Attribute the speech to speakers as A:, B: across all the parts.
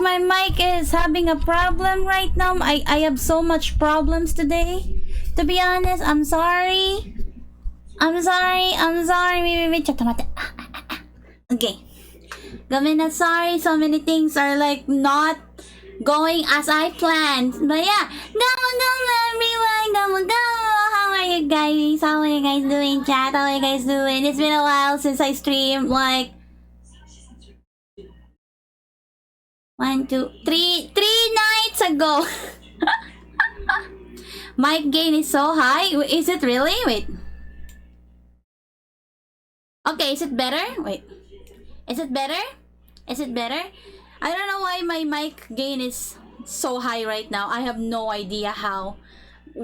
A: my mic is having a problem right now. I have so much problems today. To be honest, I'm sorry. I'm sorry. Wait. Okay. Gamina, sorry. So many things are like not going as I planned. But yeah. Go everyone. Go. How are you guys? How are you guys doing, chat? How are you guys doing? It's been a while since I streamed. Like 1, 2, 3 nights ago. Mic gain is so high. Is it really? Wait. Okay, is it better? Wait. Is it better? Is it better? I don't know why my mic gain is so high right now. I have no idea how.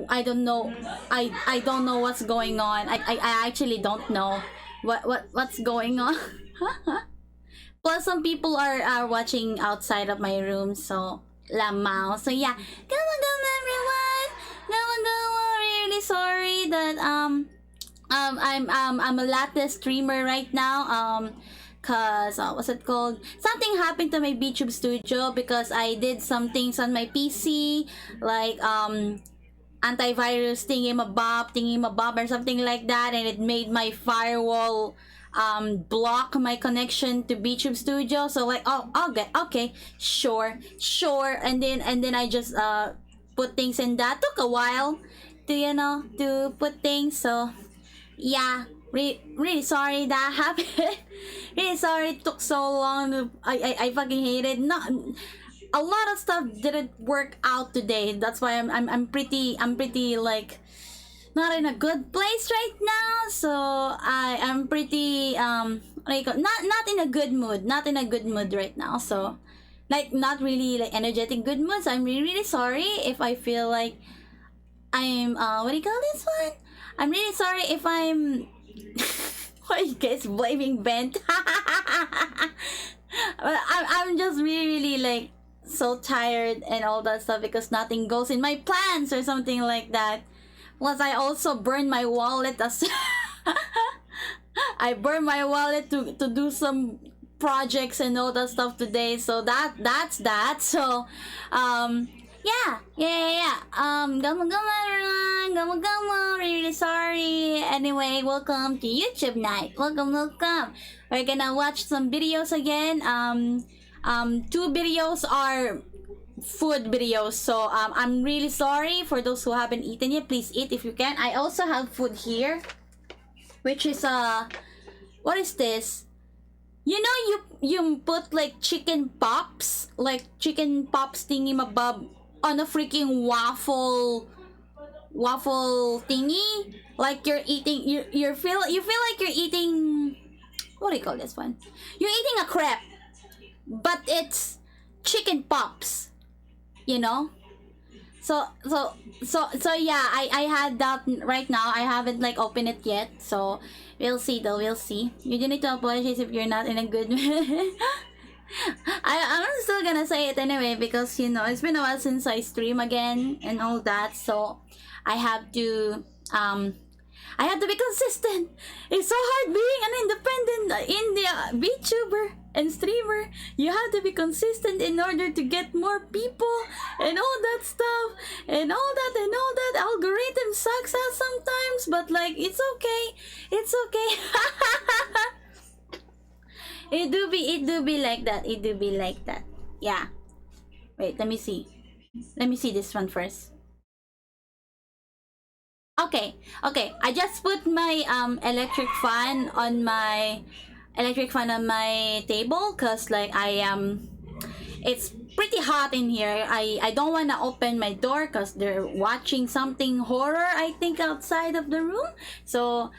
A: I don't know. I don't know what's going on. I actually don't know what's going on. Plus, some people are watching outside of my room, so lamao. So yeah, come on, everyone. Really sorry that I'm a latte streamer right now. Cause what's it called? Something happened to my VTube studio because I did some things on my PC, like antivirus thingy-mabob or something like that, and it made my firewall block my connection to VTube Studio. So like, okay, sure, and then I just put things in that. Took a while to put things. So yeah, really sorry that happened. Really sorry it took so long. I fucking hate it. Not a lot of stuff didn't work out today. That's why I'm pretty like not in a good place right now. So I'm pretty like not in a good mood. Not in a good mood right now. So like not really like energetic good mood. So I'm really sorry if I feel like I'm what do you call this one? I'm really sorry if I'm why are you guys blaming Bent? I'm just really like so tired and all that stuff because nothing goes in my plans or something like that. Plus, I also burned my wallet as I burned my wallet to do some projects and all that stuff today. So that's that. So yeah. Gama everyone. Really sorry. Anyway, welcome to YouTube night. Welcome. We're gonna watch some videos again. 2 videos are food videos. So I'm really sorry for those who haven't eaten yet. Please eat if you can. I also have food here, which is what is this? You know, you put like chicken pops thingy-mabob on a freaking waffle thingy. Like you're eating, you feel like you're eating, what do you call this one? You're eating a crepe, but it's chicken pops, you know. So yeah, I had that right now. I haven't like opened it yet, so we'll see though. We'll see. You do need to apologize if you're not in a good mood. I'm still gonna say it anyway because you know it's been a while since I stream again and all that, so I have to be consistent. It's so hard being an independent India VTuber and streamer. You have to be consistent in order to get more people and all that stuff and all that algorithm sucks us sometimes, but like it's okay. It do be like that. Yeah. Wait, let me see this one first. Okay. I just put my electric fan on my table because like it's pretty hot in here. I don't want to open my door because they're watching something horror, I think, outside of the room. So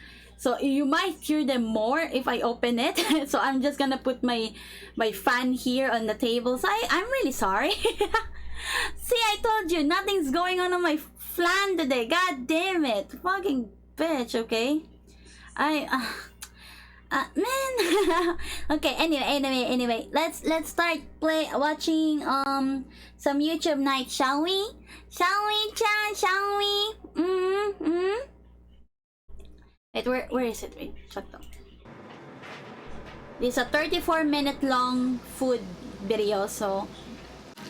A: you might hear them more if I open it. So I'm just gonna put my fan here on the table. So I'm really sorry. See, I told you nothing's going on my flan today. God damn it, fucking bitch. Okay, man. Okay. Anyway. Let's start watching some YouTube night, shall we? Chan? Shall we? Wait, where is it? Wait, check them. This is a 34-minute long food video, so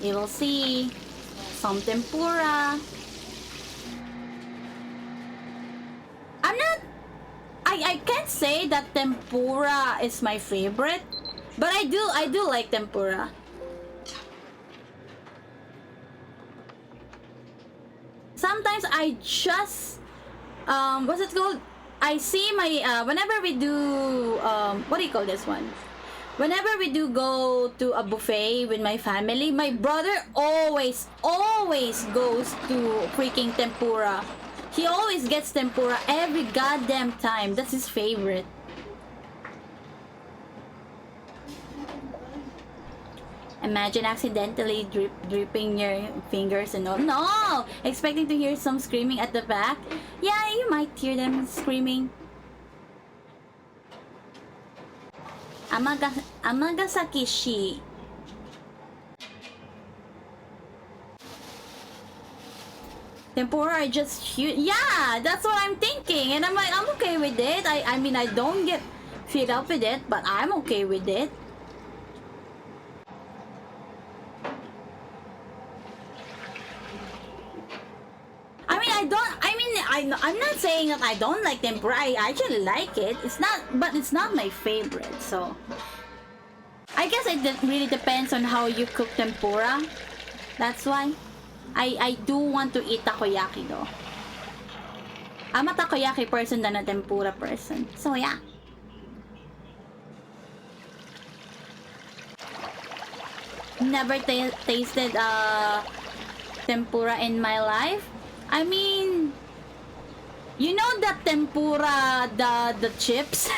A: You will see some tempura. I'm not... I can't say that tempura is my favorite, but I do like tempura. Sometimes I just what's it called? I see my whenever we do what do you call this one? Whenever we do go to a buffet with my family, my brother always goes to freaking tempura. He always gets tempura every goddamn time. That's his favorite. Imagine accidentally dripping your fingers and all. No! Expecting to hear some screaming at the back. Yeah, you might hear them screaming. Amagasakishi. Tempura are just huge. Yeah, that's what I'm thinking. And I'm like, I'm okay with it. I mean, I don't get fed up with it, but I'm okay with it. I'm not saying that I don't like tempura. I actually like it. But it's not my favorite. So I guess it really depends on how you cook tempura. That's why I do want to eat takoyaki though. I'm a takoyaki person than a tempura person. So yeah. Never tasted tempura in my life. I mean, you know the tempura, the chips?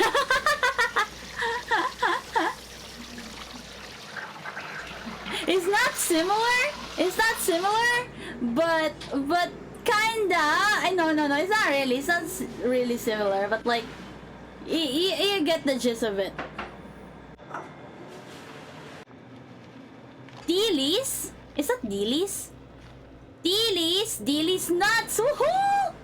A: It's not similar. It's not similar, but kinda. No. It's not really. It's not really similar, but like, you get the gist of it. Dilis? Is that dilis? Dilis nuts! Woohoo!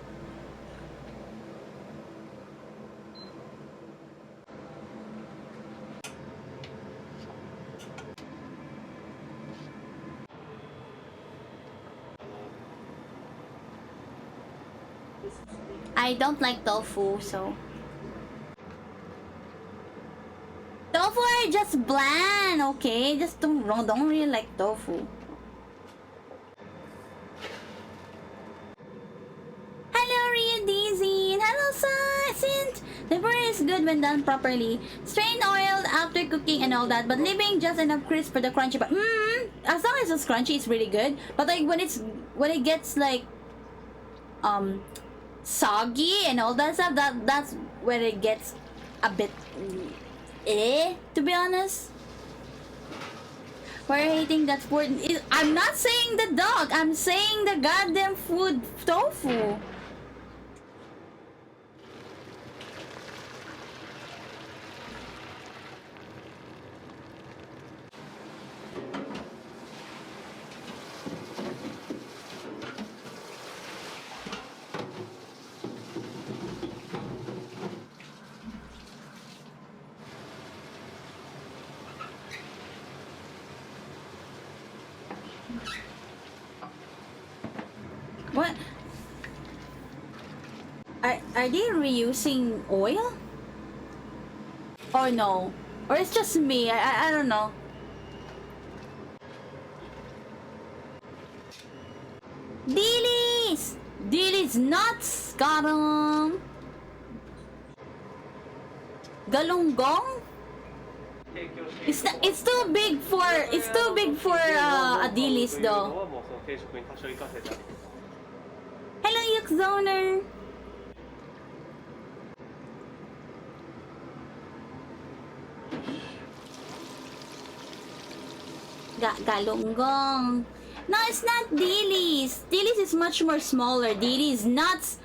A: I don't like tofu, so... Tofu are just bland, okay? Just don't really like tofu. Hello, Ria Daisy! Hello, Sint! Tempura is good when done properly. Strained oil after cooking and all that, but leaving just enough crisp for the crunchy part. As long as it's crunchy, it's really good. But like when it gets like soggy and all that stuff, that's where it gets a bit to be honest. We're hating that food. I'm not saying the dog. I'm saying the goddamn food tofu. What? Are they reusing oil? Or no? Or it's just me? I don't know. Dilis! Dilis nuts! Got 'em! Galunggong? It's too big for a dilis though. Hello, Yuk Zoner. Galunggong. No, it's not dilis. Dilis is much more smaller. Dilis nuts.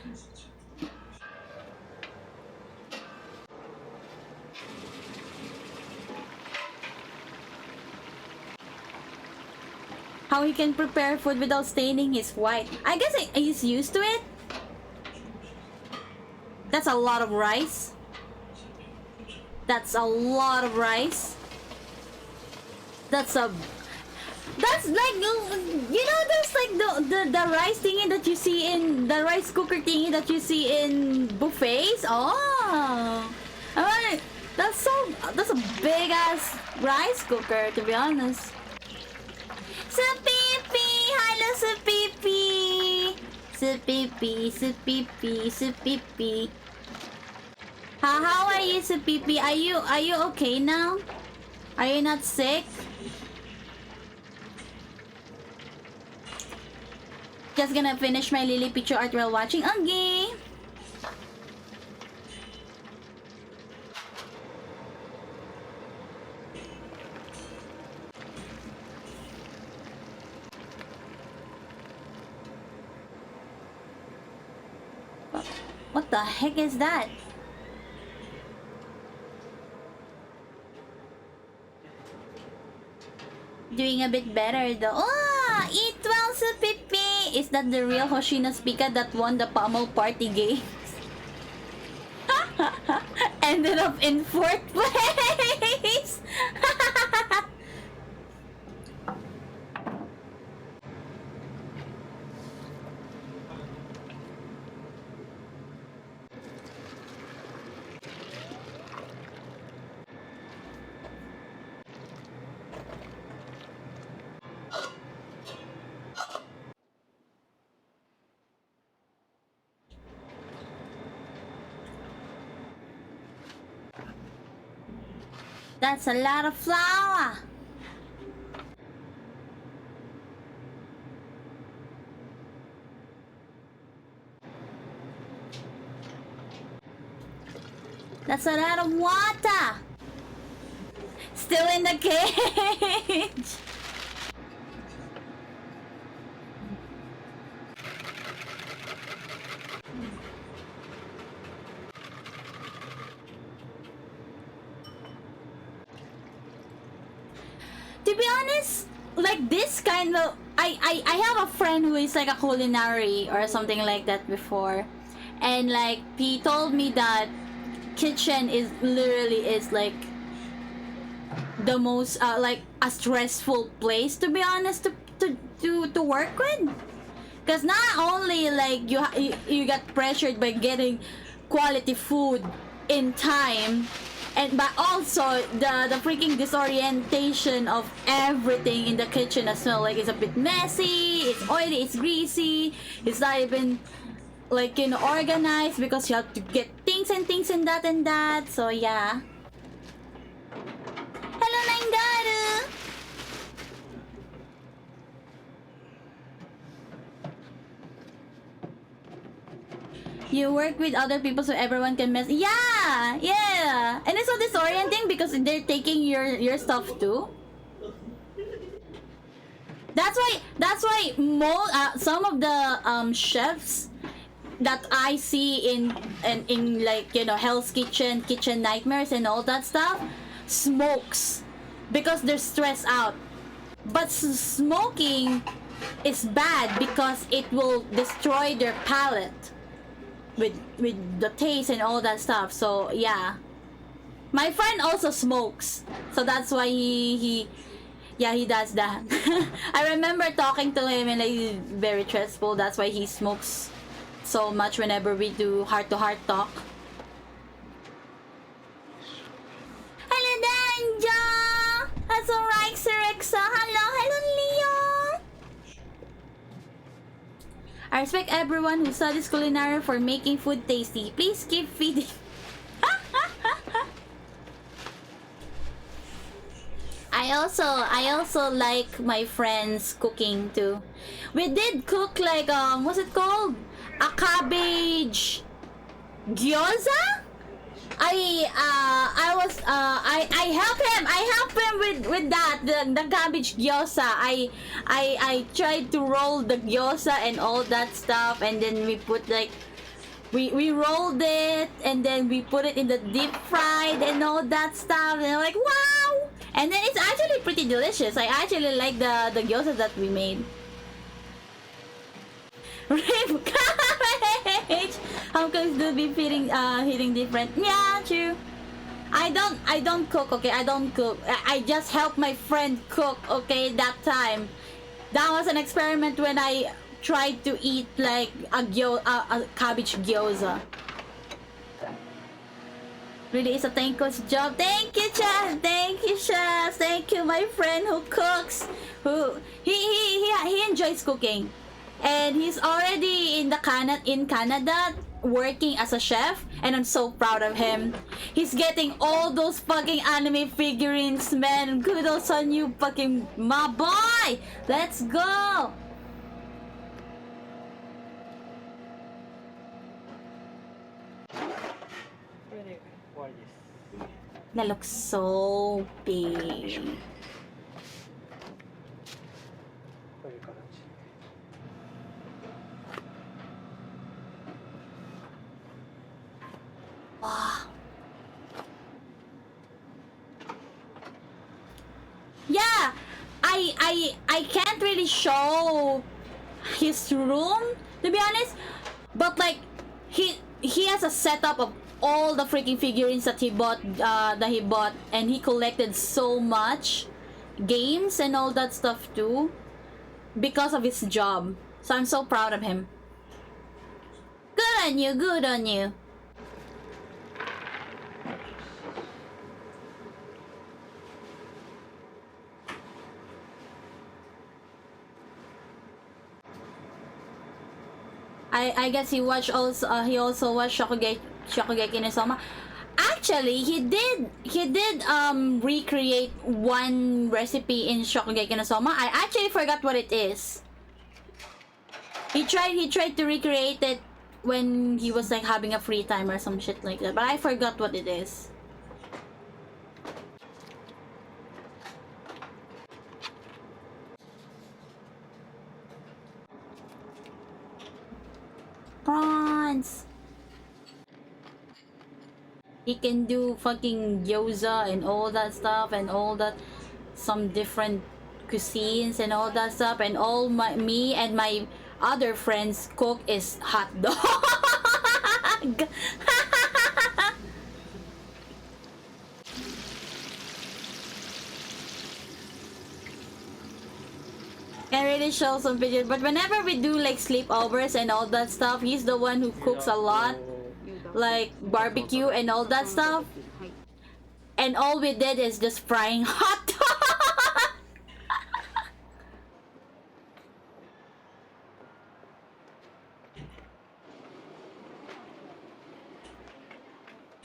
A: How he can prepare food without staining his white. I guess he's used to it. That's a lot of rice. That's a lot of rice. That's a... That's like, you know, that's like the rice thingy that you see in the rice cooker thingy that you see in buffets. Oh, alright. That's a big ass rice cooker, to be honest. Supipi, hello Supipi, Supipi, Supipi, Supipi. How are you, Supipi? Are you okay now? Are you not sick? Just gonna finish my Lily picture art while watching. Okay. What the heck is that? Doing a bit better though. Oh, eat well, Supipi! Is that the real Hoshino Spica that won the Pummel Party games? Ended up in 4th place! That's a lot of flour. That's a lot of water. Still in the cage. To be honest, like this kind of I have a friend who is like a culinary or something like that before, and like he told me that kitchen is literally is like the most like a stressful place, to be honest, to work with, because not only like you get pressured by getting quality food in time, and but also the freaking disorientation of everything in the kitchen as well. Like, it's a bit messy, it's oily, it's greasy, it's not even like, you know, organized, because you have to get things and that and that. So yeah. Hello, Nangaru. You work with other people so everyone can mess. Yeah, yeah. And it's so disorienting because they're taking your stuff too. That's why some of the chefs that I see in like, you know, Hell's Kitchen, Kitchen Nightmares and all that stuff smokes because they're stressed out. But smoking is bad because it will destroy their palate with the taste and all that stuff. So yeah, my friend also smokes, so that's why he does that. I remember talking to him and like, he's very stressful. That's why he smokes so much whenever we do heart-to-heart talk. Hello, Danja! That's alright, Sirexa. Hello, Leo! I respect everyone who studies culinary for making food tasty. Please keep feeding. I also like my friends cooking too. We did cook like what's it called? A cabbage gyoza? I help him with that, the cabbage gyoza. I tried to roll the gyoza and all that stuff, and then we put like we rolled it, and then we put it in the deep fried and all that stuff, and I'm like, wow. And then it's actually pretty delicious. I actually like the gyoza that we made. Rib cabbage! How comes do be hitting different? Yeah, true. I don't cook, okay? I don't cook. I just help my friend cook, okay? That time. That was an experiment when I tried to eat like a cabbage gyoza. Really is a thankless job. Thank you, Chef. Thank you, Chef. Thank you, my friend who cooks. Who he enjoys cooking, and he's already in Canada working as a chef, and I'm so proud of him. He's getting all those fucking anime figurines, man. Kudos on you, fucking my boy. Let's go. That looks so big. Wow. Yeah, I can't really show his room, to be honest, but like he has a setup of all the freaking figurines that he bought, and he collected so much games and all that stuff too because of his job. So I'm so proud of him. Good on you, good on you. I guess he also watched Shokugeki no Soma. Actually, he did recreate one recipe in Shokugeki no Soma. I actually forgot what it is. He tried to recreate it when he was like having a free time or some shit like that, but I forgot what it is. Prawns. He can do fucking gyoza and all that stuff and all that, some different cuisines and all that stuff, and all me and my other friends cook is hot dog. Can really show some pictures, but whenever we do like sleepovers and all that stuff, he's the one who cooks a lot, like barbecue and all that stuff, and all we did is just frying hot dog.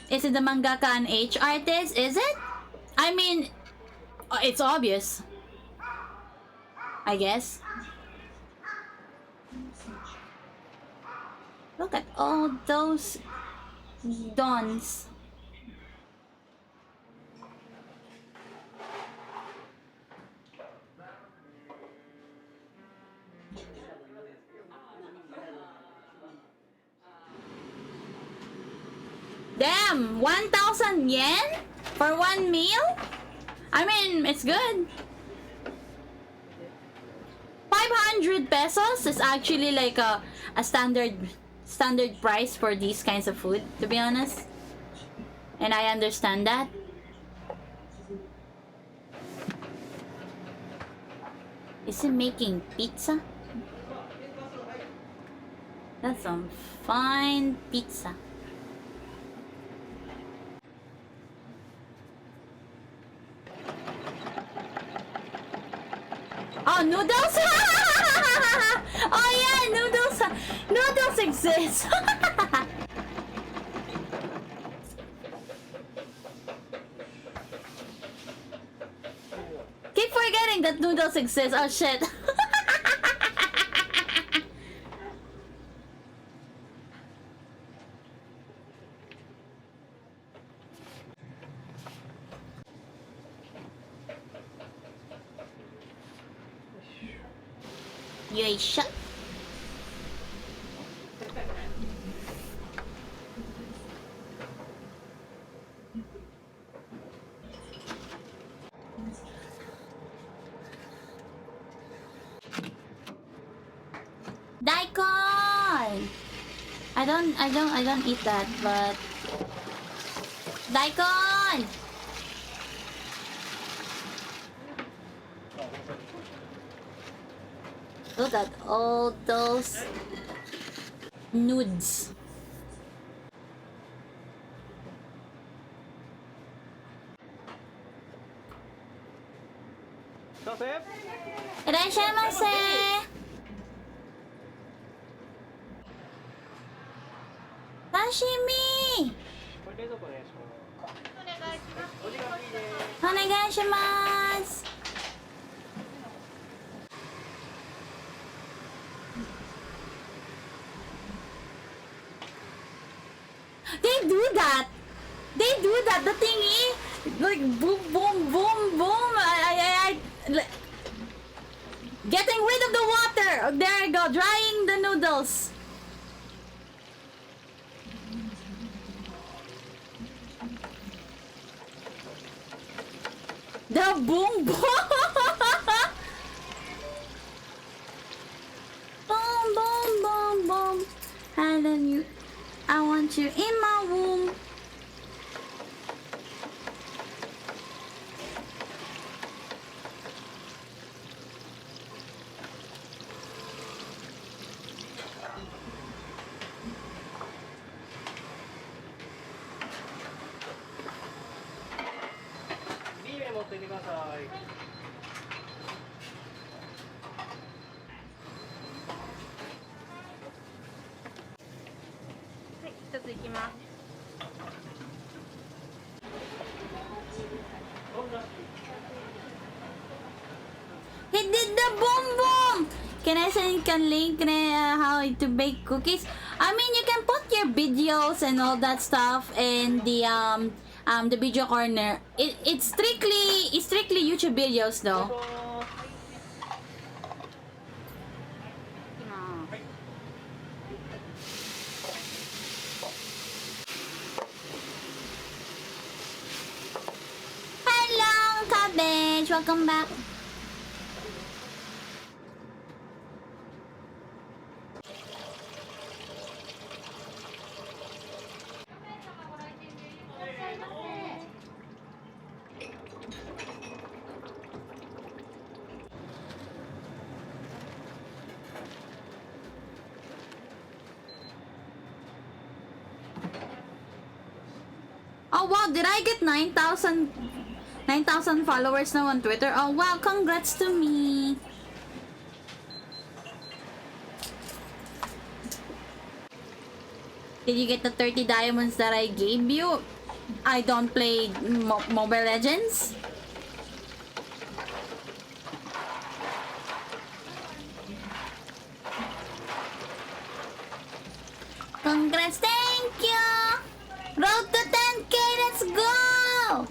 A: Is it the mangaka an H artist? Is it? I mean, it's obvious, I guess. Look at all those dons. Damn, 1,000 yen for one meal? I mean, it's good. 500 pesos is actually like a standard price for these kinds of food, to be honest. And I understand that. Is he making pizza? That's some fine pizza. Oh, noodles! Oh yeah, noodles! Noodles exist! Keep forgetting that noodles exist. Oh shit. Yoisha. Daikon! I don't eat that, but Daikon! Look at all those nudes. Irashaimase! Sashimi! Onegaishimasu! They do that! They do that! The thingy! Like, boom, boom, boom, boom! Getting rid of the water! Oh, there you go, drying the noodles. The boom, boom! Boom, boom, boom, boom. And then you... I want you in my womb. He did the boom boom! Can I send you a link how to bake cookies? I mean, you can put your videos and all that stuff in the video corner. It's strictly YouTube videos though. Hello, cabbage. Welcome back. Oh wow, did I get 9,000 followers now on Twitter? Oh wow, congrats to me. Did you get the 30 diamonds that I gave you? I don't play Mobile Legends. Congrats, thank you! Road to 10k, let's go!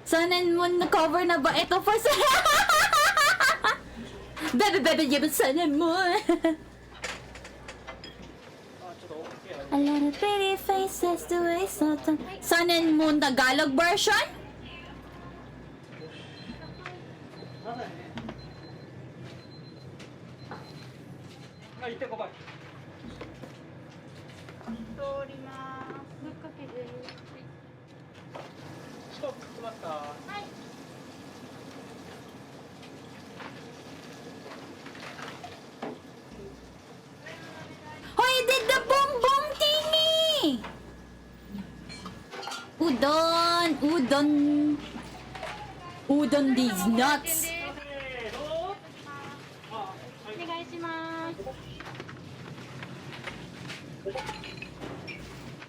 A: Sun and Moon na cover na ba ito for Baby, Sun and Moon. A lot of pretty faces to waste no time. Sun and Moon Tagalog version? Oh, you did the boom boom thingy! Udon these nuts.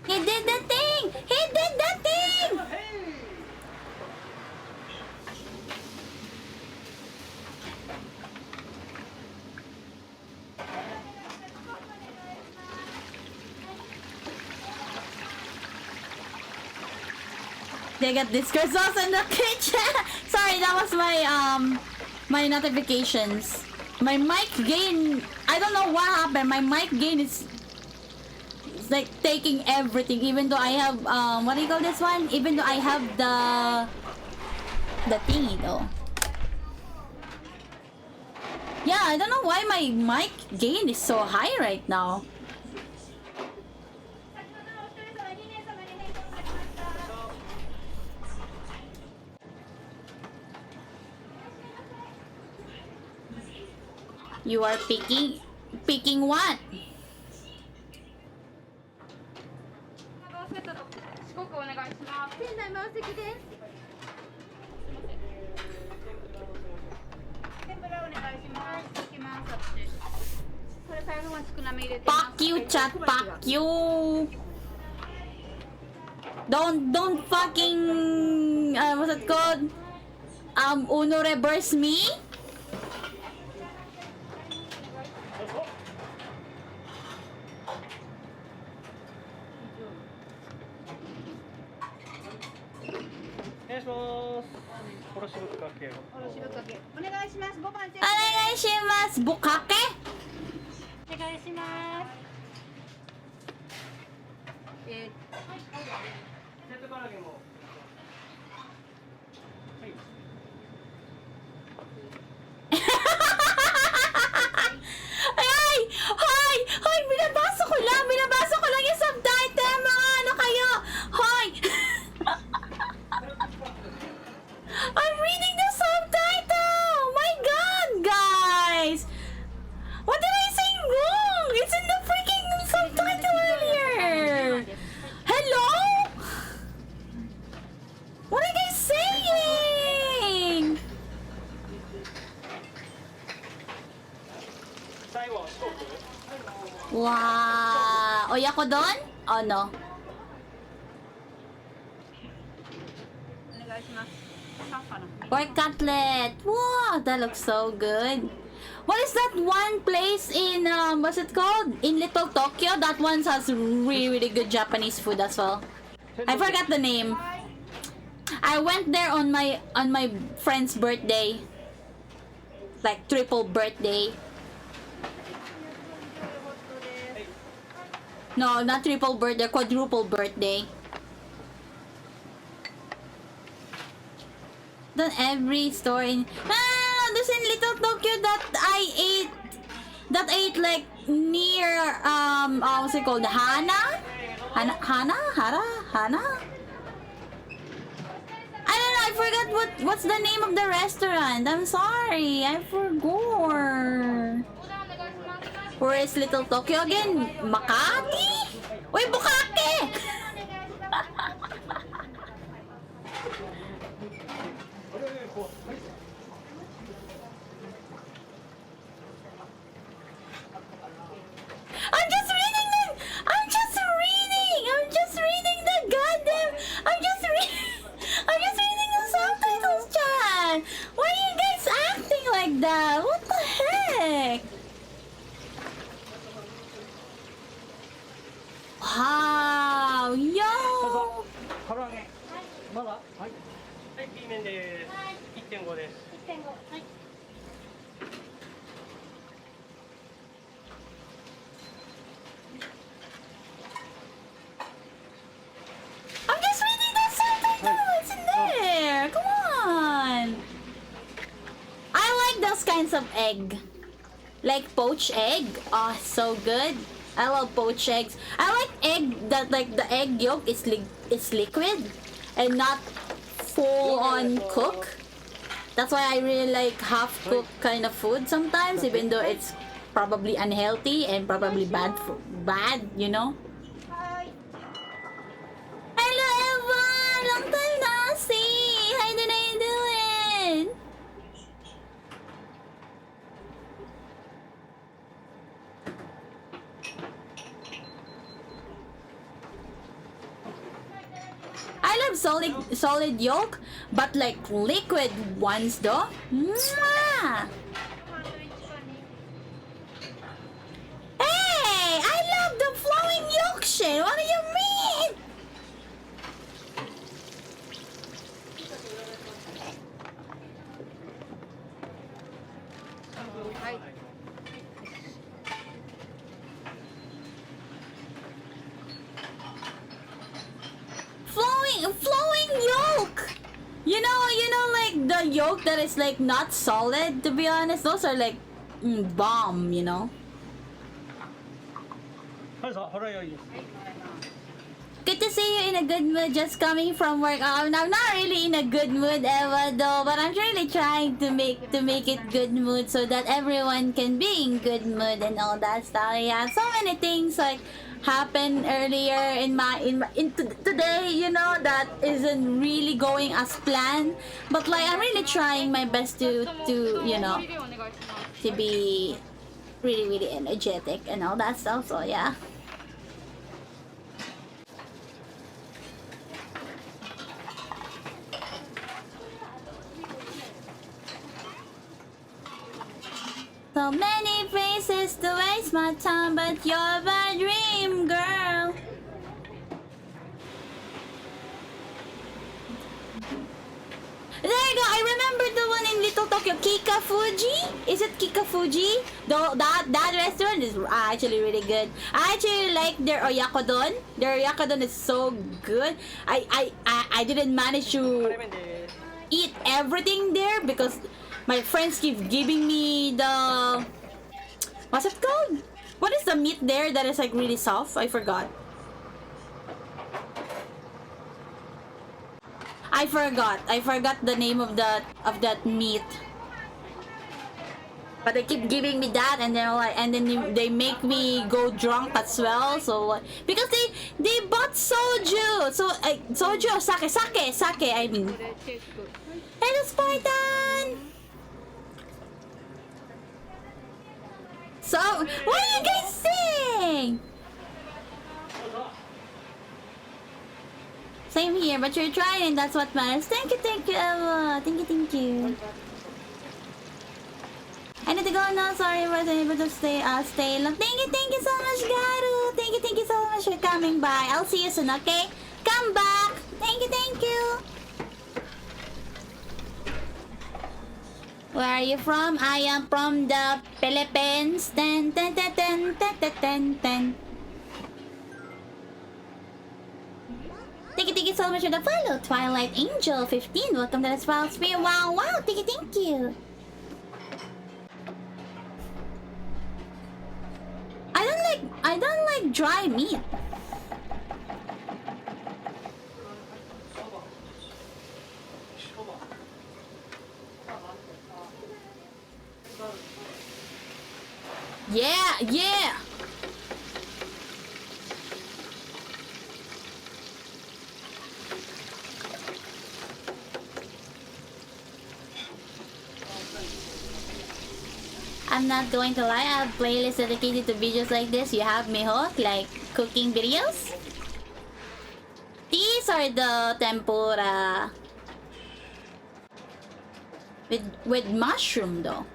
A: He did the thing! He did the thing! They got Discord sauce in the kitchen. Sorry, that was my my notifications. My mic gain, I don't know what happened. My mic gain is It's like taking everything, even though I have what do you call this one? Even though I have the thingy though. Yeah, I don't know why my mic gain is so high right now. You are picking what? Fuck you, chat. Fuck you. Don't fucking what's it called? Uno reverse me. Onegaishimasu. Bukake? Ay! Hoy! Hoy! Binabasa ko lang yung subtitle, mga ano kayo! Hoy! I'm reading the subtitle! My God, guys! What did I say wrong? It's in the freaking subtitle earlier! Hello? What are you guys saying? Wow! Oy, ako doon? Oh, no. Pork cutlet. Wow, that looks so good. What is that one place in what's it called? In Little Tokyo? That one has really, really good Japanese food as well. I forgot the name. I went there on my friend's birthday. Like triple birthday. No, not triple birthday, quadruple birthday. Then every store in there's in Little Tokyo that I ate like near what's it called? Hana? I don't know, I forgot what's the name of the restaurant. I'm sorry, I forgot. Where is Little Tokyo again? Makati? Uy, Bukake! I'm just reading the goddamn. I'm just reading the subtitles, chat. Why are you guys acting like that? What the heck? Wow, yo. I'm just reading the subtitle. It's in there. Come on. I like those kinds of egg. Like poached egg. Oh, so good. I love poached eggs. I like egg that like the egg yolk is liquid and not full on cook. That's why I really like half cooked kind of food sometimes, even though it's probably unhealthy and probably bad, you know. Hello, Eva! Long time no see! How did I doing? I love solid yolk, but like liquid ones though. Mwah! Hey! I love the flowing yolk shit! What do you mean? flowing yolk. Like the yolk that is like not solid. To be honest, those are like bomb. Good to see you in a good mood just coming from work. I'm not really in a good mood ever though, but I'm really trying to make it good mood so that everyone can be in good mood and all that stuff. Yeah, so many things like happened earlier today, that isn't really going as planned. But like I'm really trying my best to be really really energetic and all that stuff. So yeah. So many places to waste my time, but you're my dream girl. There you go. I remember the one in Little Tokyo, Kika Fuji. Is it Kika Fuji? Though that restaurant is actually really good. I actually like their oyakodon. Their oyakodon is so good. I didn't manage to eat everything there because my friends keep giving me the... What's it called? What is the meat there that is like really soft? I forgot. I forgot the name of that meat. But they keep giving me that, and then they make me go drunk as well. So because they bought soju, soju or sake. I mean, hello Spartan. So what are you guys saying? Same here, but you're trying, and that's what matters. Thank you, Ella. Thank you. I need to go now. Sorry, I wasn't able to stay long. Thank you so much, Garu. Thank you so much for coming by. I'll see you soon, okay? Come back. Thank you. Where are you from? I am from the Philippines. Ten. Thank you so much for the follow. Twilight Angel 15. Welcome to the Swell Sphere. Wow. Thank you. I don't like dry meat. Yeah. I'm not going to lie, I have playlists dedicated to videos like this. You have me hooked, like cooking videos. These are the tempura with mushroom though.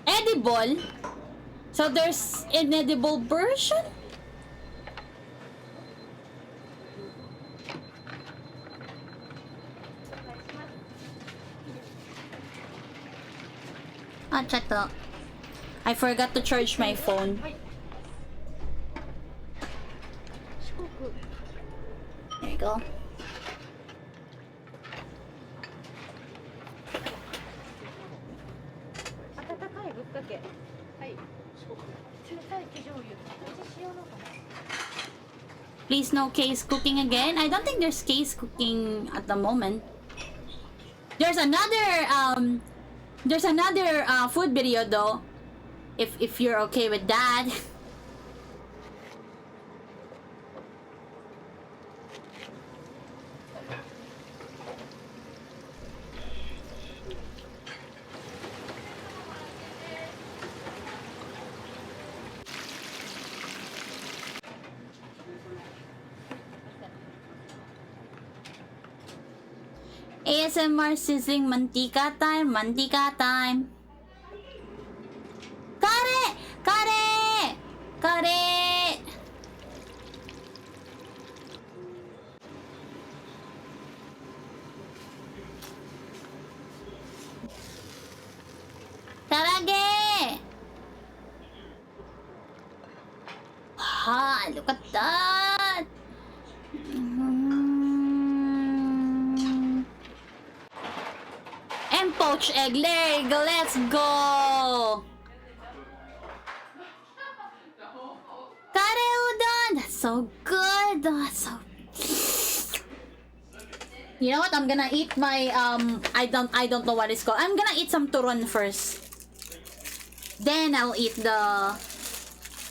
A: Edible? So there's an edible version? I forgot to charge my phone. There you go. Please no case cooking again. I don't think there's case cooking at the moment. There's another food video though. If you're okay with that. ASMR sizzling mantika time. Mantika time. Kare! Kare! Kare! Karage! Ha! Look at that! And poached egg leg. Let's go! Kare udon! That's so good! That's so... You know what? I'm gonna eat my I don't know what it's called. I'm gonna eat some turon first. Then I'll eat the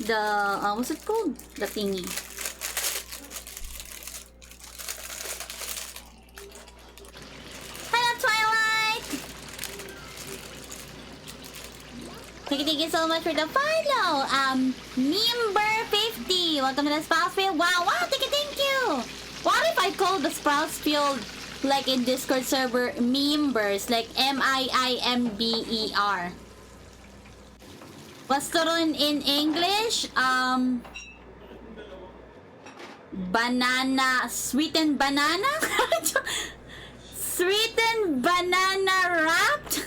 A: what's it called? The thingy. Hello Twilight! Thank you so much for the follow. Member50. Welcome to the Sprouts Field. Wow, thank you. What if I call the Sprouts Field like in Discord server members, like MIIMBER? What's turon in English? Banana, sweetened banana? Sweetened banana wrapped?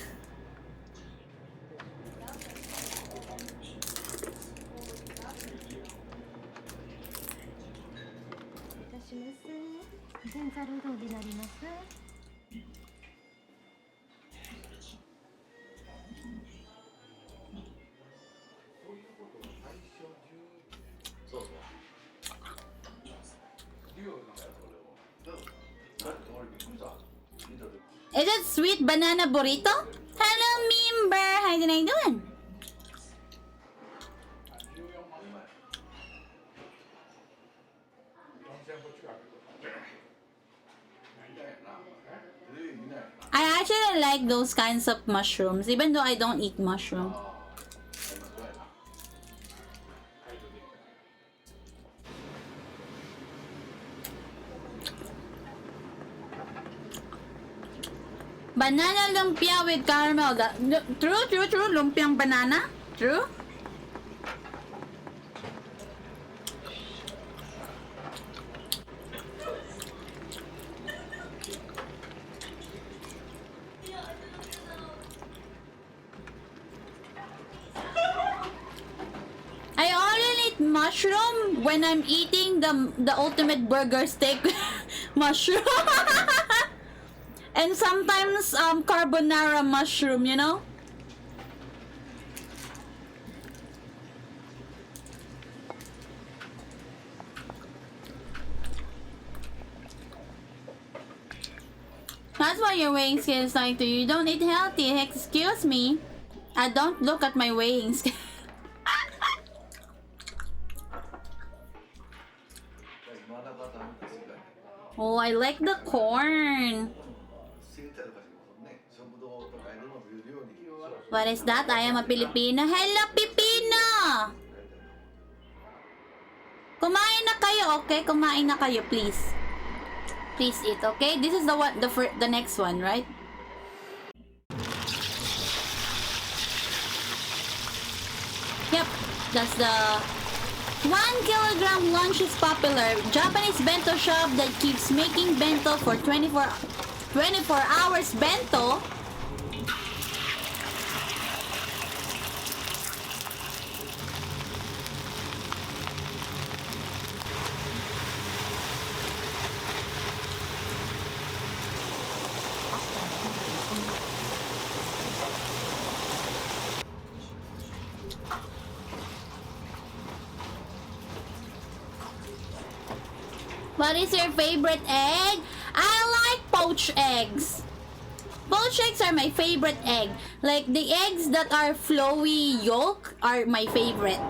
A: Is it sweet banana burrito? Hello, member. How are you doing? I actually like those kinds of mushrooms, even though I don't eat mushroom. Banana lumpia with caramel. True. Lumpiang banana. True. I only eat mushroom when I'm eating the ultimate burger steak mushroom. And sometimes carbonara mushroom, you know? That's why your weighing scale is like to you. You don't eat healthy. Excuse me. I don't look at my weighing scale. Oh, I like the corn. What is that? I am a Filipino. Hello, Pipino! Kumain na kayo, okay? Kumain na kayo, please. Please eat, okay? This is the next one, right? Yep, that's the 1 kilogram lunch is popular. Japanese bento shop that keeps making bento for 24 hours bento. What is your favorite egg? I like poached eggs. Poached eggs are my favorite egg. Like the eggs that are flowy yolk are my favorite.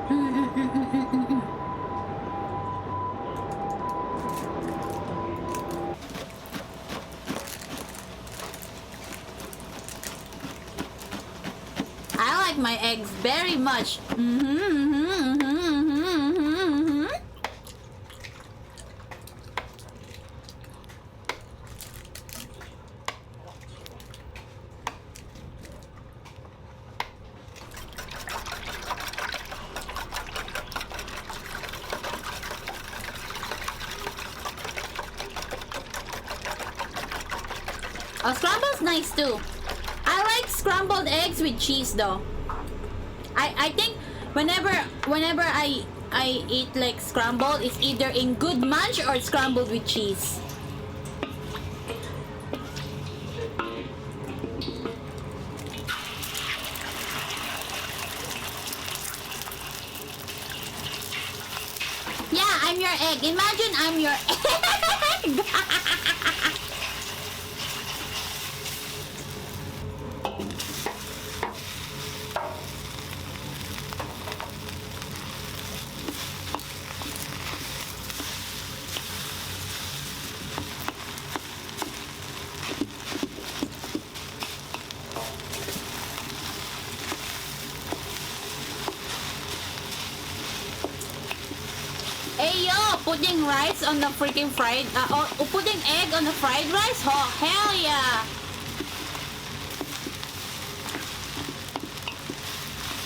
A: I like my eggs very much. nice too. I like scrambled eggs with cheese though. I think whenever I eat like scrambled, it's either in Good Munch or scrambled with cheese. Yeah, I'm your egg. Imagine I'm your egg. Ayo, putting rice on the freaking fried, putting egg on the fried rice? Oh, hell yeah!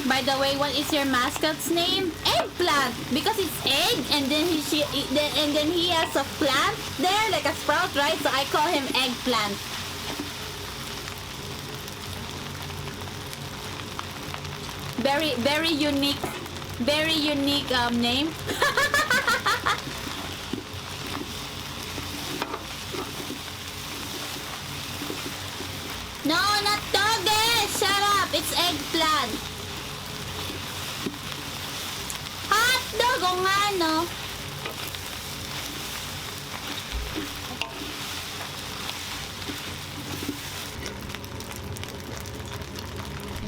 A: By the way, what is your mascot's name? Eggplant, because it's egg, and then he has a plant there, like a sprout, right? So I call him Eggplant. Very unique name. No, not doggy! Shut up! It's Eggplant. Hot dog, o nga, no?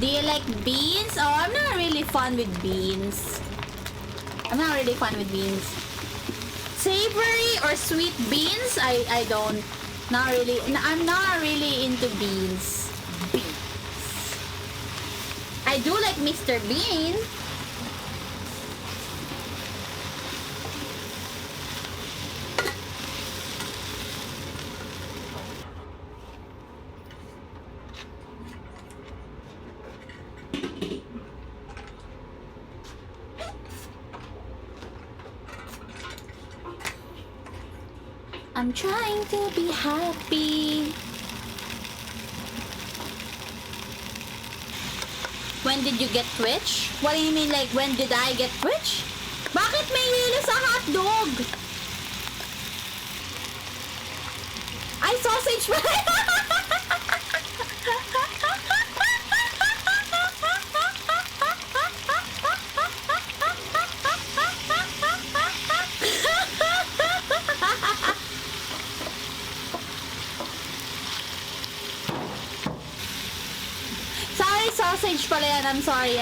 A: Do you like beans? Oh, I'm not really fun with beans. Savory or sweet beans? I don't. Not really. I'm not really into beans. I do like Mr. Bean. I'm trying to be happy. When did you get Twitch? What do you mean, like, when did I get Twitch? Bakit may yelo sa hotdog? Ay, sausage pa. Sausage pala yan. I'm sorry.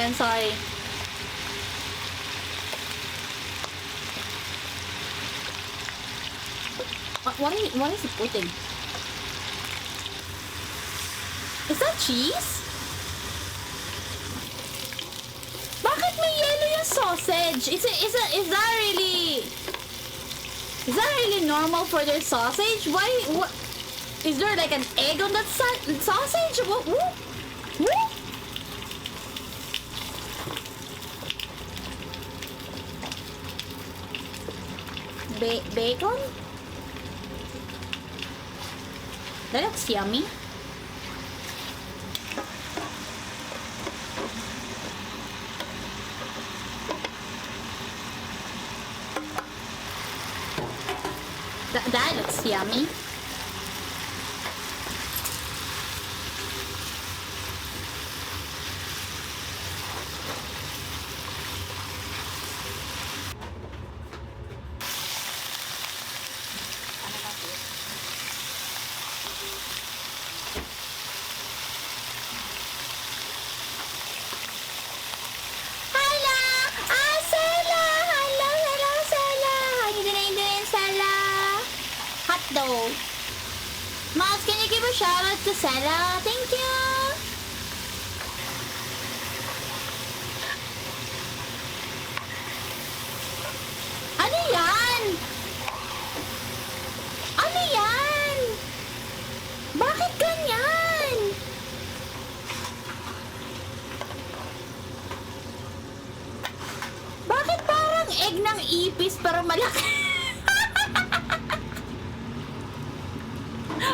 A: What is it putting? Is that cheese? Bakit may yellow yung sausage? Is that really normal for their sausage? Why? What? Is there like an egg on that sausage? What? Bacon? That looks yummy. That looks yummy. Mouse, can you give a shout out to Sarah? Thank you. Ano yan? Ano yan? Bakit ganyan? Bakit parang egg ng ipis pero malaki?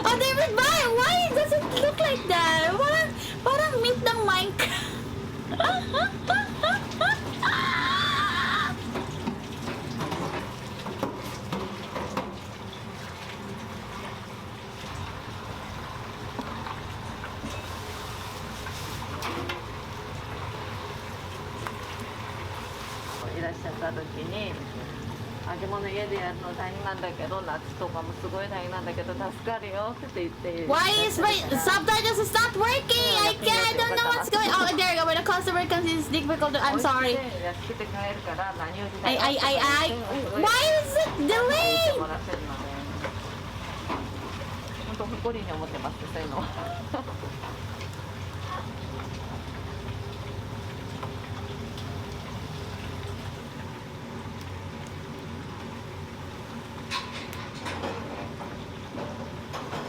A: Oh, David, why does it look look like that? Parang mint ng Minecraft.
B: Why is my subtitles is not working? I don't know what's going on. Oh, there you go. When a customer comes, it's difficult. I'm sorry. Why is it delayed?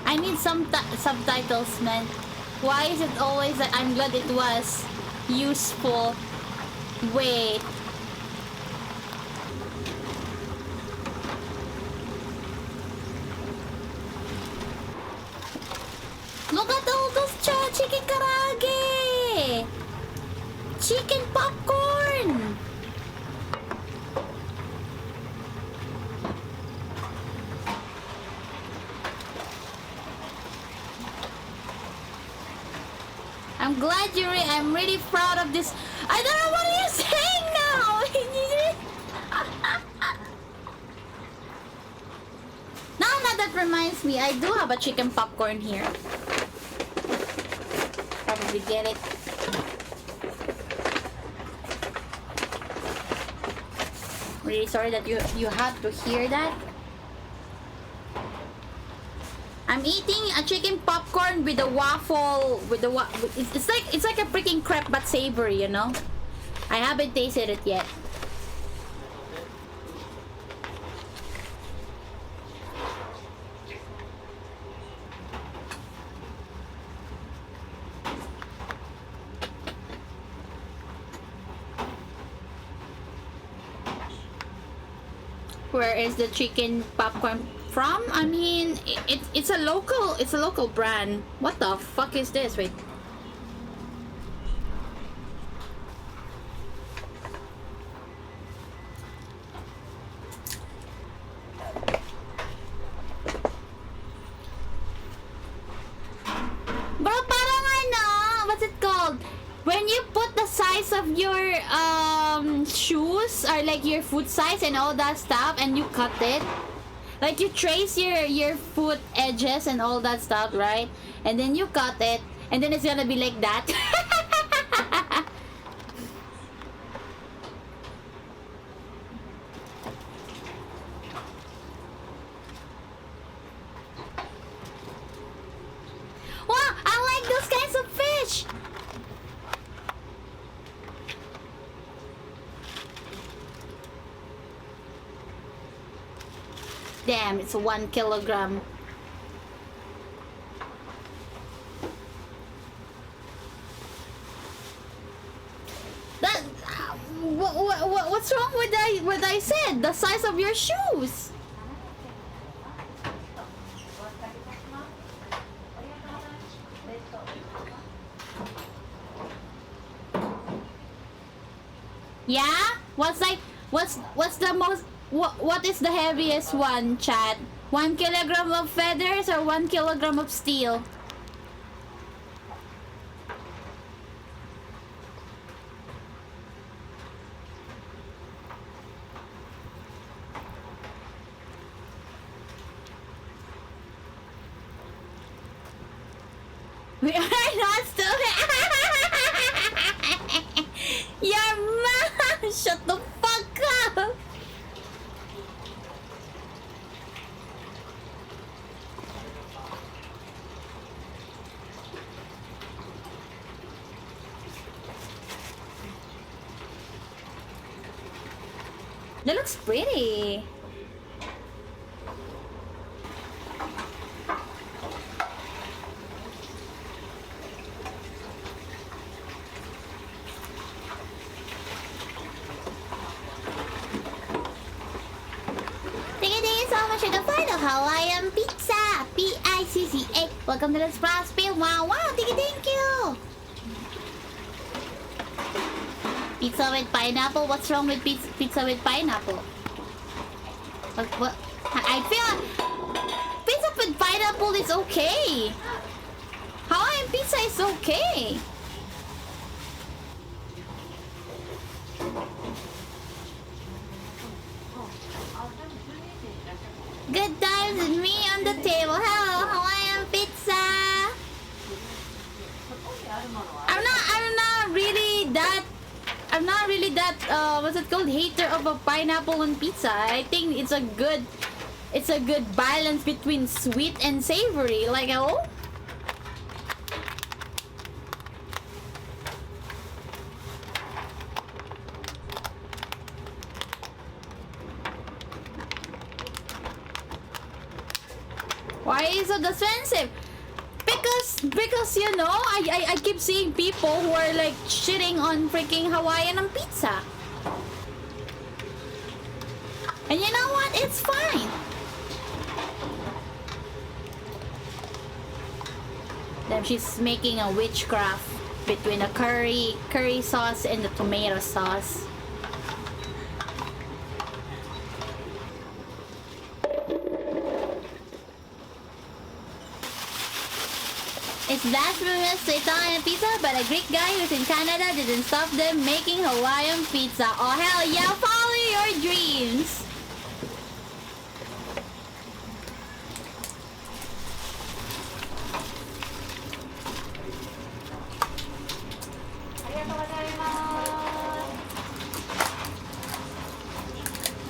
B: I need some subtitles, man. Why is it always that I'm glad it was useful? Wait. Look at all those chicken karaage! Chicken popcorn! I'm glad I'm really proud of this. I don't know what you're saying now. Now that reminds me, I do have a chicken popcorn here. Probably get it. Really sorry that you had to hear that. I'm eating a chicken popcorn with a waffle, it's like a freaking crepe but savory, you know? I haven't tasted it yet. Where is the chicken popcorn from? I mean, it's a local brand. What the fuck is this? Wait. Bro, parang ano, what's it called? When you put the size of your shoes or like your foot size and all that stuff and you cut it, like you trace your foot edges and all that stuff, right? And then you cut it and then it's gonna be like that. Wow, I like those kinds of fish. Damn, it's 1 kilogram. That what's wrong with what I said? The size of your shoes. Yeah? What's the most what is the heaviest one, chat? 1 kilogram of feathers or 1 kilogram of steel? We are not still. Your mom! Shut the fuck up! That looks pretty. Thank you so much for the final Hawaiian pizza. Pizza. Welcome to the Sprout Spiel. Wow, wow, thank you. Pizza with pineapple? What's wrong with pizza with pineapple? What? I feel pizza with pineapple is okay. Hawaiian pizza is okay. Good times with me on the table. Hello, Hawaiian pizza. I'm not really that what's it called, hater of a pineapple on pizza. I think it's a good balance between sweet and savory. Like, oh. Why is it expensive? Because you know, I keep seeing people who are like shitting on freaking Hawaiian on pizza. And you know what? It's fine. Then she's making a witchcraft between the curry sauce and the tomato sauce. It's blasphemous to Italian pizza, but a Greek guy who's in Canada didn't stop them making Hawaiian pizza. Oh hell yeah, follow your dreams!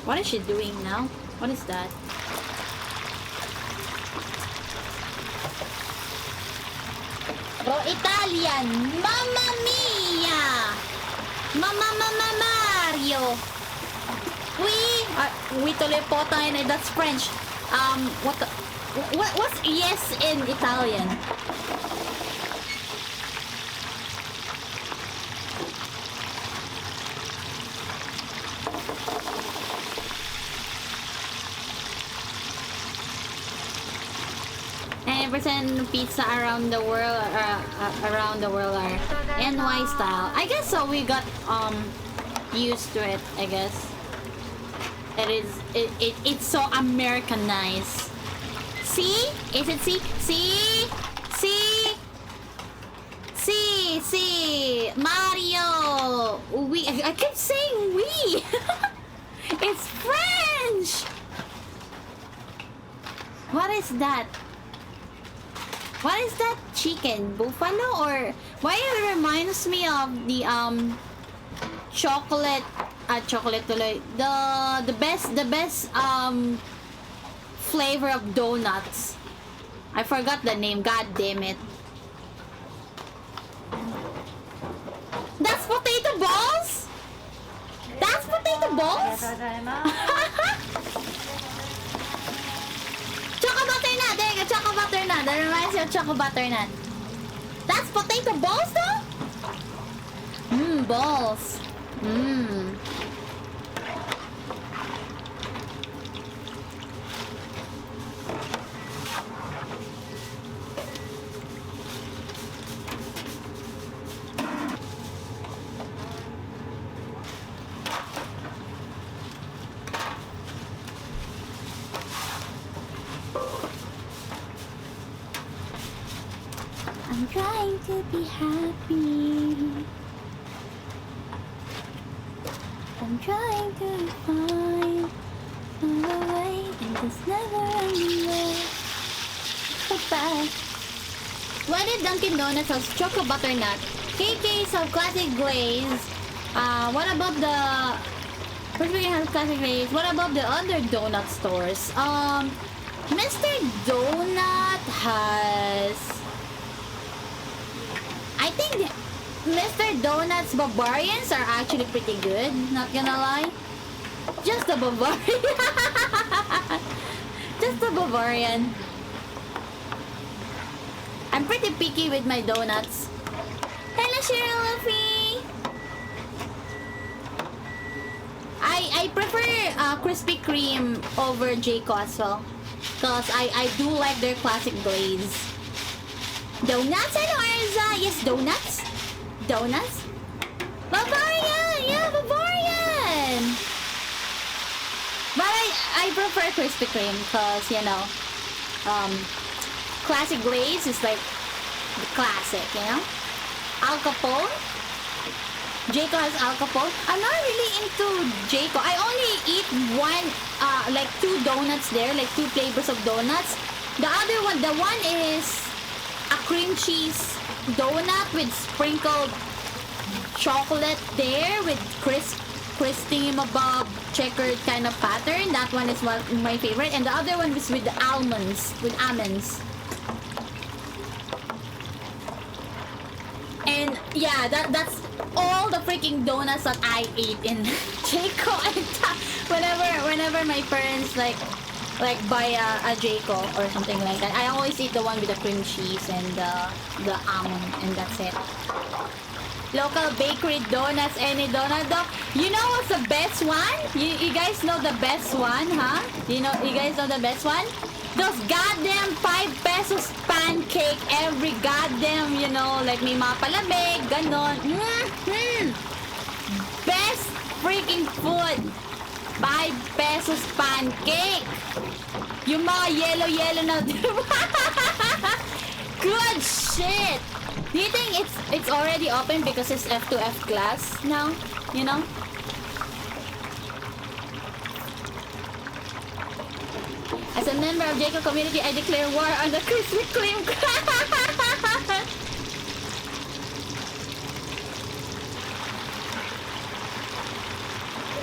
B: What is she doing now? What is that? Italian, Mamma Mia, Mamma Mario. We tuloy po tayo na, that's French. What's yes in Italian? Pizza around the world are NY style. I guess so. We got used to it. I guess it's so Americanized. See? Is it see Mario? I keep saying we. It's French. What is that? What is that chicken? Buffalo? Or why it reminds me of the chocolate tuloy. The best flavor of donuts. I forgot the name, god damn it. That's potato balls? That's potato balls? Choco butternut! There you go, choco butternut. That reminds me of choco butternut. That's potato balls though? Balls. I'm trying to be happy. I'm trying to find a way in this never-ending way. Goodbye. Why did Dunkin' Donuts has choco butternut? KK's have classic glaze. What about the... First we have classic glaze. What about the other donut stores? Mr. Donut has... I think Mr. Donut's Bavarians are actually pretty good, not gonna lie. Just the Bavarian. Just the Bavarian. I'm pretty picky with my donuts. Hello, Cheryl Luffy. I prefer Krispy Kreme over Jayco as well. Because I do like their classic glaze. Donuts? Hello, Arza! Yes, donuts? Donuts? Bavarian! Yeah, Bavarian! But I prefer Krispy Kreme because, you know, classic glaze is like the classic, you know? Al Capone? Jayco has Al Capone. I'm not really into Jayco. I only eat one, like 2 donuts there, like 2 flavors of donuts. The other one, the one is a cream cheese donut with sprinkled chocolate there with crisping above checkered kind of pattern. That one is my favorite, and the other one is with the almonds, with almonds. And yeah, that's all the freaking donuts that I ate in Jayco. Whenever my parents like buy a Jayco or something like that, I always eat the one with the cream cheese and the almond, and that's it. Local bakery donuts, any donut though. You know what's the best one? You guys know the best one, huh? You guys know the best one? Those goddamn 5 pesos pancake every goddamn, you know, like may mga palamig, ganon. Best freaking food. 5 pesos pancake. Yung mga yellow na, good shit. Do you think it's already open because it's F2F class now? You know? As a member of Jayco community, I declare war on the Krispy Kreme.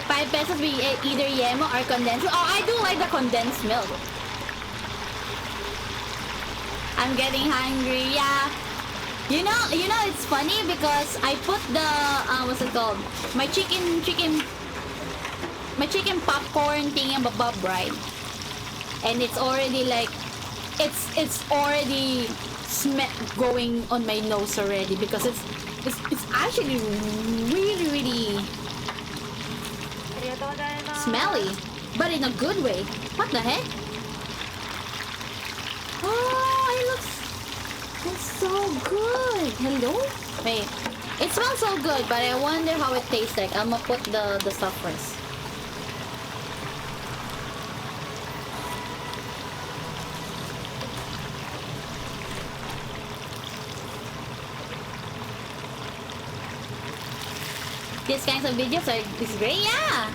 B: 5 pesos we either yemo or condensed. Oh, I do like the condensed milk. I'm getting hungry, yeah. You know, it's funny because I put the what's it called? My chicken popcorn thing above, right? And it's already like it's already going on my nose already because it's actually really smelly, but in a good way. What the heck? Oh, it looks so good. Hello? Wait, it smells so good, but I wonder how it tastes like. I'm gonna put the stuff first. These kinds of videos is great, yeah.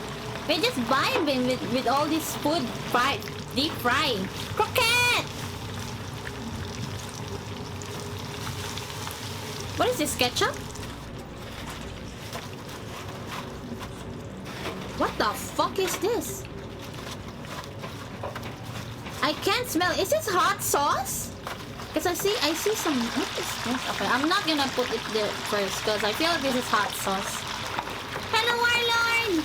B: We're just vibing with all this food deep frying. Croquette! What is this, ketchup? What the fuck is this? I can't smell. Is this hot sauce? Because I see some. What is this? Okay, I'm not gonna put it there first because I feel like this is hot sauce. Hello, Warlord!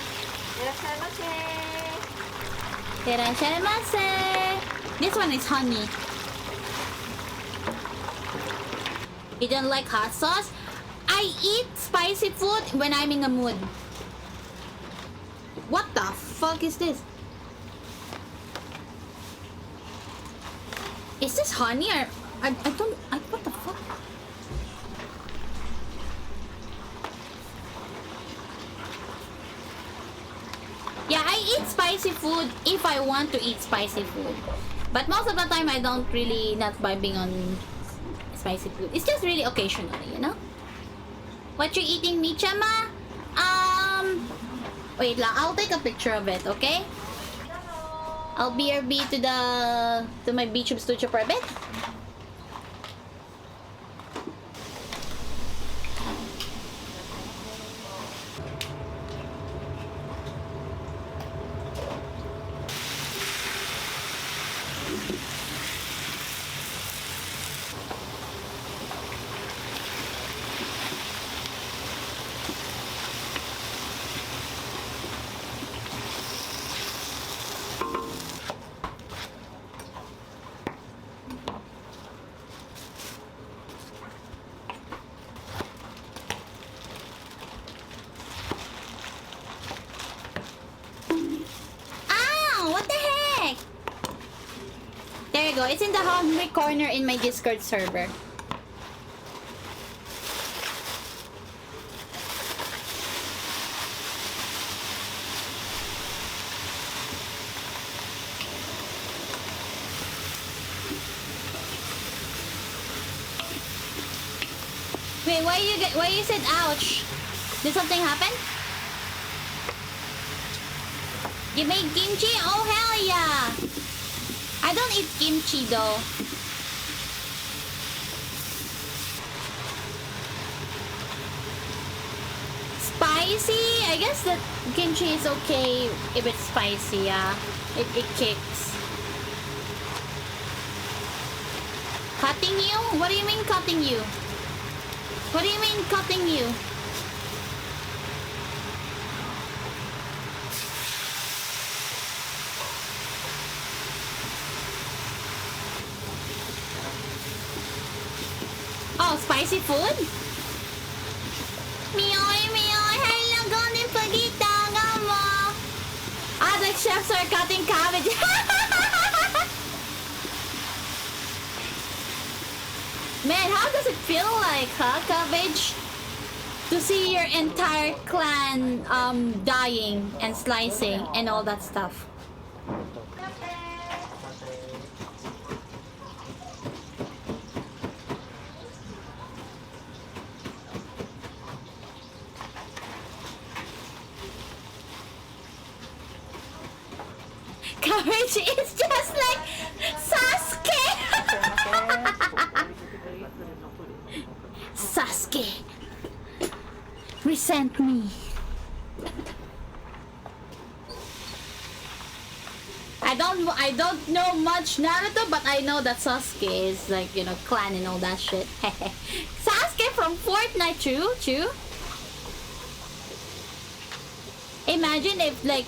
B: Irashaimase! This one is honey. You don't like hot sauce? I eat spicy food when I'm in the mood. What the fuck is this? Is this honey or... what the fuck? Yeah, I eat spicy food if I want to eat spicy food. But most of the time, I don't really not vibing on spicy food. It's just really occasionally, you know? What you eating, Michama? Wait lang. I'll take a picture of it, okay? I'll BRB to my VTube studio for a bit. It's in the hungry corner in my Discord server. Wait, why you said ouch? Did something happen? You made kimchi? Oh hell yeah! I don't eat kimchi though. Spicy? I guess that kimchi is okay if it's spicy, yeah. It kicks. Cutting you? What do you mean cutting you? What do you mean cutting you? Oh, spicy food? Mioy, hello, golden pagita, mo. Ah, the chefs are cutting cabbage. Man, how does it feel like, huh, cabbage? To see your entire clan dying and slicing and all that stuff. Cabbage is just like Sasuke! Sasuke, resent me. I don't know much Naruto, but I know that Sasuke is like, you know, clan and all that shit. Sasuke from Fortnite, true. Imagine if like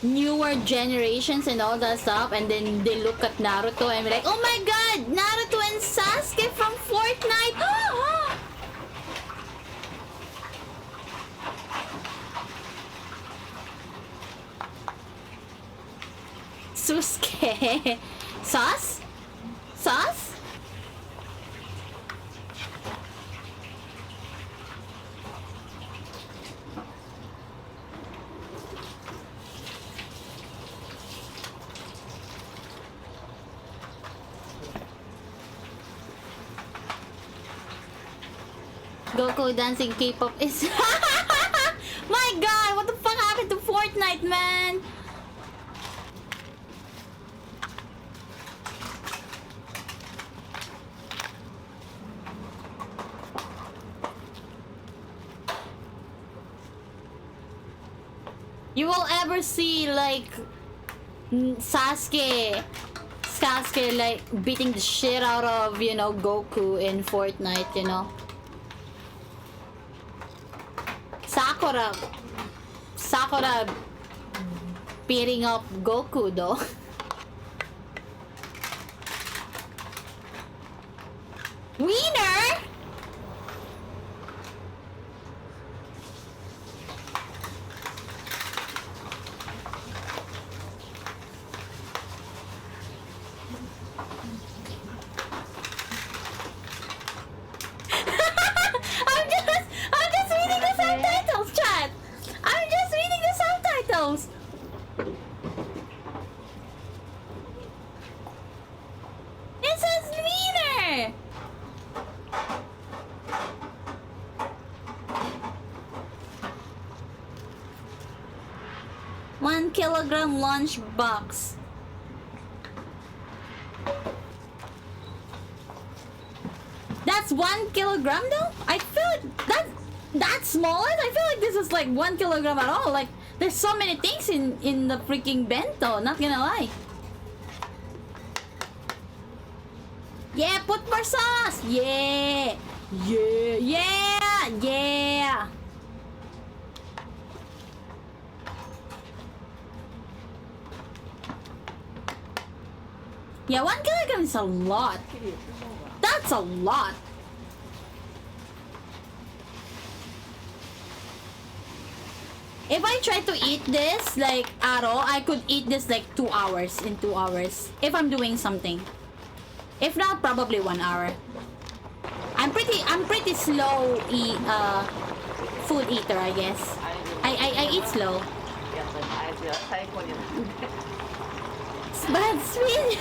B: newer generations and all that stuff, and then they look at Naruto and be like, oh my god, Naruto and Sasuke from Fortnite. Susuke. Sauce? Goku dancing K-pop is... My god, what the fuck happened to Fortnite, man? You will ever see like Sasuke like beating the shit out of, you know, Goku in Fortnite, you know. Sakura beating up Goku though. Wiener? I'm just reading the subtitles, chat. I'm just reading the subtitles. It says wiener. One kilogram lunch box. That's 1 kilogram though? I feel like that's smaller? I feel like this is like 1 kilogram at all. Like there's so many things in the freaking bento, not gonna lie. Yeah, put more sauce! Yeah! Yeah! Yeah, 1 kilogram is a lot. That's a lot. If I try to eat this like aro, I could eat this like 2 hours in 2 hours if I'm doing something. If not, probably 1 hour. I'm pretty slow food eater, I guess. I eat slow. But sweet.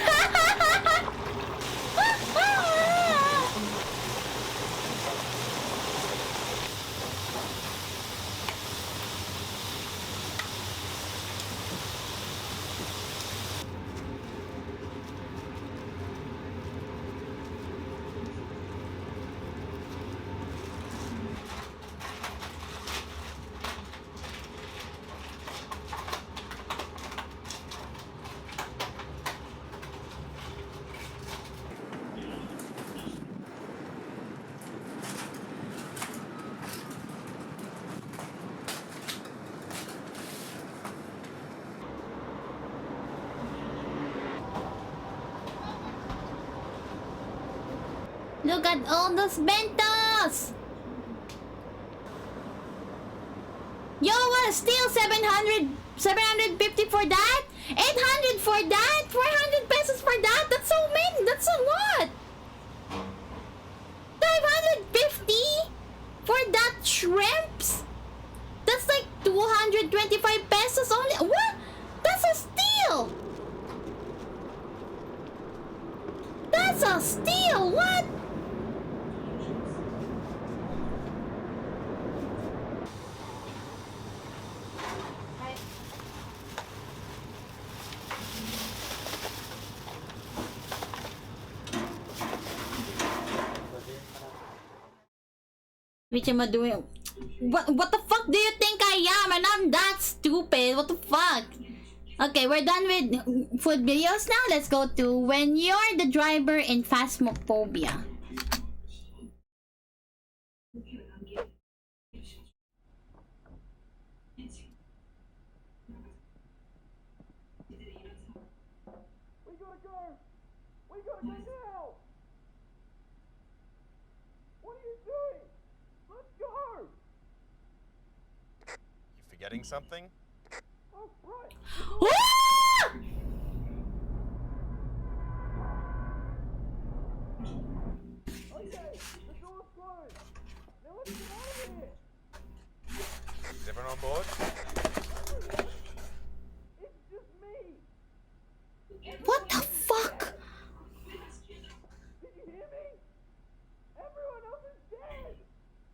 B: Look at all those bentos! Yo, what? Still 750 for that? 800 for that? 400 pesos for that? That's so many. That's a lot. 550 for that shrimps? That's like 225 pesos only. What? That's a steal. That's a steal. What? Which am I doing? What the fuck do you think I am? And I'm that stupid. What the fuck? Okay, we're done with food videos now. Let's go to when you're the driver in Phasmophobia.
C: We gotta go! We gotta go now! What are you doing? Let's go!
D: You forgetting something?
C: Oh, right!
B: Ah!
C: Okay, the door's closed! Now let's get out of here!
D: Is everyone on board?
C: It's just me!
B: What the fuck?
C: Did you hear me? Everyone else is dead!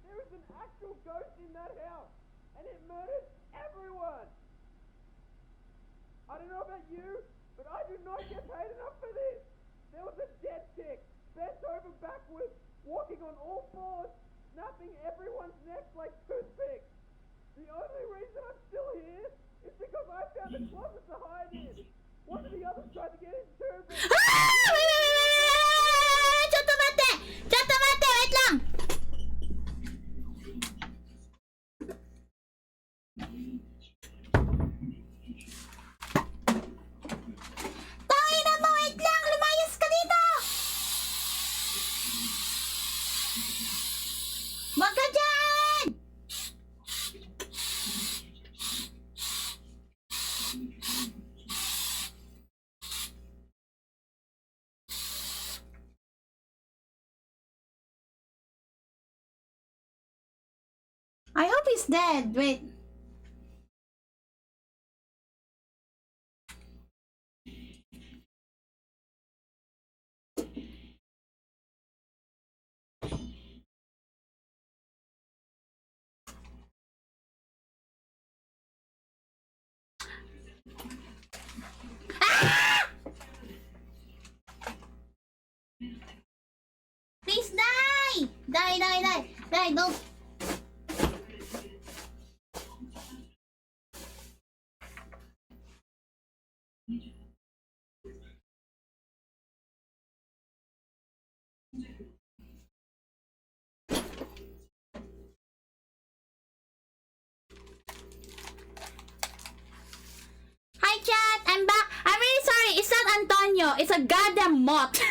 C: There is an actual ghost in that house, and it murdered everyone! I don't know about you, but I do not get paid enough for this! There was a dead chick, bent over backwards, walking on all fours, snapping everyone's necks like toothpicks! The only reason I'm still here is because I found a closet to hide in! One of the others tried to get in too, but...
B: Ah! Wait! Chotomate! Chotomate! Wait lang! Tangina mo! Wait lang! Lumayas ka dito! Wag ka dyan! I hope he's dead. Wait. Ah! Please die! Die, die, die! Die, don't! Hi chat, I'm back. I'm really sorry. It's not Antonio. It's a goddamn moth.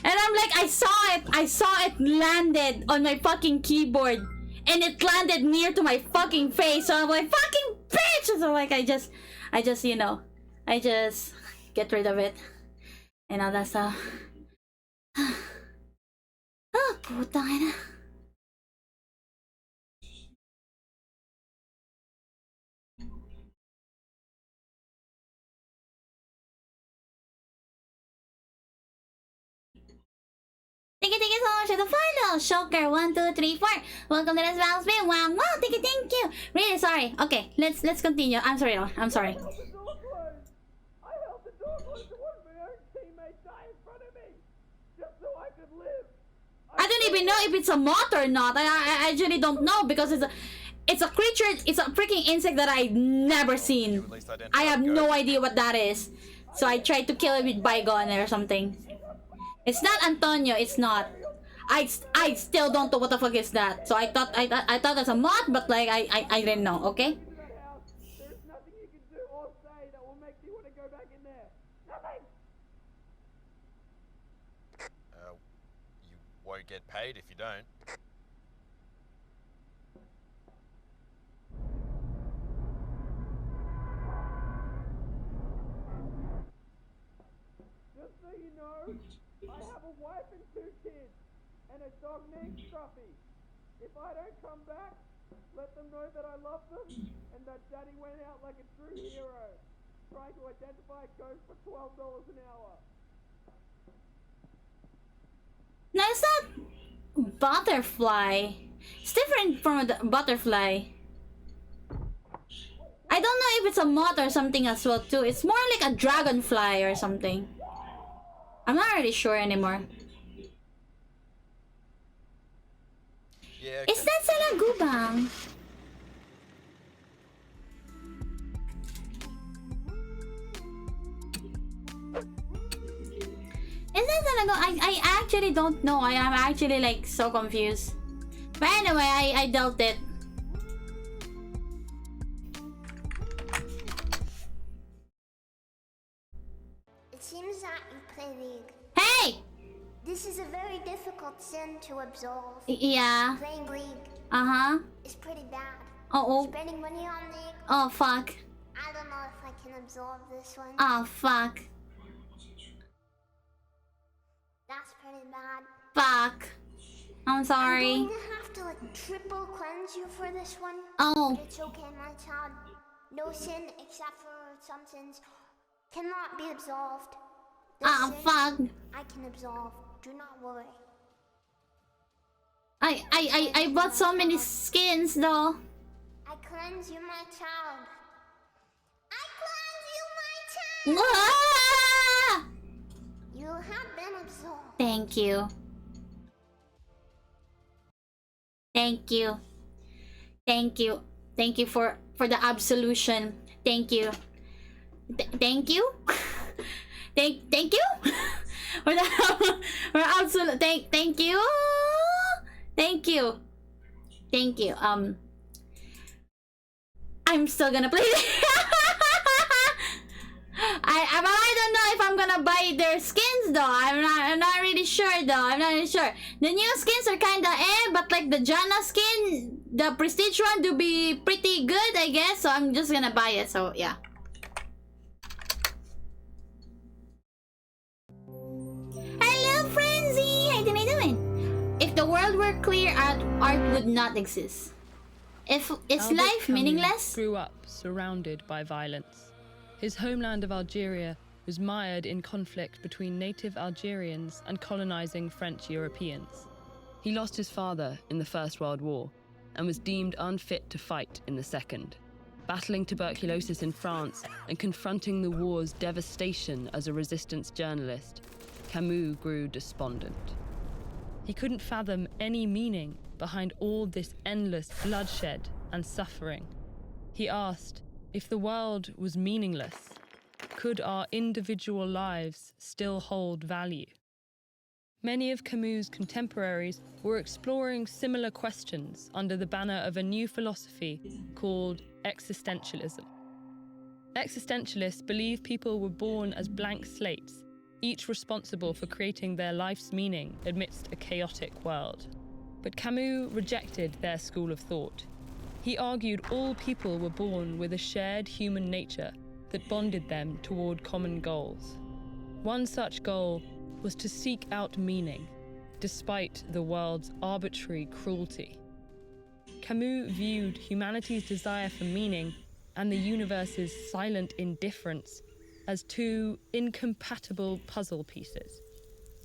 B: And I'm like, I saw it landed on my fucking keyboard, and it landed near to my fucking face. So I'm like, fucking bitch. So like, I just, you know, I just get rid of it and all that stuff. Ah, putang ina. Thank you so much for the follow. Shocker 1, 2, 3, 4. Welcome to the Smiles Bay. Wow, wow, thank you. Really sorry. Okay, let's continue. I'm sorry. I'm sorry.
C: I held the door closed! I held the door closed to watch my own teammate die in front of me! Just so I could live!
B: I don't even know if it's a moth or not. I actually don't know because it's a creature. It's a freaking insect that I've never seen. I have no idea what that is. So I tried to kill it with bygone or something. It's not Antonio. It's not. I still don't know what the fuck is that. So I thought it's a moth, but like I didn't know. Okay.
C: Into that house, there is nothing you can do or say that will make me want to go back in there. Nothing!
D: You won't get paid if you don't.
C: Just so you know, I have a wife and 2 kids, and a dog named Scruffy. If I don't come back, let them know that I love them, and that Daddy went out like a true hero, trying to identify a ghost for $12 an hour.
A: No, it's not butterfly. It's different from a butterfly. I don't know if it's a moth or something as well too. It's more like a dragonfly or something. I'm not really sure anymore.
D: Yeah,
A: Is that salagubang? Is that salagubang? I actually don't know. I am actually like so confused. But anyway, I dealt it.
E: It seems that you play League.
A: Hey!
E: This is a very difficult sin to absolve.
A: Yeah.
E: Playing League
A: Uh-huh.
E: is pretty bad.
A: Oh.
E: Spending money on League,
A: Oh, fuck.
E: I don't know if I can absolve this one.
A: Oh, fuck.
E: That's pretty bad.
A: Fuck. I'm sorry.
E: I'm going to have to like triple cleanse you for this one.
A: Oh.
E: But it's okay, my child. No sin except for some sins cannot be absolved. This
A: Ah,
E: sin
A: fuck.
E: I can absolve. Do not worry.
A: I bought so many skins though.
E: I cleanse you, my child. I cleanse you, my child.
A: Ah!
E: You have been absolved.
A: Thank you. Thank you. Thank you. Thank you for the absolution. Thank you. Thank you. Thank you. for the for absolute thank you. Thank you. Thank you. I'm still gonna play it. But I don't know if I'm gonna buy their skins though. I'm not really sure though. I'm not really sure. The new skins are kinda but like the Janna skin, the prestige one, do be pretty good, I guess. So I'm just gonna buy it. So yeah. Hello, Frenzy. How you doing? If the world were clear, art would not exist. Is
F: Albert
A: life
F: Camus
A: meaningless?
F: grew up surrounded by violence. His homeland of Algeria was mired in conflict between native Algerians and colonizing French Europeans. He lost his father in the First World War and was deemed unfit to fight in the Second. Battling tuberculosis in France and confronting the war's devastation as a resistance journalist, Camus grew despondent. He couldn't fathom any meaning behind all this endless bloodshed and suffering. He asked, if the world was meaningless, could our individual lives still hold value? Many of Camus' contemporaries were exploring similar questions under the banner of a new philosophy called existentialism. Existentialists believe people were born as blank slates, each responsible for creating their life's meaning amidst a chaotic world. But Camus rejected their school of thought. He argued all people were born with a shared human nature that bonded them toward common goals. One such goal was to seek out meaning, despite the world's arbitrary cruelty. Camus viewed humanity's desire for meaning and the universe's silent indifference as two incompatible puzzle pieces,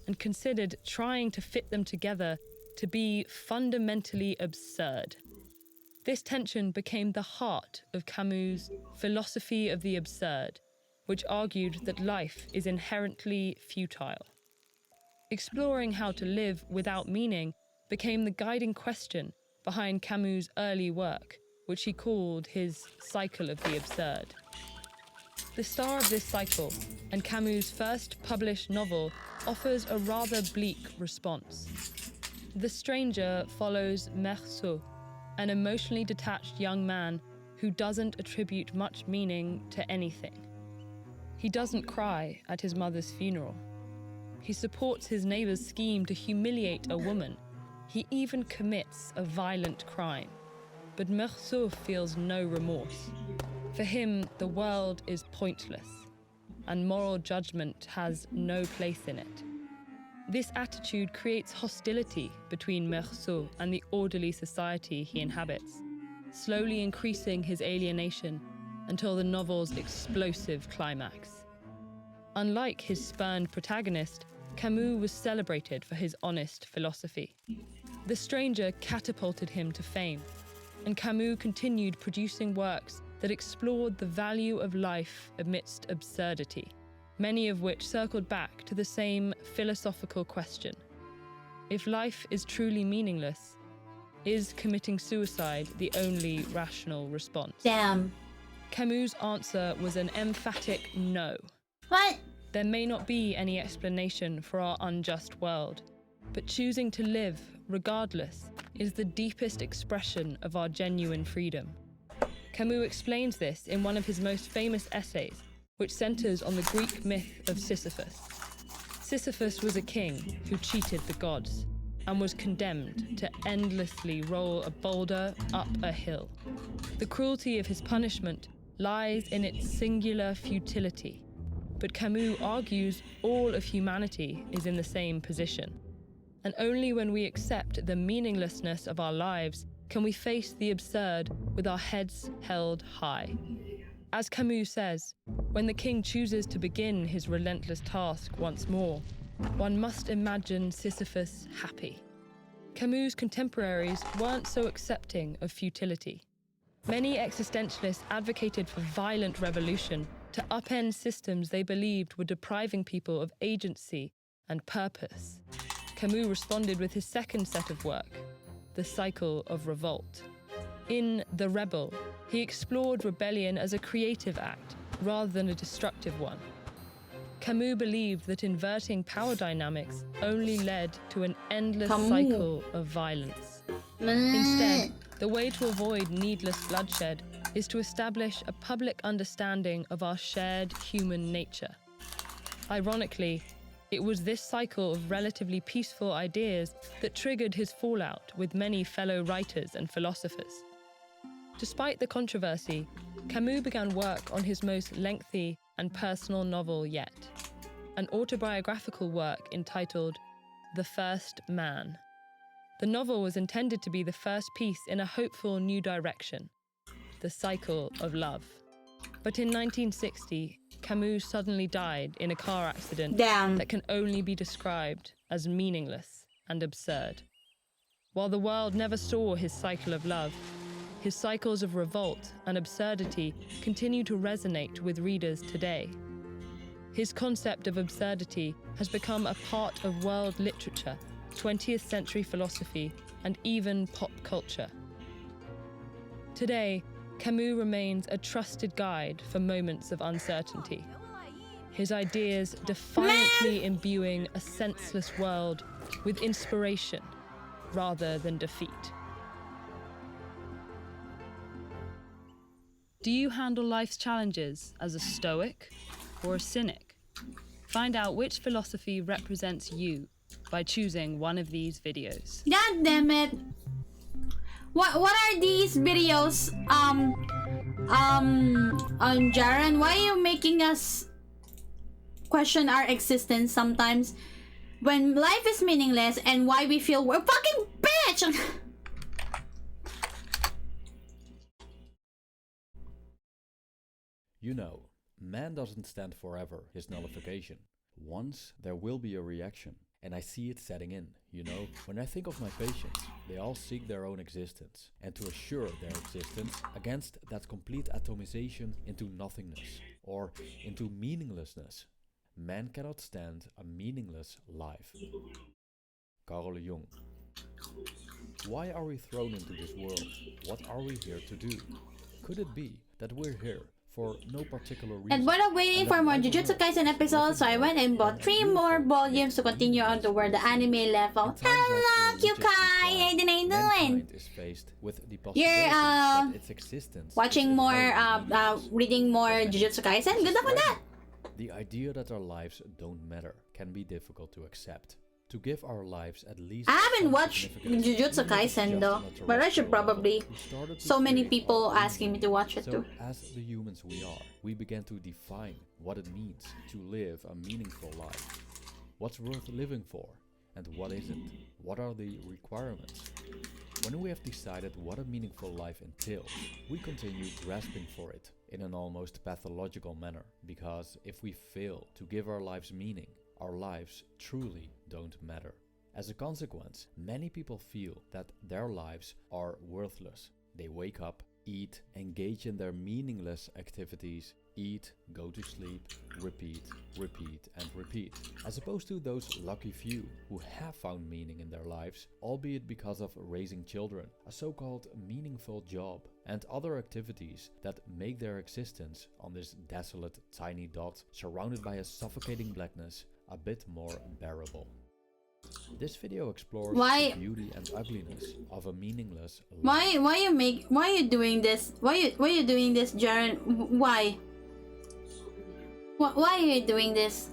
F: and considered trying to fit them together to be fundamentally absurd. This tension became the heart of Camus' philosophy of the absurd, which argued that life is inherently futile. Exploring how to live without meaning became the guiding question behind Camus' early work, which he called his cycle of the absurd. The star of this cycle, and Camus' first published novel, offers a rather bleak response. The Stranger follows Meursault, an emotionally detached young man who doesn't attribute much meaning to anything. He doesn't cry at his mother's funeral. He supports his neighbor's scheme to humiliate a woman. He even commits a violent crime. But Meursault feels no remorse. For him, the world is pointless, and moral judgment has no place in it. This attitude creates hostility between Meursault and the orderly society he inhabits, slowly increasing his alienation until the novel's explosive climax. Unlike his spurned protagonist, Camus was celebrated for his honest philosophy. The Stranger catapulted him to fame, and Camus continued producing works that explored the value of life amidst absurdity, many of which circled back to the same philosophical question. If life is truly meaningless, is committing suicide the only rational response?
A: Damn.
F: Camus' answer was an emphatic no.
A: What?
F: There may not be any explanation for our unjust world, but choosing to live, regardless, is the deepest expression of our genuine freedom. Camus explains this in one of his most famous essays, which centers on the Greek myth of Sisyphus. Sisyphus was a king who cheated the gods and was condemned to endlessly roll a boulder up a hill. The cruelty of his punishment lies in its singular futility, but Camus argues all of humanity is in the same position. And only when we accept the meaninglessness of our lives can we face the absurd with our heads held high. As Camus says, when the king chooses to begin his relentless task once more, one must imagine Sisyphus happy. Camus' contemporaries weren't so accepting of futility. Many existentialists advocated for violent revolution to upend systems they believed were depriving people of agency and purpose. Camus responded with his second set of work, The Cycle of Revolt. In The Rebel, he explored rebellion as a creative act rather than a destructive one. Camus believed that inverting power dynamics only led to an endless cycle of violence. Instead, the way to avoid needless bloodshed is to establish a public understanding of our shared human nature. Ironically, it was this cycle of relatively peaceful ideas that triggered his fallout with many fellow writers and philosophers. Despite the controversy, Camus began work on his most lengthy and personal novel yet, an autobiographical work entitled The First Man. The novel was intended to be the first piece in a hopeful new direction, The Cycle of Love. But in 1960, Camus suddenly died in a car accident that can only be described as meaningless and absurd. While the world never saw his cycle of love, his cycles of revolt and absurdity continue to resonate with readers today. His concept of absurdity has become a part of world literature, 20th century philosophy, and even pop culture. Today, Camus remains a trusted guide for moments of uncertainty. His ideas defiantly imbuing a senseless world with inspiration rather than defeat. Do you handle life's challenges as a stoic or a cynic? Find out which philosophy represents you by choosing one of these videos.
A: God damn it. What are these videos? Jaren, why are you making us question our existence sometimes when life is meaningless and why we feel we're fucking bitch?
G: You know, man doesn't stand forever, his nullification. Once there will be a reaction, and I see it setting in, you know. When I think of my patients, they all seek their own existence, and to assure their existence against that complete atomization into nothingness, or into meaninglessness. Man cannot stand a meaningless life. Carl Jung. Why are we thrown into this world? What are we here to do? Could it be that we're here for no particular reason?
A: And while I'm waiting for more Jujutsu Kaisen episodes, so I went and bought 3 more volumes to continue on to where the anime left off. Hello, Kyukai! How you doing? You're watching more, reading more Jujutsu Kaisen? Good luck with that!
G: The idea that our lives don't matter can be difficult to accept. To give our lives at least
A: I haven't
G: some
A: watched
G: significance,
A: Jujutsu
G: even if it's
A: Kaisen
G: just
A: though,
G: on a
A: but I should
G: terrestrial level,
A: probably.
G: we started to
A: So many
G: create
A: people
G: our own
A: asking me to watch it
G: so,
A: too.
G: as the humans we are, we began to define what it means to live a meaningful life. What's worth living for, and what isn't? What are the requirements? When we have decided what a meaningful life entails, we continue grasping for it in an almost pathological manner, because if we fail to give our lives meaning, our lives truly don't matter. As a consequence, many people feel that their lives are worthless. They wake up, eat, engage in their meaningless activities, eat, go to sleep, repeat, repeat, and repeat. As opposed to those lucky few who have found meaning in their lives, albeit because of raising children, a so-called meaningful job, and other activities that make their existence on this desolate tiny dot surrounded by a suffocating blackness a bit more bearable. This video explores
A: Why-
G: the beauty and ugliness of a meaningless life.
A: Why you doing this? Why you doing this, Jaren? Why? Why are you doing this?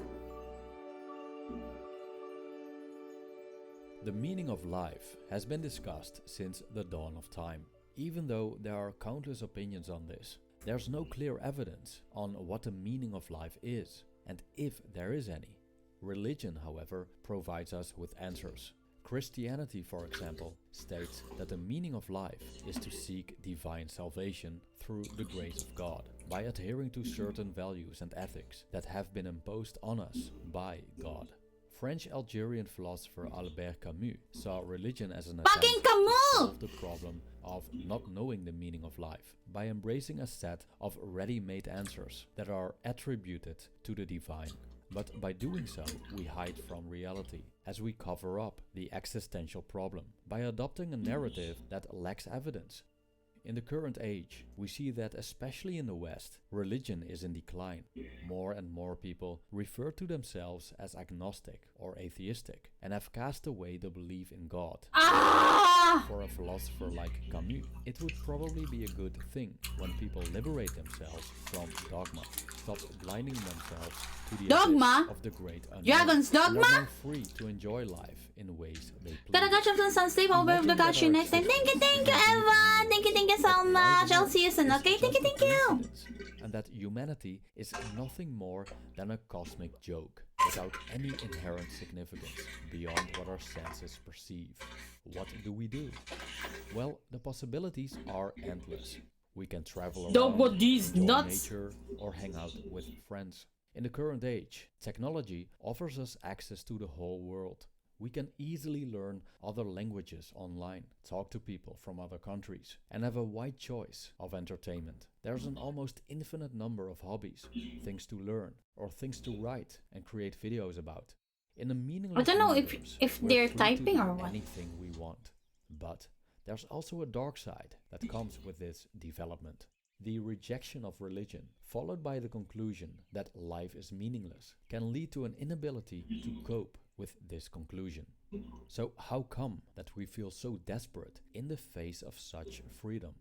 G: The meaning of life has been discussed since the dawn of time. Even though there are countless opinions on this, there's no clear evidence on what the meaning of life is, and if there is any. Religion, however, provides us with answers. Christianity, for example, states that the meaning of life is to seek divine salvation through the grace of God, by adhering to certain values and ethics that have been imposed on us by God. French-Algerian philosopher Albert Camus saw religion as an attempt
A: Fucking
G: to
A: Camus!
G: solve the problem of not knowing the meaning of life by embracing a set of ready-made answers that are attributed to the divine. But by doing so, we hide from reality, as we cover up the existential problem by adopting a narrative that lacks evidence. In the current age, we see that especially in the West, religion is in decline. More and more people refer to themselves as agnostic or atheistic and have cast away the belief in God. For a philosopher like Camus, it would probably be a good thing when people liberate themselves from dogma, stop blinding themselves to the
A: Dogma?
G: abyss of the great unknown,
A: Dragon's
G: and are
A: dogma?
G: more free to enjoy life in ways they please.
A: Gotta catch up on some sleep. I'll be able to catch you next time. Thank you, Eva. Thank you so much. I'll see you soon. Okay, thank you.
G: And that humanity is nothing more than a cosmic joke, without any inherent significance beyond what our senses perceive. What do? Well, the possibilities are endless. We can travel around, enjoy nature, or hang out with friends. In the current age, technology offers us access to the whole world. We can easily learn other languages online, talk to people from other countries, and have a wide choice of entertainment. There's an almost infinite number of hobbies, things to learn, or things to write and create videos about. In a meaningless
A: I don't know
G: universe,
A: if
G: we're
A: they're
G: free to
A: typing
G: do
A: or what.
G: anything we want. But there's also a dark side that comes with this development. The rejection of religion, followed by the conclusion that life is meaningless, can lead to an inability to cope with this conclusion. So how come that we feel so desperate in the face of such freedom?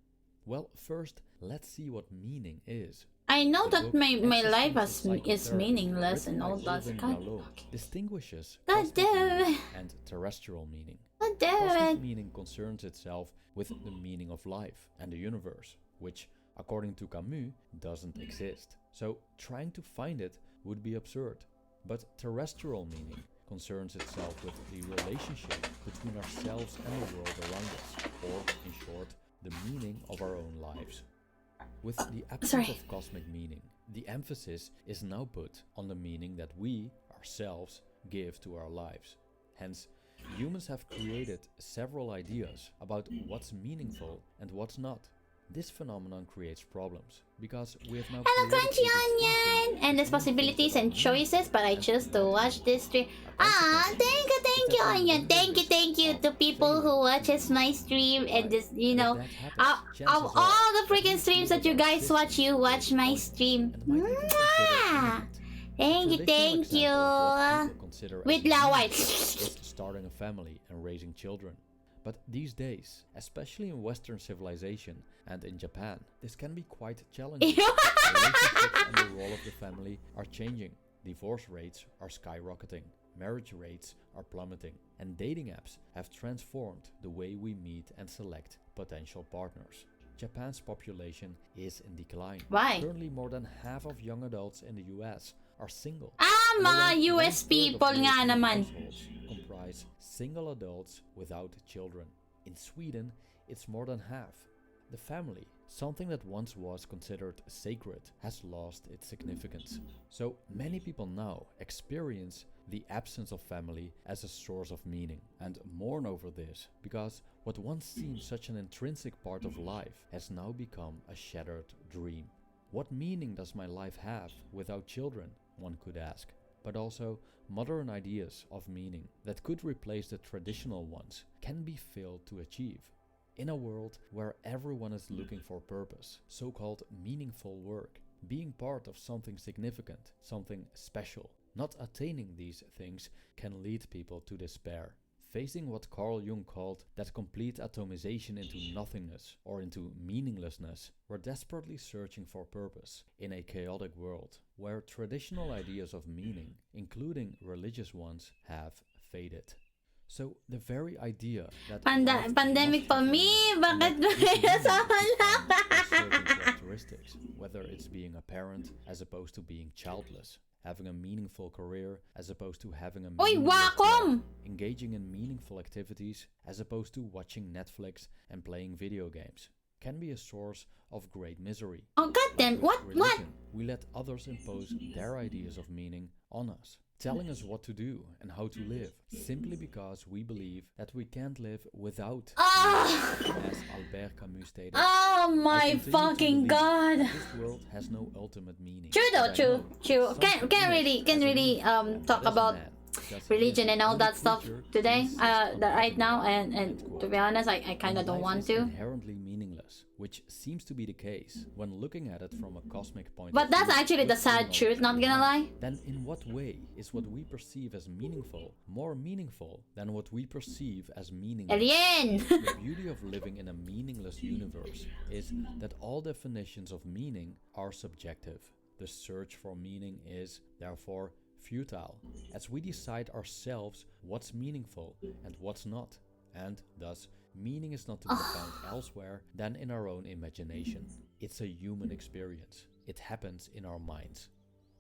G: Well, first, let's see what meaning is.
A: I know
G: The
A: that
G: book
A: my life
G: Existence of
A: is
G: Psychotherapy,
A: meaningless
G: written
A: and
G: by
A: all that.
G: Irving
A: God,
G: Yalom, distinguishes
A: God
G: cosmic
A: damn
G: meaning
A: it.
G: and terrestrial meaning.
A: God damn
G: Cosmic
A: it.
G: meaning concerns itself with the meaning of life and the universe, which, according to Camus, doesn't exist. So trying to find it would be absurd. But terrestrial meaning concerns itself with the relationship between ourselves and the world around us, or, in short, the meaning of our own lives. With the absence of cosmic meaning, the emphasis is now put on the meaning that we, ourselves, give to our lives. Hence, humans have created several ideas about what's meaningful and what's not. This phenomenon creates problems, because we have now
A: Hello,
G: created
A: Crunchy
G: a
A: Onion!
G: distinction
A: And there's
G: between
A: possibilities
G: things that
A: and
G: are
A: choices,
G: meaningful
A: but I
G: and
A: choose to
G: not.
A: watch this stream.
G: A
A: Ah,
G: consequence
A: thank you,
G: is that we
A: Onion.
G: run the
A: Thank you
G: risk
A: to
G: of
A: people who
G: failing
A: watches
G: to
A: my stream and
G: right.
A: just, you
G: And if
A: know,
G: that happens,
A: of
G: chances
A: all
G: are
A: the
G: that
A: freaking
G: we
A: streams
G: feel
A: that you
G: that our
A: guys watch,
G: system
A: you
G: is
A: watch my
G: broken
A: stream.
G: and might even consider it
A: Mwah!
G: imminent. A
A: Thank you,
G: traditional
A: thank
G: example of what
A: you.
G: people consider as
A: With
G: meaningful
A: Lawai.
G: is starting a family and raising children. But these days, especially in Western civilization and in Japan, this can be quite challenging. Relationships and the role of the family are changing. Divorce rates are skyrocketing. Marriage rates are plummeting. And dating apps have transformed the way we meet and select potential partners. Japan's population is in decline.
A: Why?
G: Currently, more than half of young adults in the US are single.
A: Mga
G: And
A: US
G: one-third of
A: people nga
G: European
A: naman.
G: households comprise single adults without children. In Sweden, it's more than half. The family, something that once was considered sacred, has lost its significance. So many people now experience the absence of family as a source of meaning and mourn over this, because what once seemed such an intrinsic part of life has now become a shattered dream. What meaning does my life have without children? One could ask. But also, modern ideas of meaning that could replace the traditional ones can be failed to achieve. In a world where everyone is looking for purpose, so-called meaningful work, being part of something significant, something special, not attaining these things can lead people to despair. Facing what Carl Jung called that complete atomization into nothingness or into meaninglessness, we're desperately searching for purpose in a chaotic world where traditional ideas of meaning, including religious ones, have faded. So the very idea that
A: Pandemic pa me, bakit
G: certain characteristics, whether it's being a parent as opposed to being childless, having a meaningful career as opposed to having a
A: Uy,
G: meaningless
A: Wacom!
G: job, engaging in meaningful activities as opposed to watching Netflix and playing video games, can be a source of great misery.
A: Oh goddamn!
G: With
A: What?
G: religion, we let others impose their ideas of meaning on us, telling us what to do and how to live, simply because we believe that we can't live without meaning. As Albert Camus stated,
A: Oh
G: "I
A: my
G: continue to
A: fucking
G: believe
A: god!
G: that this world has no ultimate meaning.
A: True though,
G: But I
A: true,
G: know
A: true.
G: something
A: Can't really
G: is as a meaning,
A: talk
G: but as a
A: about
G: man, does
A: religion
G: his
A: and all
G: own
A: that stuff
G: creature
A: today.
G: insist on
A: Right
G: having
A: now,
G: meaning?"
A: and
G: End quote.
A: to be honest, I kind of
G: When
A: don't
G: life
A: want
G: is
A: to.
G: inherently meaningless, which seems to be the case when looking at it from a cosmic point
A: But
G: of
A: that's
G: view,
A: actually the
G: with
A: sad
G: knowledge
A: truth. Not
G: we
A: gonna
G: have,
A: lie.
G: then in what way is what we perceive as meaningful more meaningful than what we perceive as meaningless?
A: Alien.
G: The beauty of living in a meaningless universe is that all definitions of meaning are subjective. The search for meaning is, therefore, futile, as we decide ourselves what's meaningful and what's not, and thus meaning is not to be found elsewhere than in our own imagination. It's a human experience. It happens in our minds.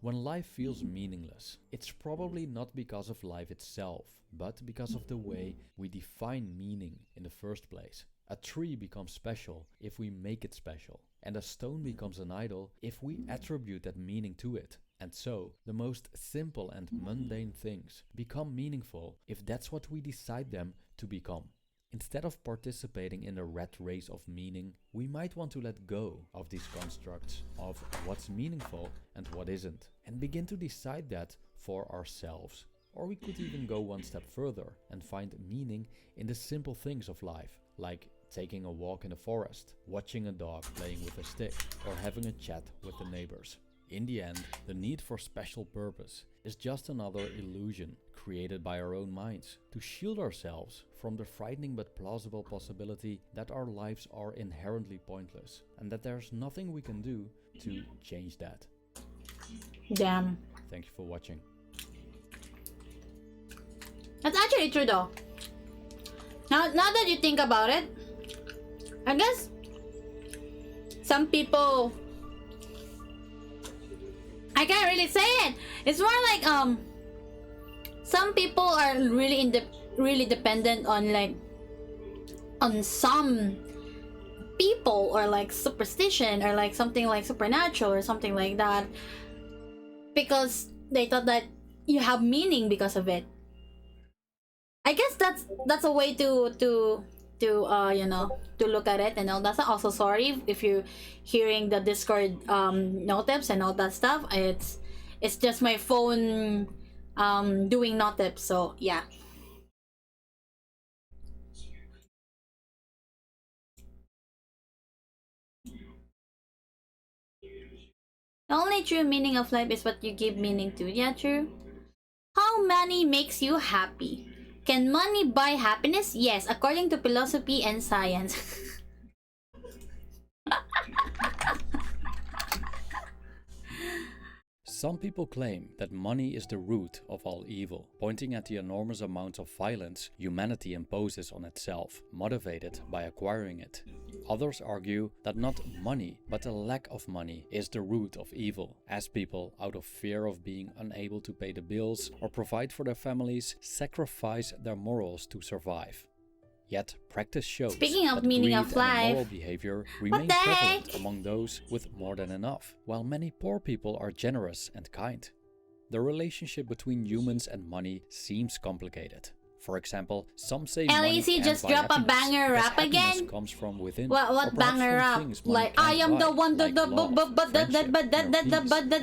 G: When life feels meaningless, it's probably not because of life itself, but because of the way we define meaning in the first place. A tree becomes special if we make it special, and a stone becomes an idol if we attribute that meaning to it. And so, the most simple and mundane things become meaningful if that's what we decide them to become. Instead of participating in the rat race of meaning, we might want to let go of these constructs of what's meaningful and what isn't, and begin to decide that for ourselves. Or we could even go one step further and find meaning in the simple things of life, like taking a walk in the forest, watching a dog playing with a stick, or having a chat with the neighbors. In the end, the need for special purpose is just another illusion created by our own minds to shield ourselves from the frightening but plausible possibility that our lives are inherently pointless and that there's nothing we can do to change that.
A: Damn.
G: Thank you for watching.
A: That's actually true though. Now that you think about it, I guess some people, I can't really say it. It's more like some people are really dependent on some people, or like superstition, or like something like supernatural or something like that, because they thought that you have meaning because of it. I guess that's a way to look at it and all that stuff. Also, sorry if you're hearing the Discord notifs and all that stuff. It's just my phone doing notifs, so yeah. The only true meaning of life is what you give meaning to. Yeah, true. How money makes you happy? Can money buy happiness? Yes, according to philosophy and science.
G: Some people claim that money is the root of all evil, pointing at the enormous amount of violence humanity imposes on itself, motivated by acquiring it. Others argue that not money, but a lack of money is the root of evil, as people, out of fear of being unable to pay the bills or provide for their families, sacrifice their morals to survive. Yet, practice shows
A: Speaking of
G: that
A: meaning
G: greed
A: of
G: and
A: life,
G: immoral behavior remain
A: the
G: prevalent
A: heck?
G: among those with more than enough, while many poor people are generous and kind. The relationship between humans and money seems complicated. For example, some say money
A: LEC
G: can't
A: just
G: buy
A: drop a
G: happiness
A: banger
G: because
A: rap
G: happiness
A: again?
G: comes from within, or
A: What
G: perhaps
A: banger
G: from
A: rap?
G: things money
A: Like, I
G: can't
A: am the
G: buy,
A: one
G: like love, friendship, inner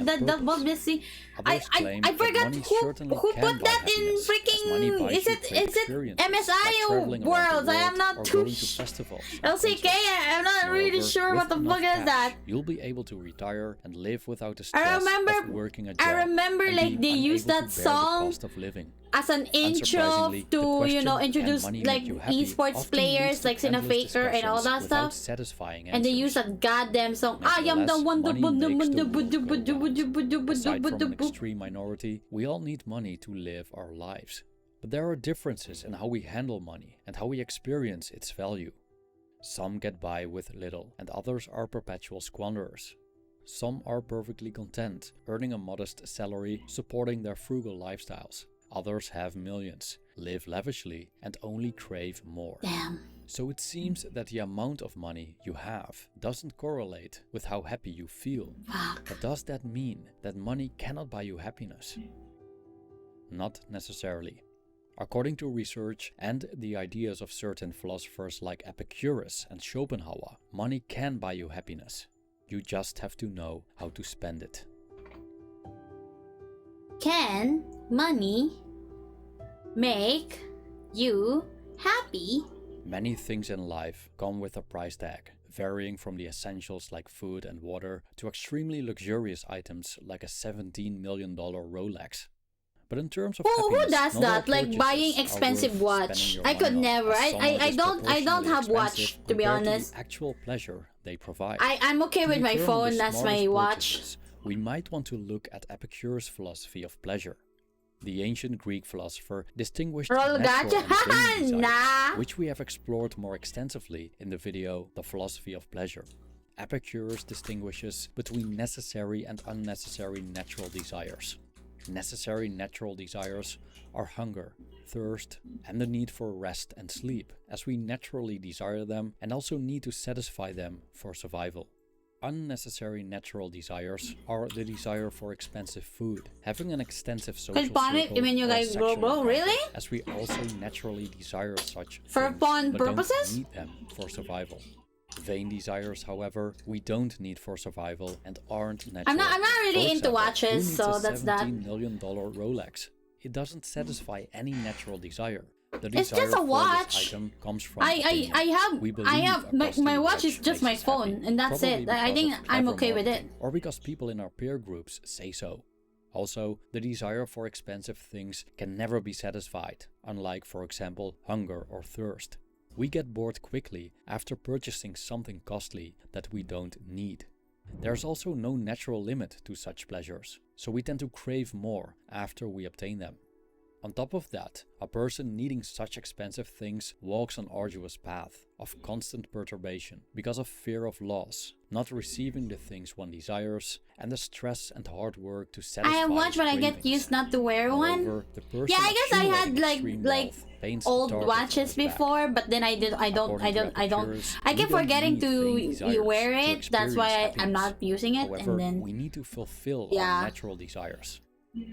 G: peace, and purpose. Others
A: I
G: claim that
A: forgot
G: money
A: who
G: certainly
A: put
G: can buy
A: that in
G: happiness, as money
A: freaking
G: buys you great
A: is it
G: experiences,
A: MSI
G: like traveling around
A: Worlds?
G: the
A: I am
G: world
A: not
G: or
A: too
G: going to festivals and
A: LCK,
G: concerts.
A: I'm not really
G: Moreover,
A: sure what
G: with
A: the fuck
G: enough
A: is that.
G: cash, you'll be able to retire and live without the
A: I
G: stress
A: remember
G: of working a job
A: I remember
G: and
A: like
G: being
A: they used
G: unable
A: that
G: to bear the
A: song
G: cost of living.
A: as an intro
G: Unsurprisingly, the
A: to, you know,
G: question,
A: introduce
G: "Can money
A: like
G: make you happy?"
A: esports
G: often
A: players
G: leads to
A: like Sina
G: endless
A: Faker and all that
G: discussions without
A: stuff.
G: satisfying
A: And they use
G: answers.
A: that goddamn song. I am the
G: Nevertheless,
A: one.
G: money makes the world go round. Aside from an extreme minority, we all need money to live our lives. But there are differences in how we handle money and how we experience its value. Some get by with little, and others are perpetual squanderers. Some are perfectly content, earning a modest salary, supporting their frugal lifestyles. Others have millions, live lavishly, and only crave more.
A: Damn.
G: So it seems that the amount of money you have doesn't correlate with how happy you feel.
A: Fuck.
G: But does that mean that money cannot buy you happiness? Not necessarily. According to research and the ideas of certain philosophers like Epicurus and Schopenhauer, money can buy you happiness. You just have to know how to spend it.
A: Can money make you happy?
G: Many things in life come with a price tag, varying from the essentials like food and water to extremely luxurious items like a $17 million Rolex. But in terms of
A: Who
G: happiness,
A: does
G: not all
A: that? Like
G: purchases
A: buying
G: are
A: expensive
G: worth
A: watch.
G: spending your
A: I could
G: money on,
A: never.
G: as some are
A: I don't
G: disproportionately
A: have watch,
G: expensive
A: to be
G: compared
A: honest.
G: the actual pleasure they provide.
A: I'm okay
G: To
A: with my
G: determine
A: phone
G: the
A: as my
G: smartest
A: watch.
G: purchases, we might want to look at Epicurus' philosophy of pleasure. The ancient Greek philosopher distinguished
A: Roll
G: natural
A: gacha?
G: and vain desires,
A: Nah.
G: which we have explored more extensively in the video The Philosophy of Pleasure. Epicurus distinguishes between necessary and unnecessary natural desires. Necessary natural desires are hunger, thirst, and the need for rest and sleep, as we naturally desire them and also need to satisfy them for survival. Unnecessary natural desires are the desire for expensive food, having an extensive social
A: pawn it
G: circle,
A: when you
G: or
A: guys grow,
G: sexual
A: bro? Really?
G: advantage, as we also naturally desire such
A: For
G: things,
A: pawn
G: but
A: purposes?
G: don't need them for survival. Vain desires, however, we don't need for survival and aren't natural.
A: I'm not really
G: For
A: into
G: example,
A: watches,
G: who needs
A: so
G: a
A: that's that.
G: $17 million Rolex? It doesn't satisfy any natural desire. The
A: It's
G: desire
A: just a
G: for
A: watch.
G: this item comes from
A: I
G: opinion. We
A: have
G: believe
A: my,
G: a costly
A: my watch is
G: watch
A: just
G: makes
A: my
G: us
A: phone,
G: happy,
A: and that's
G: probably
A: it. I
G: because
A: think
G: of
A: I'm
G: clever
A: okay with it.
G: marketing, or because people in our peer groups say so. Also, the desire for expensive things can never be satisfied, unlike, for example, hunger or thirst. We get bored quickly after purchasing something costly that we don't need. There's also no natural limit to such pleasures, so we tend to crave more after we obtain them. On top of that, a person needing such expensive things walks an arduous path of constant perturbation because of fear of loss, not receiving the things one desires, and the stress and hard work to satisfy
A: I watch, but I get
G: cravings.
A: used not to wear one.
G: Moreover, the person
A: Yeah, I guess I had
G: accumulating extreme
A: like
G: wealth paints a
A: old
G: target on
A: watches
G: his back.
A: before, but then I don't
G: According to Epicurus,
A: I
G: we
A: keep
G: don't
A: forgetting
G: need vain desires
A: to wear
G: to
A: it. That's why
G: experience
A: I'm
G: happiness.
A: not using it.
G: However,
A: And then
G: we need to fulfill
A: Yeah.
G: our natural desires.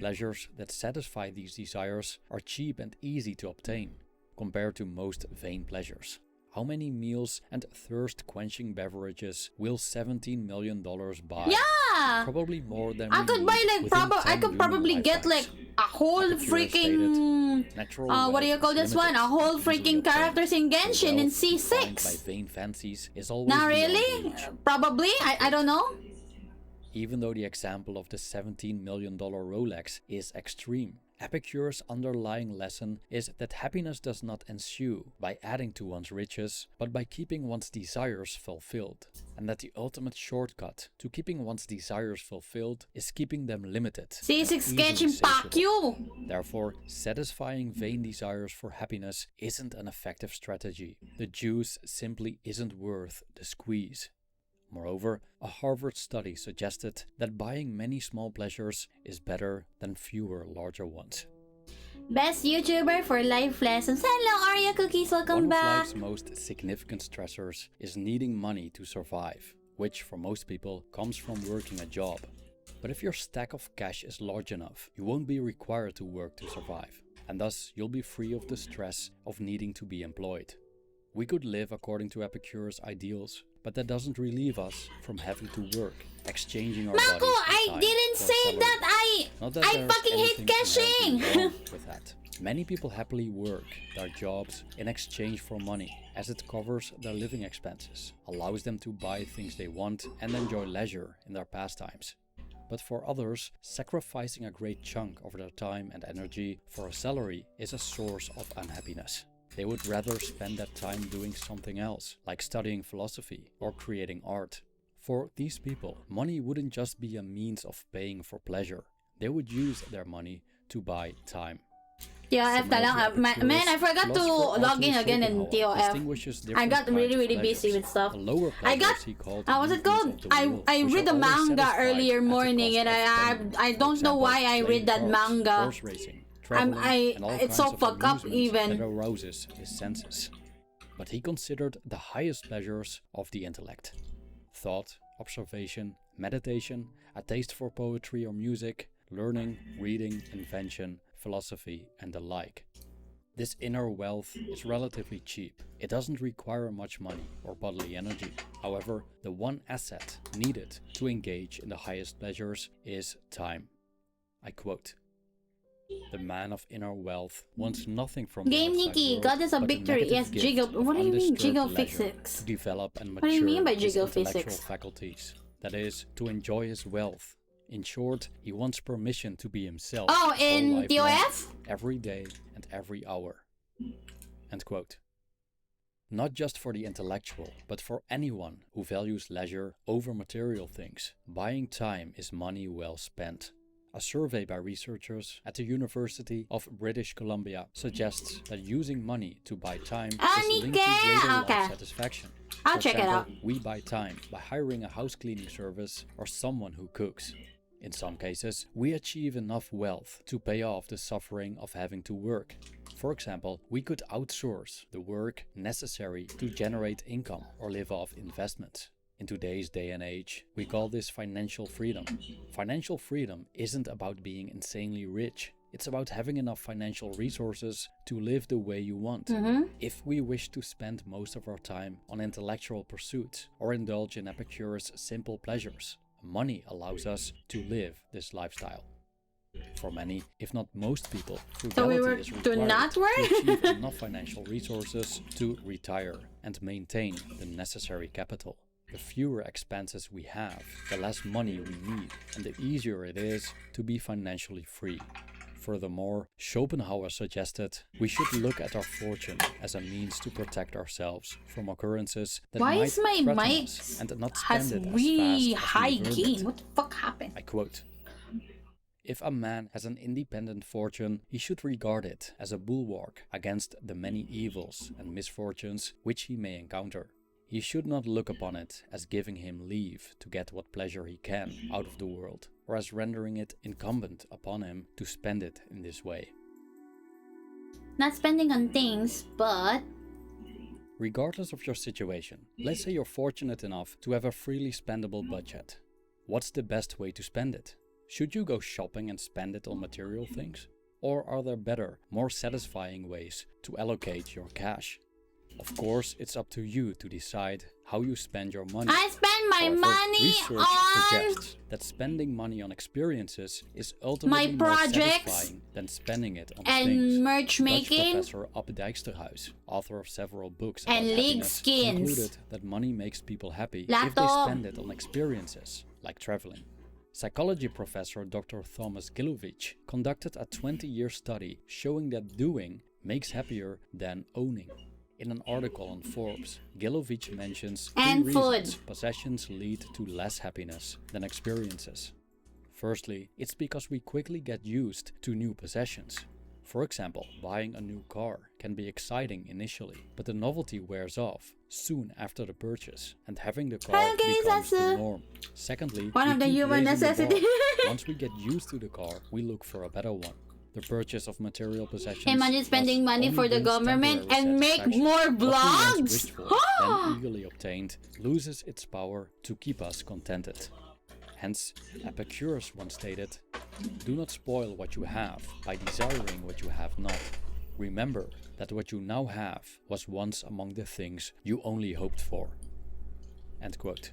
G: Pleasures that satisfy these desires are cheap and easy to obtain, compared to most vain pleasures. How many meals and thirst-quenching beverages will $17 million buy?
A: yeah,
G: Probably more than
A: I
G: we
A: could
G: need
A: buy like
G: within 10
A: I could
G: human
A: probably get like
G: lifetimes.
A: a whole
G: Epicurus
A: freaking
G: stated, "Natural
A: what do you
G: wealth
A: call
G: is
A: this one?
G: limited,
A: A whole
G: easily
A: freaking
G: obtained.
A: characters in
G: The
A: Genshin in
G: wealth defined by
A: C6.
G: vain fancies is always
A: Not
G: beyond
A: really?
G: reach.
A: Probably. I don't know.
G: Even though the example of the $17 million Rolex is extreme, Epicure's underlying lesson is that happiness does not ensue by adding to one's riches, but by keeping one's desires fulfilled. And that the ultimate shortcut to keeping one's desires fulfilled is keeping them limited.
A: C6
G: and
A: sketching
G: easily
A: pack
G: satiable.
A: you!
G: Therefore, satisfying vain desires for happiness isn't an effective strategy. The juice simply isn't worth the squeeze. Moreover, a Harvard study suggested that buying many small pleasures is better than fewer larger ones.
A: Best YouTuber for life lessons. Hello, Arya Cookies, welcome
G: One of
A: back.
G: life's most significant stressors is needing money to survive, which for most people comes from working a job. But if your stack of cash is large enough, you won't be required to work to survive, and thus you'll be free of the stress of needing to be employed. We could live according to Epicure's ideals, but that doesn't relieve us from having to work, exchanging our
A: Mako,
G: bodies and
A: I
G: time
A: didn't
G: for a
A: say
G: salary.
A: that.
G: Not that
A: I
G: there's
A: fucking hate
G: anything
A: cashing.
G: inherently wrong with that. Many people happily work their jobs in exchange for money, as it covers their living expenses, allows them to buy things they want and enjoy leisure in their pastimes. But for others, sacrificing a great chunk of their time and energy for a salary is a source of unhappiness. They would rather spend that time doing something else, like studying philosophy or creating art. For these people, money wouldn't just be a means of paying for pleasure. They would use their money to buy time.
A: TOF na lang. Man, I forgot to log in again in TOF. I got really busy with stuff. I got, what's it called? I read the manga earlier morning and I don't know why I read that manga. It's so fucked up even.
G: That arouses his senses. But he considered the highest pleasures of the intellect: thought, observation, meditation, a taste for poetry or music, learning, reading, invention, philosophy, and the like. This inner wealth is relatively cheap. It doesn't require much money or bodily energy. However, the one asset needed to engage in the highest pleasures is time. I quote, "The man of inner wealth wants nothing from the
A: Game
G: outside
A: Nikki,
G: world
A: Goddess of
G: but the
A: Victory.
G: negative
A: Yes,
G: gift
A: Jiggle.
G: of
A: What do you mean,
G: undisturbed
A: Jiggle
G: leisure
A: Physics?
G: to develop and
A: What do you
G: mature
A: mean by
G: his
A: Jiggle
G: intellectual
A: Physics?
G: faculties. That is, to enjoy his wealth. In short, he wants permission to be himself.
A: Oh,
G: his whole
A: in
G: life long,
A: TOF?
G: every day and every hour." End quote. Not just for the intellectual, but for anyone who values leisure over material things, buying time is money well spent. A survey by researchers at the University of British Columbia suggests that using money to buy time is linked to greater life satisfaction.
A: I'll
G: For
A: check it
G: example,
A: out.
G: we buy time by hiring a house cleaning service or someone who cooks. In some cases, we achieve enough wealth to pay off the suffering of having to work. For example, we could outsource the work necessary to generate income or live off investments. In today's day and age, we call this financial freedom. Financial freedom isn't about being insanely rich. It's about having enough financial resources to live the way you want. If we wish to spend most of our time on intellectual pursuits or indulge in Epicure's simple pleasures, money allows us to live this lifestyle. For many, if not most people, frugality is required to achieve enough financial resources to retire and maintain the necessary capital. The fewer expenses we have, the less money we need, and the easier it is to be financially free. Furthermore, Schopenhauer suggested we should look at our fortune as a means to protect ourselves from occurrences that
A: Why
G: might
A: is my
G: threaten
A: mic
G: us and not
A: has
G: spend it
A: really
G: as fast
A: high
G: as we earned
A: gain?
G: it.
A: What the fuck happened?
G: I quote, "If a man has an independent fortune, he should regard it as a bulwark against the many evils and misfortunes which he may encounter. He should not look upon it as giving him leave to get what pleasure he can out of the world, or as rendering it incumbent upon him to spend it in this way."
A: Not spending on things, but
G: Regardless of your situation, let's say you're fortunate enough to have a freely spendable budget. What's the best way to spend it? Should you go shopping and spend it on material things? Or are there better, more satisfying ways to allocate your cash? Of course, it's up to you to decide how you spend your money.
A: I spend my
G: However,
A: money
G: research
A: on
G: suggests that spending money on experiences is ultimately more
A: projects
G: satisfying than spending it on
A: and
G: things.
A: merch
G: Dutch
A: making
G: professor Ab Dijksterhuis, author of several books
A: and
G: about
A: league
G: happiness,
A: skins.
G: concluded that money makes people happy if they
A: Latte.
G: spend it on experiences, like traveling. Psychology professor Dr. Thomas Gilovich conducted a 20-year study showing that doing makes happier than owning. In an article on Forbes, Gilovich mentions
A: And
G: 3
A: food.
G: reasons possessions lead to less happiness than experiences. Firstly, it's because we quickly get used to new possessions. For example, buying a new car can be exciting initially, but the novelty wears off soon after the purchase, and having the car
A: Okay,
G: becomes the
A: that's
G: norm. Secondly,
A: one
G: we
A: of the
G: keep
A: human
G: raising the bar.
A: necessity.
G: Once we get used to the car, we look for a better one. The purchase of material possessions
A: Imagine spending
G: thus
A: money
G: only
A: for the
G: brings
A: government
G: temporary
A: and make
G: satisfaction.
A: more
G: What we once
A: vlogs.
G: wished for, then eagerly obtained, loses its power to keep us contented. Hence, Epicurus once stated, "Do not spoil what you have by desiring what you have not. Remember that what you now have was once among the things you only hoped for." End quote.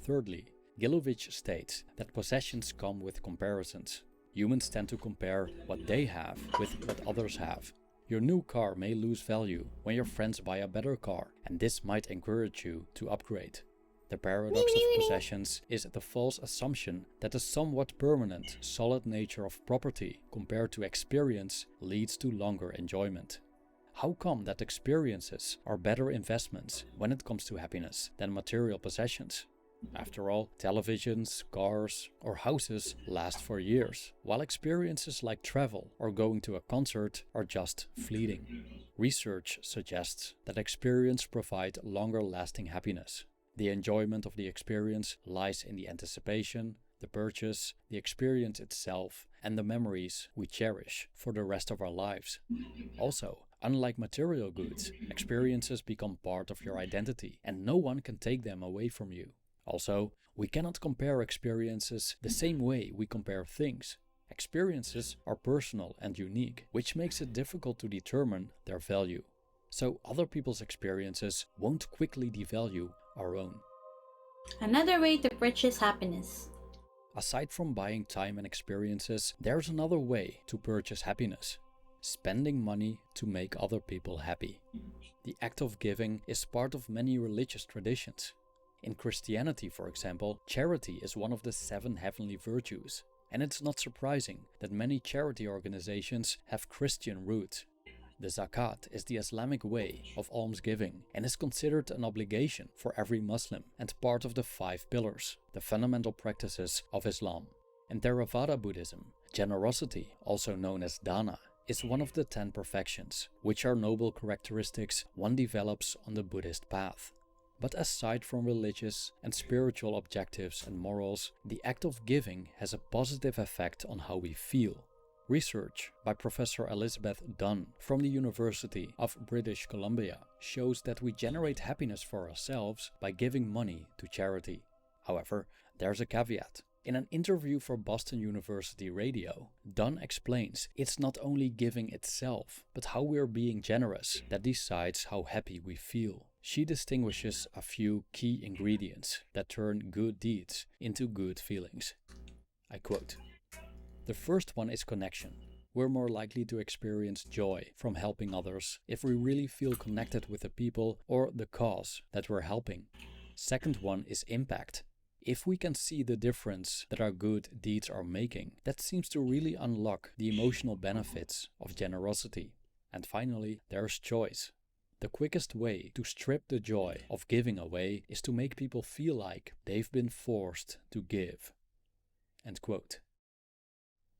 G: Thirdly, Gilovich states that possessions come with comparisons. Humans tend to compare what they have with what others have. Your new car may lose value when your friends buy a better car, and this might encourage you to upgrade. The paradox of possessions is the false assumption that the somewhat permanent, solid nature of property compared to experience leads to longer enjoyment. How come that experiences are better investments when it comes to happiness than material possessions? After all, televisions, cars, or houses last for years, while experiences like travel or going to a concert are just fleeting. Research suggests that experiences provide longer lasting happiness. The enjoyment of the experience lies in the anticipation, the purchase, the experience itself, and the memories we cherish for the rest of our lives. Also, unlike material goods, experiences become part of your identity, and no one can take them away from you. Also, we cannot compare experiences the same way we compare things. Experiences are personal and unique, which makes it difficult to determine their value. So other people's experiences won't quickly devalue our own.
A: Another way to purchase happiness.
G: Aside from buying time and experiences, there's another way to purchase happiness: spending money to make other people happy. The act of giving is part of many religious traditions. In Christianity, for example, charity is one of the 7 heavenly virtues, and it's not surprising that many charity organizations have Christian roots. The zakat is the Islamic way of almsgiving and is considered an obligation for every Muslim and part of the 5 pillars, the fundamental practices of Islam. In Theravada Buddhism, generosity, also known as dana, is one of the 10 perfections, which are noble characteristics one develops on the Buddhist path. But aside from religious and spiritual objectives and morals, the act of giving has a positive effect on how we feel. Research by Professor Elizabeth Dunn from the University of British Columbia shows that we generate happiness for ourselves by giving money to charity. However, there's a caveat. In an interview for Boston University Radio, Dunn explains it's not only giving itself, but how we're being generous that decides how happy we feel. She distinguishes a few key ingredients that turn good deeds into good feelings. I quote, "The first one is connection. We're more likely to experience joy from helping others if we really feel connected with the people or the cause that we're helping. Second one is impact. If we can see the difference that our good deeds are making, that seems to really unlock the emotional benefits of generosity. And finally, there's choice. The quickest way to strip the joy of giving away is to make people feel like they've been forced to give." End quote.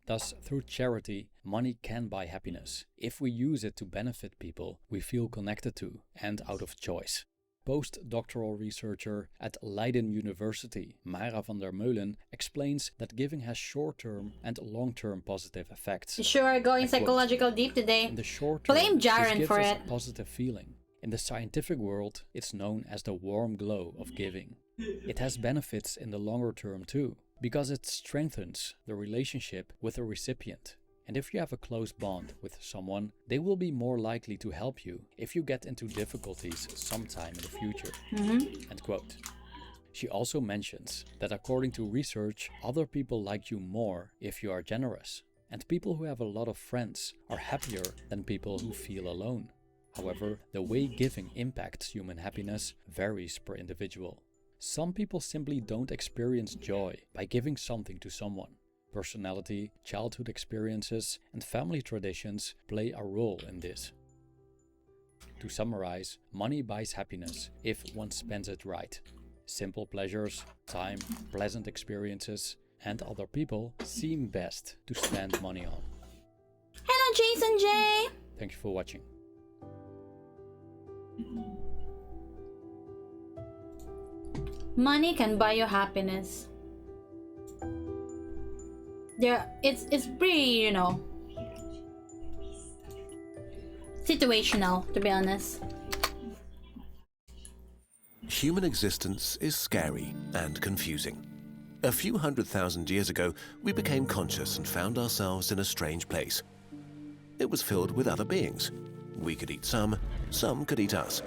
G: Thus, through charity, money can buy happiness if we use it to benefit people we feel connected to and out of choice. Postdoctoral researcher at Leiden University, Mara van der Meulen, explains that giving has short-term and long-term positive effects.
A: You sure are going
G: I quote,
A: psychological deep today.
G: "In the short term,
A: Blame
G: this
A: Jaren
G: gives
A: for
G: us
A: it.
G: a positive feeling. In the scientific world, it's known as the warm glow of giving. It has benefits in the longer term too, because it strengthens the relationship with the recipient. And if you have a close bond with someone, they will be more likely to help you if you get into difficulties sometime in the future." End quote. She also mentions that according to research, other people like you more if you are generous, and people who have a lot of friends are happier than people who feel alone. However, the way giving impacts human happiness varies per individual. Some people simply don't experience joy by giving something to someone. Personality, childhood experiences, and family traditions play a role in this. To summarize, money buys happiness if one spends it right. Simple pleasures, time, pleasant experiences, and other people seem best to spend money on.
A: Hello, Jason J.
G: Thank you for watching.
A: Money can buy you happiness. It's pretty, you know, situational, to be honest.
H: Human existence is scary and confusing. A few 100,000 years ago, we became conscious and found ourselves in a strange place. It was filled with other beings. We could eat some could eat us.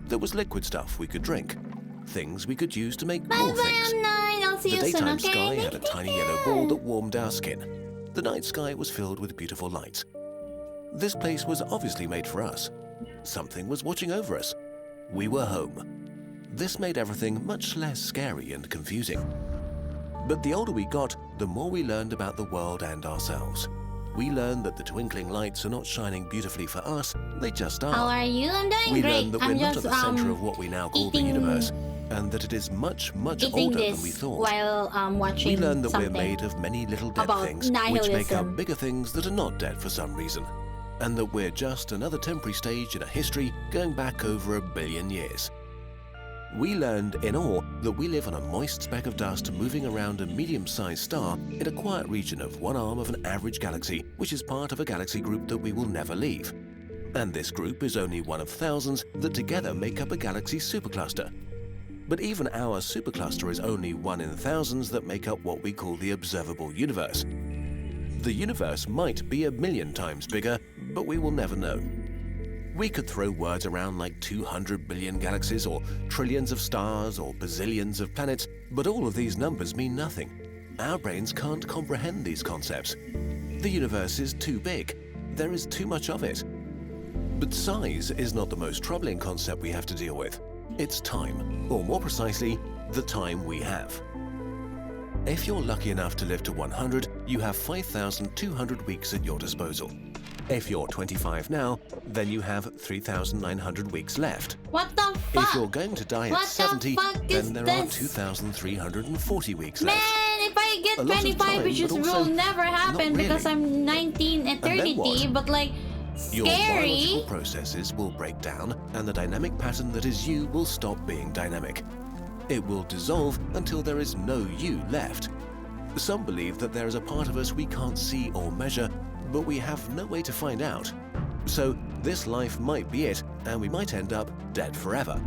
H: There was liquid stuff we could drink, things we could use to make more things.
A: I'll see
H: The
A: you soon,
H: daytime
A: okay?
H: sky had a tiny yellow ball that warmed our skin. The night sky was filled with beautiful lights. This place was obviously made for us. Something was watching over us. We were home. This made everything much less scary and confusing. But the older we got, the more we learned about the world and ourselves. We learned that the twinkling lights are not shining beautifully for us, they just are.
A: How are you? I'm doing
H: We
A: great.
H: learned that
A: I'm
H: we're not
A: just
H: at the center of what we now call the
A: eating-
H: universe, and that it is much, much
A: eating
H: older
A: this
H: than we thought.
A: while watching
H: We learned that
A: something.
H: we're made of many little dead
A: about
H: things, which make
A: nihilism.
H: up bigger things that are not dead for some reason. And that we're just another temporary stage in a history going back over 1 billion years. We learned, in all, that we live on a moist speck of dust moving around a medium-sized star in a quiet region of one arm of an average galaxy, which is part of a galaxy group that we will never leave. And this group is only one of thousands that together make up a galaxy supercluster. But even our supercluster is only one in thousands that make up what we call the observable universe. The universe might be 1 million times bigger, but we will never know. We could throw words around like 200 billion galaxies or trillions of stars or bazillions of planets, but all of these numbers mean nothing. Our brains can't comprehend these concepts. The universe is too big. There is too much of it. But size is not the most troubling concept we have to deal with. It's time, or more precisely, the time we have. If you're lucky enough to live to 100, you have 5,200 weeks at your disposal. If you're 25 now, then you have 3,900 weeks left.
A: What the fuck?
H: If you're going to die
A: What
H: at
A: the
H: 70,
A: fuck is
H: then there are
A: this?
H: 2,340 weeks
A: Man,
H: left.
A: if I get
H: A lot of
A: 25,
H: time,
A: which
H: but
A: will
H: also
A: never happen
H: not
A: because
H: really.
A: I'm 19 and
H: then
A: 30,
H: what?
A: but like,
H: Your biological
A: scary.
H: processes will break down, and the dynamic pattern that is you will stop being dynamic. It will dissolve until there is no you left. Some believe that there is a part of us we can't see or measure, but we have no way to find out. So this life might be it, and we might end up dead forever.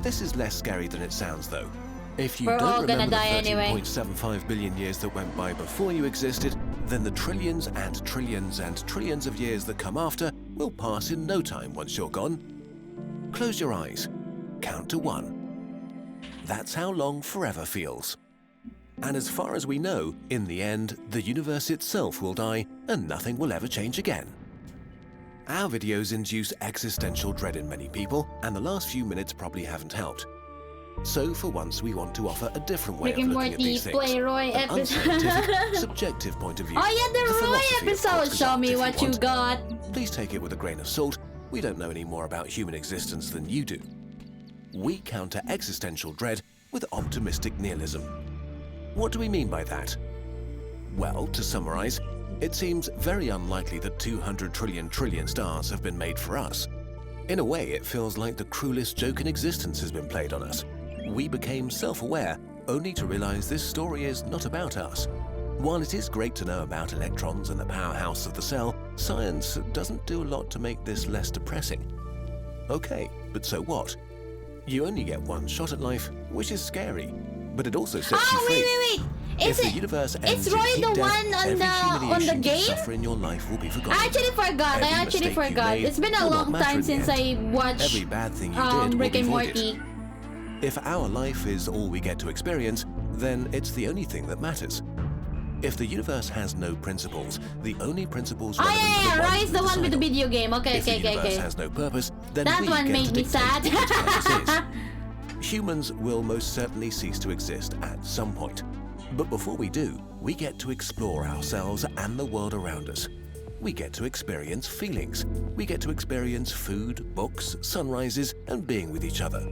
H: This is less scary than it sounds, though. If you
A: We're all
H: don't
A: gonna
H: remember
A: die
H: the
A: anyway.
H: 13.75 billion years that went by before you existed, then the trillions and trillions and trillions of years that come after will pass in no time once you're gone. Close your eyes. Count to 1. That's how long forever feels. And as far as we know, in the end, the universe itself will die and nothing will ever change again. Our videos induce existential dread in many people, and the last few minutes probably haven't helped. So for once, we want to offer a different way
A: Rick
H: of
A: and
H: looking at
A: Morty
H: these things.
A: play Roy
H: An
A: episode.
H: unscientific, subjective point of view.
A: Oh yeah, the Roy
H: philosophy of
A: episode.
H: God's
A: Show
H: art,
A: me
H: if
A: what you
H: want.
A: got.
H: Please take it with a grain of salt. We don't know any more about human existence than you do. We counter existential dread with optimistic nihilism. What do we mean by that? Well, to summarize, it seems very unlikely that 200 trillion stars have been made for us. In a way, it feels like the cruelest joke in existence has been played on us. We became self-aware only to realize this story is not about us. While it is great to know about electrons and the powerhouse of the cell, science doesn't do a lot to make this less depressing. Okay, but so what? You only get one shot at life, which is scary, but it also sets you
A: Oh
H: free.
A: wait.
H: If
A: Is
H: the
A: it?
H: universe
A: Is
H: ends in
A: Roy
H: heat
A: the
H: death,
A: one on
H: every
A: the
H: humiliation you
A: game?
H: suffer in your life will be forgotten.
A: I actually forgot.
H: Every
A: I actually
H: mistake you
A: forgot.
H: made
A: It's been a
H: will not
A: long
H: matter
A: time
H: in the
A: since
H: end.
A: I watched
H: Every bad thing you did will
A: Rick
H: be
A: and
H: voided.
A: Morty.
H: If our life is all we get to experience, then it's the only thing that matters. If the universe has no principles, the only principles
A: Oh
H: relevant
A: yeah,
H: are the
A: Roy
H: ones
A: is the
H: we
A: one with the
H: decide on.
A: video game. Okay.
H: If the universe has no purpose, then
A: That
H: we
A: one
H: get
A: made
H: to
A: me
H: dictate
A: sad.
H: what its purpose is. Humans will most certainly cease to exist at some point. But before we do, we get to explore ourselves and the world around us. We get to experience feelings. We get to experience food, books, sunrises, and being with each other.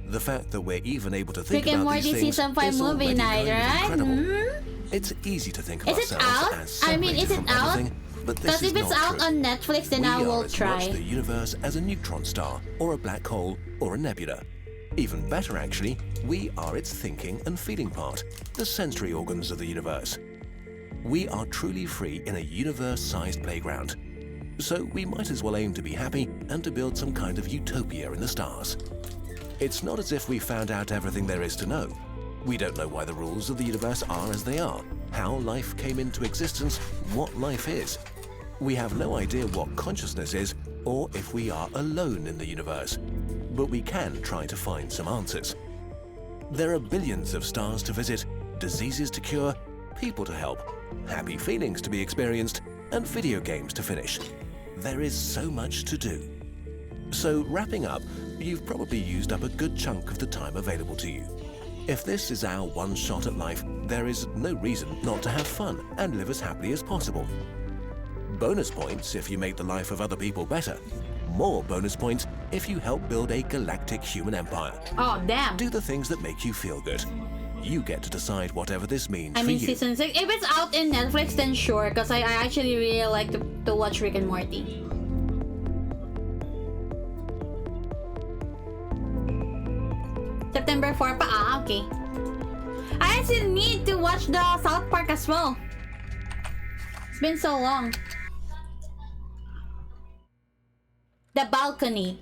H: The fact that we're even able to think
A: Rick and
H: about
A: Morty
H: these things
A: season 5
H: is
A: movie
H: already
A: night,
H: kind of
A: right?
H: incredible. It's easy to think of
A: Is it
H: ourselves
A: out?
H: as
A: I mean, is
H: separated
A: it
H: from
A: out?
H: everything, but this
A: Because
H: is
A: if it's
H: not
A: out
H: true.
A: on Netflix, then I
H: We
A: will
H: are as much
A: try.
H: the universe as a neutron star, or a black hole, or a nebula. Even better, actually, we are its thinking and feeling part, the sensory organs of the universe. We are truly free in a universe-sized playground. So we might as well aim to be happy and to build some kind of utopia in the stars. It's not as if we found out everything there is to know. We don't know why the rules of the universe are as they are, how life came into existence, what life is. We have no idea what consciousness is, or if we are alone in the universe. But we can try to find some answers. There are billions of stars to visit, diseases to cure, people to help, happy feelings to be experienced, and video games to finish. There is so much to do. So wrapping up, you've probably used up a good chunk of the time available to you. If this is our one shot at life, there is no reason not to have fun and live as happily as possible. Bonus points if you make the life of other people better. More bonus points if you help build a galactic human empire.
A: Oh, damn.
H: Do the things that make you feel good. You get to decide whatever this means
A: I
H: for
A: mean,
H: you.
A: season 6. If it's out in Netflix, then sure. Because I actually really like to watch Rick and Morty. September 4 pa? Ah, okay. I actually need to watch the South Park as well. It's been so long. The Balcony.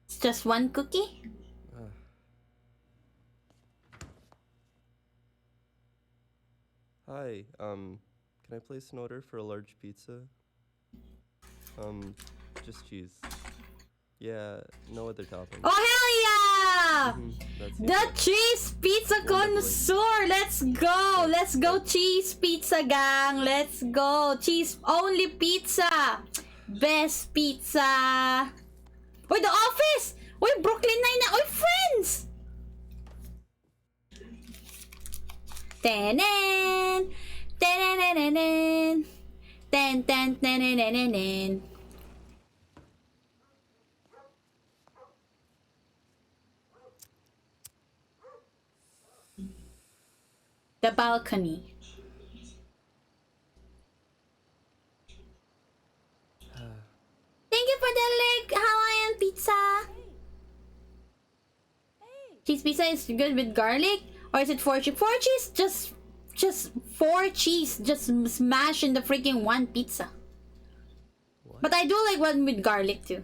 A: It's just one cookie?
I: Hi, can I place an order for a large pizza? Just cheese. Yeah, no other toppings.
A: Oh, hell yeah!
I: That's
A: The cheese pizza connoisseur! Let's go! Let's go cheese pizza, gang! Let's go! Cheese only pizza! Best pizza! Oy, The Office! Oy, Brooklyn Nine-Nine! Oy, Friends! Tenen! Tenenenenen! Ten ten tenenenenen! The Balcony. Thank you for the leg Hawaiian pizza. Cheese pizza is good with garlic, or is it 4 cheese? 4 cheese, just 4 cheese, just smash in the freaking one pizza.
I: What?
A: But I do like one with garlic too.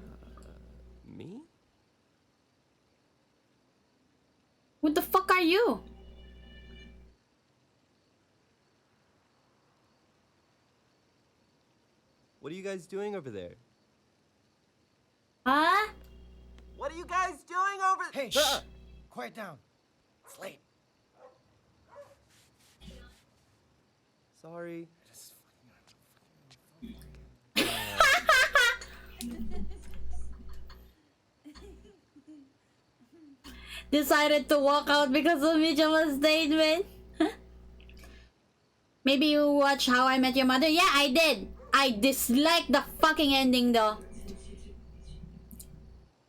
I: Me?
A: What the fuck are you?
I: What are you guys doing over there?
A: Huh?
C: What are you guys doing over?
J: Hey, shh! Quiet down. It's late.
I: Sorry.
A: Decided to walk out because of Mija's statement. Maybe you watch How I Met Your Mother? Yeah, I did. I dislike the fucking ending though.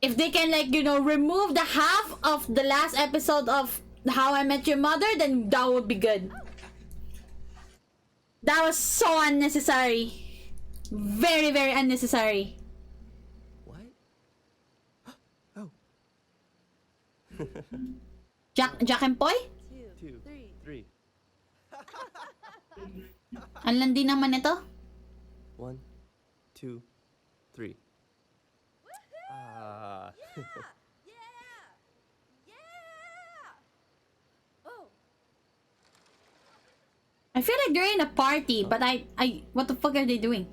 A: If they can, like, you know, remove the half of the last episode of How I Met Your Mother, then that would be good. That was so unnecessary. Very, very unnecessary.
I: What? Oh.
A: Jack and Poy?
I: 2, 3.
A: Ang landi naman ito.
I: 1, 2, 3. Ah.
A: I feel like they're in a party, but what the fuck are they doing?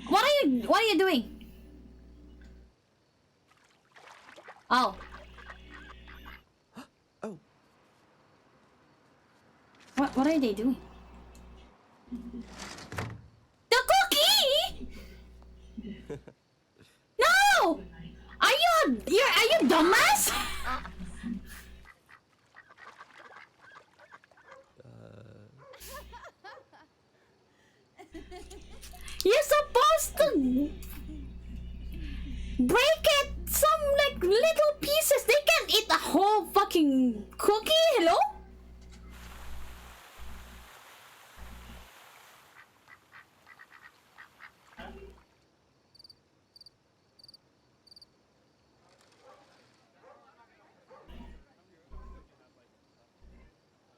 A: What are you doing? Oh. What are they doing? The cookie? No! Are you dumbass? You're supposed to break it some like little pieces. They can't eat a whole fucking cookie. Hello?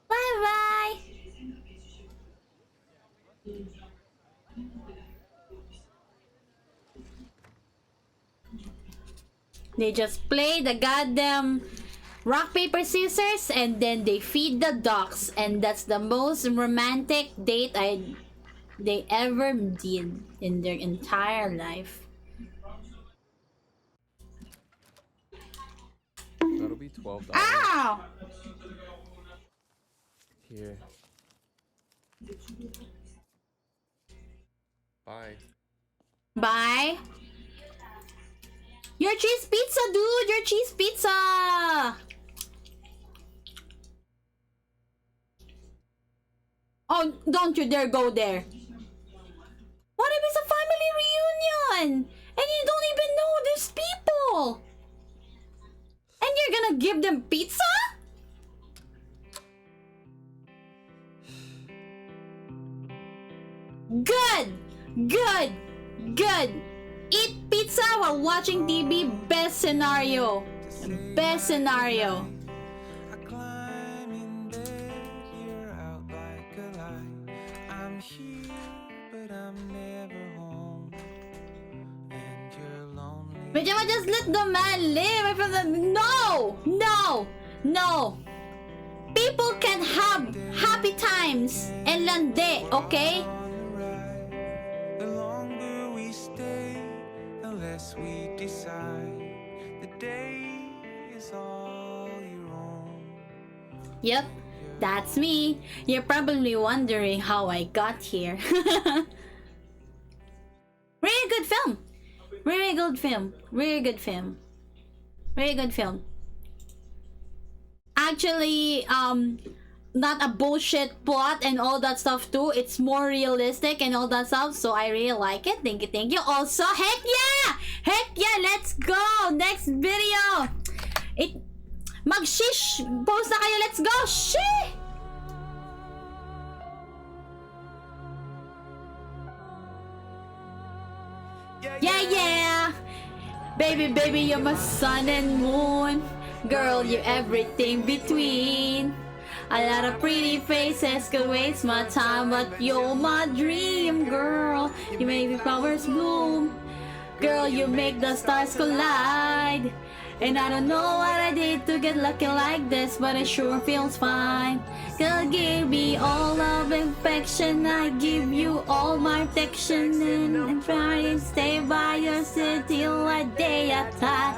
A: Bye bye. They just play the goddamn rock, paper, scissors, and then they feed the ducks, and that's the most romantic date they ever did in their entire life.
I: That'll be $12.
A: Ow!
I: Here. Bye.
A: Bye. Your cheese pizza, dude! Your cheese pizza! Oh, don't you dare go there. What if it's a family reunion? And you don't even know these people? And you're gonna give them pizza? Good! Good! Good! Eat pizza while watching TV. Best scenario. Best scenario. But you might just let the man live. No! No! No! People can have happy times and lande, okay?
K: The longer we stay, the less we decide. The day is all your own.
A: Yep, that's me. You're probably wondering how I got here. Really good film. Really good film. Really good film. Really good film. Actually, not a bullshit plot and all that stuff too. It's more realistic and all that stuff. So I really like it. Thank you, thank you. Also, heck yeah! Heck yeah! Let's go! Next video! Mag-shish! Post na kayo! Let's go! Shee! Yeah, yeah! Baby, baby, you're my sun and moon. Girl, you're everything between. A lot of pretty faces could waste my time, but you're my dream, girl. You make the flowers bloom. Girl, you make the stars collide. And I don't know what I did to get lucky like this, but it sure feels fine. Girl, give me all of affection. I give you all my protection. And try to stay by your side till a day I die.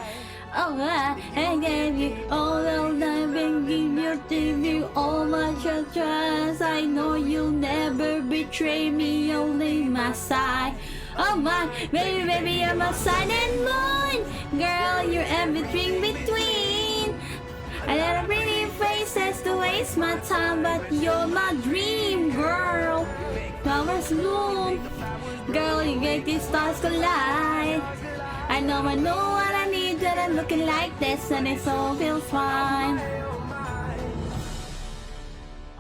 A: Oh, I gave you all of them and give you all my trust. I know you'll never betray me, only my side. Oh my, baby, baby, you're my sun and moon. Girl, you're everything between. I got a pretty faces to waste my time, but you're my dream, girl. Flowers bloom. Girl, you make these stars collide. I know what I need, that I'm looking like this, and it all feels fine.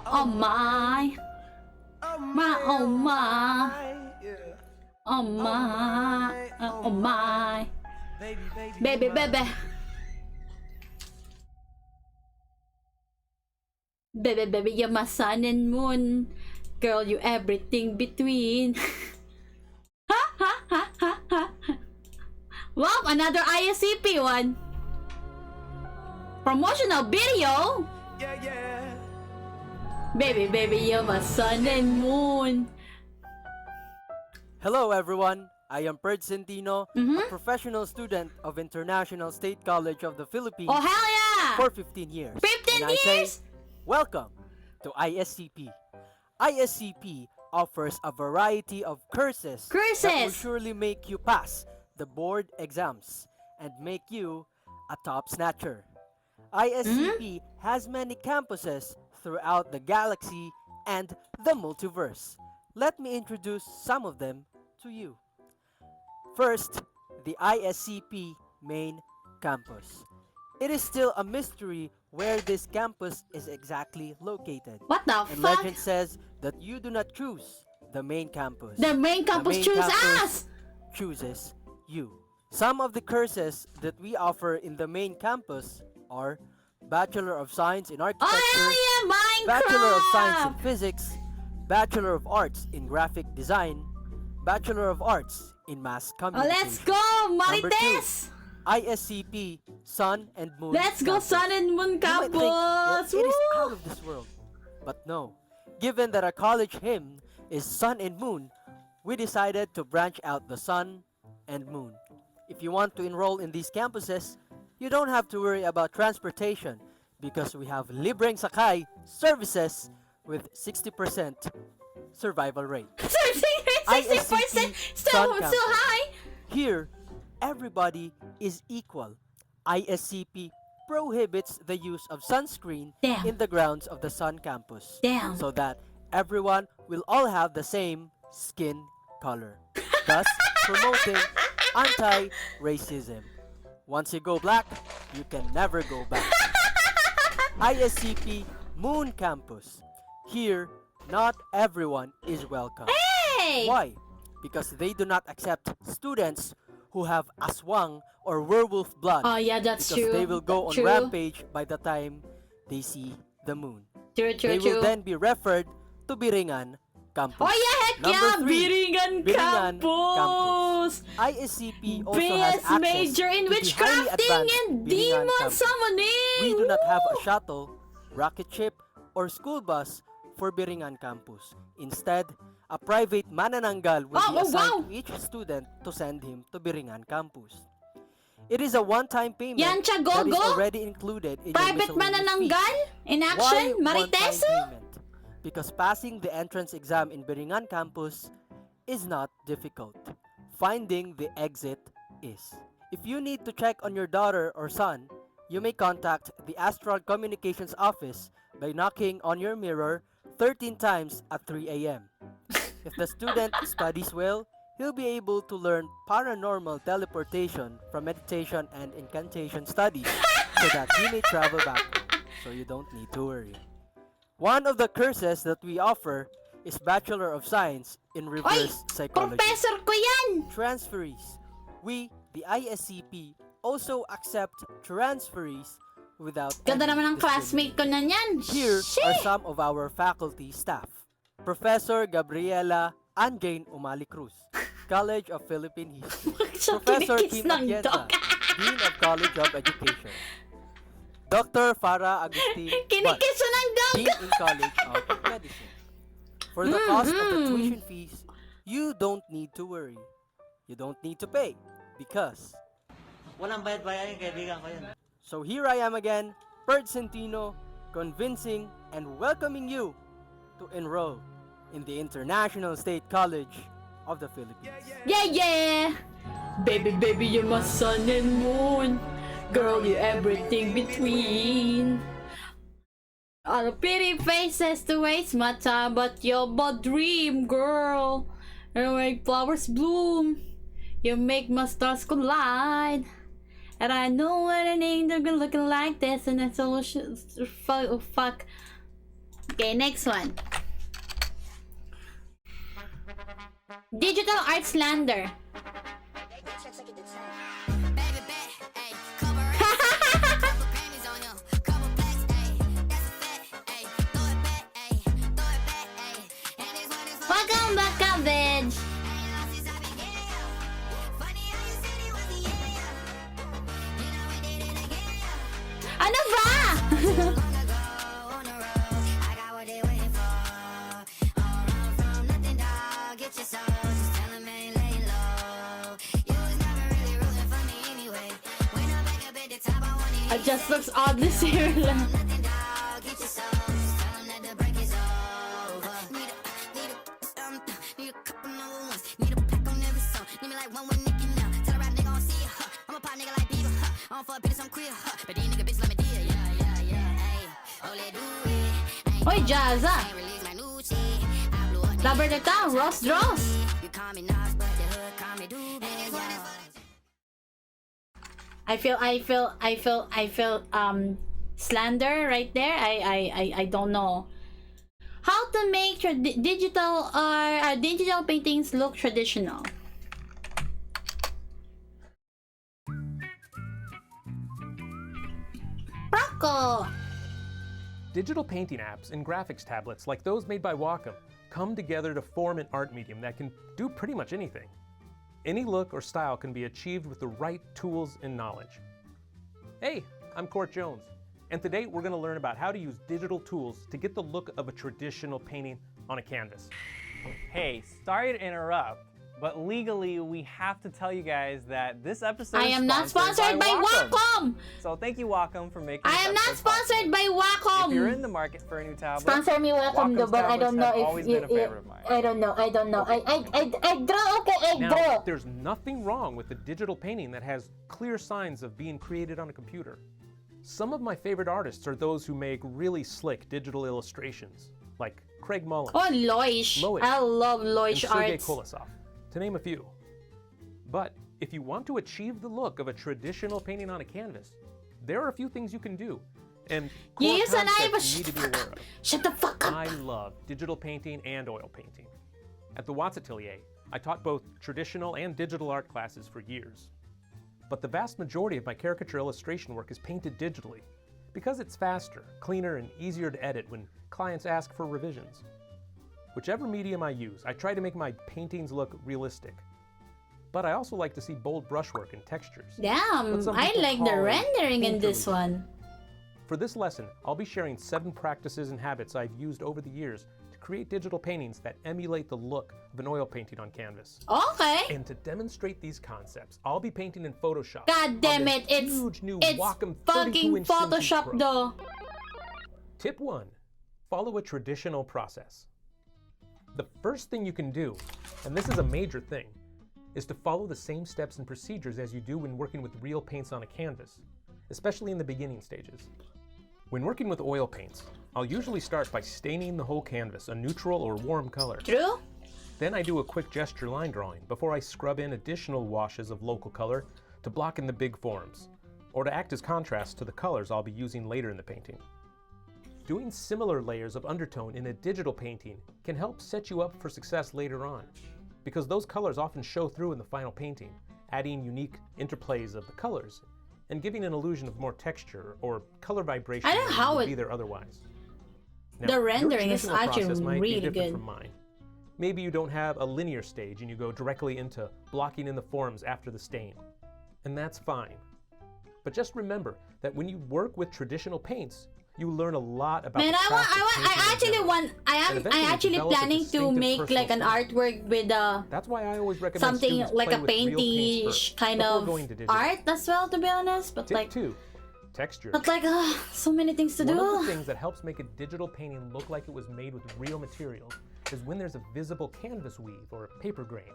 A: Oh my. My, oh my. Oh my. Oh my. Baby, baby. Baby, baby, you're my sun and moon. Girl, you everything between. Ha ha ha ha ha. Wow, another ISCP one. Promotional video.
K: Yeah, yeah.
A: Baby, baby, you're my sun and moon.
L: Hello everyone, I am Perd Centino, a professional student of International State College of the Philippines.
A: Oh hell yeah!
L: For 15 years.
A: 15
L: and
A: years?
L: I say, welcome to ISCP. ISCP offers a variety of courses that will surely make you pass the board exams and make you a top snatcher. ISCP has many campuses throughout the galaxy and the multiverse. Let me introduce some of them to you. First, the ISCP main campus. It is still a mystery where this campus is exactly located.
A: What the
L: And
A: fuck?
L: legend says that you do not choose the main campus.
A: The main campus chooses
L: campus
A: us!
L: chooses you. Some of the courses that we offer in the main campus are Bachelor of Science in Architecture,
A: Oh yeah, Minecraft!
L: Bachelor of Science in Physics, Bachelor of Arts in Graphic Design, Bachelor of Arts in Mass
A: Oh,
L: Communication.
A: let's go,
L: Number 2,
A: Marites!
L: ISCP Sun and Moon
A: Let's go,
L: Campus.
A: Sun and Moon
L: You might think
A: Campus!
L: it is
A: Woo!
L: out of this world. But no, given that our college hymn is Sun and Moon, we decided to branch out the Sun and Moon. If you want to enroll in these campuses, you don't have to worry about transportation because we have Libreng Sakay services with 60% survival rate.
A: 60%! Still high!
L: Here, everybody is equal. ISCP prohibits the use of sunscreen in the grounds of the Sun campus so that everyone will all have the same skin color, thus promoting anti-racism. Once you go black, you can never go back. ISCP Moon Campus. Here, not everyone is welcome.
A: Hey!
L: Why? Because they do not accept students who have aswang or werewolf blood.
A: Oh yeah, that's
L: because
A: true.
L: they will go on
A: True.
L: rampage by the time they see the moon.
A: True,
L: They will then be referred to Biringan Campus.
A: Oh yeah, heck
L: Number
A: yeah!
L: 3,
A: Biringan Campus!
L: ISCP also has
A: BS
L: access
A: major in
L: to the highly
A: witchcrafting
L: advanced
A: and
L: Biringan
A: demon
L: Campus.
A: summoning!
L: We do not have a
A: Woo!
L: shuttle, rocket ship, or school bus for Biringan Campus. Instead, a private manananggal will be assigned to each student to send him to Biringan Campus. It is a one-time payment
A: Yan siya,
L: that is
A: Gogo?
L: already included in
A: Private
L: your miscellaneous
A: manananggal?
L: fees.
A: In
L: Why
A: action?
L: one-time
A: Mariteso?
L: payment? Because passing the entrance exam in Biringan Campus is not difficult. Finding the exit is. If you need to check on your daughter or son, you may contact the Astral Communications Office by knocking on your mirror 13 times at 3 a.m. If the student studies well, he'll be able to learn paranormal teleportation from meditation and incantation studies so that he may travel back, so you don't need to worry. One of the courses that we offer is Bachelor of Science in Reverse Psychology.
A: Professor ko yan!
L: Transferees. We, the ISCP, also accept transferees without
A: Ganda
L: any
A: naman ng classmate ko na yan.
L: Here
A: Shit!
L: are some of our faculty staff. Professor Gabriela Anjane Umali Cruz, College of Philippine History. Professor
A: Kinikis
L: Tim
A: ng
L: Atienza,
A: dog.
L: Dean of College of Education. Dr. Farah Agustin Butt,
A: Kinikis siya ng dog!
L: Dean in College of Medicine. For the cost of the tuition fees, you don't need to worry. You don't need to pay because
J: Walang bayad-bayan yung kaibigan ko yun.
L: So here I am again, Perd Centino, convincing and welcoming you to enroll in the International State College of the Philippines.
A: Yeah, yeah! Baby, baby, you're my sun and moon. Girl, you're everything between. All the pretty faces to waste my time, but you're my dream, girl. You make flowers bloom. You make my stars collide. And I know when an angel gonna looking like this, and the solution. Fuck. Okay, next one. Digital Arts Lander. Welcome back, cabbage. Ano ba? It just looks oddly similar.
B: Oy, Jazza! Labar na ka, Ross Dross!
A: I feel slander right there. I don't know how to make digital paintings look traditional. Rocco!
M: Digital painting apps and graphics tablets like those made by Wacom come together to form an art medium that can do pretty much anything. Any look or style can be achieved with the right tools and knowledge. Hey, I'm Court Jones, and today we're going to learn about how to use digital tools to get the look of a traditional painting on a canvas.
N: Hey, sorry to interrupt, but legally we have to tell you guys that this episode
A: I am not sponsored by Wacom!
N: So thank you, Wacom, for making
A: I am not sponsored by Wacom!
N: If you're in the market for a new tablet,
A: sponsor me Wacom though, but I don't know if
N: been a favorite of mine.
A: I don't know. I draw, okay, I
M: Now,
A: draw.
M: there's nothing wrong with a digital painting that has clear signs of being created on a computer. Some of my favorite artists are those who make really slick digital illustrations, like Craig Mullins,
A: Oh, Loish. I love Loish
M: and Sergei
A: arts.
M: Kolosov, to name a few. But if you want to achieve the look of a traditional painting on a canvas, there are a few things you can do, and core
A: Use an
M: concepts you need to be aware of.
A: Shut the fuck up!
M: I love digital painting and oil painting. At the Watts Atelier, I taught both traditional and digital art classes for years. But the vast majority of my caricature illustration work is painted digitally, because it's faster, cleaner, and easier to edit when clients ask for revisions. Whichever medium I use, I try to make my paintings look realistic. But I also like to see bold brushwork and textures.
A: Damn, I like the rendering in this one.
M: For this lesson, I'll be sharing 7 practices and habits I've used over the years to create digital paintings that emulate the look of an oil painting on canvas.
A: Okay.
M: And to demonstrate these concepts, I'll be painting in Photoshop.
A: God damn it, it's
M: Wacom
A: fucking
M: 32-inch
A: Photoshop
M: Cintiq Pro.
A: though.
M: Tip 1. Follow a traditional process. The first thing you can do, and this is a major thing, is to follow the same steps and procedures as you do when working with real paints on a canvas, especially in the beginning stages. When working with oil paints, I'll usually start by staining the whole canvas a neutral or warm color.
A: True.
M: Then I do a quick gesture line drawing before I scrub in additional washes of local color to block in the big forms, or to act as contrast to the colors I'll be using later in the painting. Doing similar layers of undertone in a digital painting can help set you up for success later on, because those colors often show through in the final painting, adding unique interplays of the colors and giving an illusion of more texture or color vibration
A: I don't know how
M: would
A: it-
M: be there otherwise. Now,
A: The
M: your
A: rendering is
M: traditional
A: actually
M: process might be
A: really
M: different
A: good.
M: from mine. Maybe you don't have a linear stage and you go directly into blocking in the forms after the stain. And that's fine. But just remember that when you work with traditional paints, you learn a lot about
A: Man,
M: the craft of painting in general, and
A: I
M: eventually
A: actually
M: develop a
A: planning to
M: distinctive
A: make
M: personal
A: like an
M: style.
A: artwork with
M: That's why I always recommend
A: something
M: students
A: like
M: play
A: a
M: with real paints
A: paintish
M: first,
A: kind
M: before
A: of
M: going to digital.
A: art as well, to be honest. But
M: Tip
A: like,
M: 2, texture.
A: so many things to
M: One
A: do.
M: of the things that helps make a digital painting look like it was made with real materials is when there's a visible canvas weave or paper grain.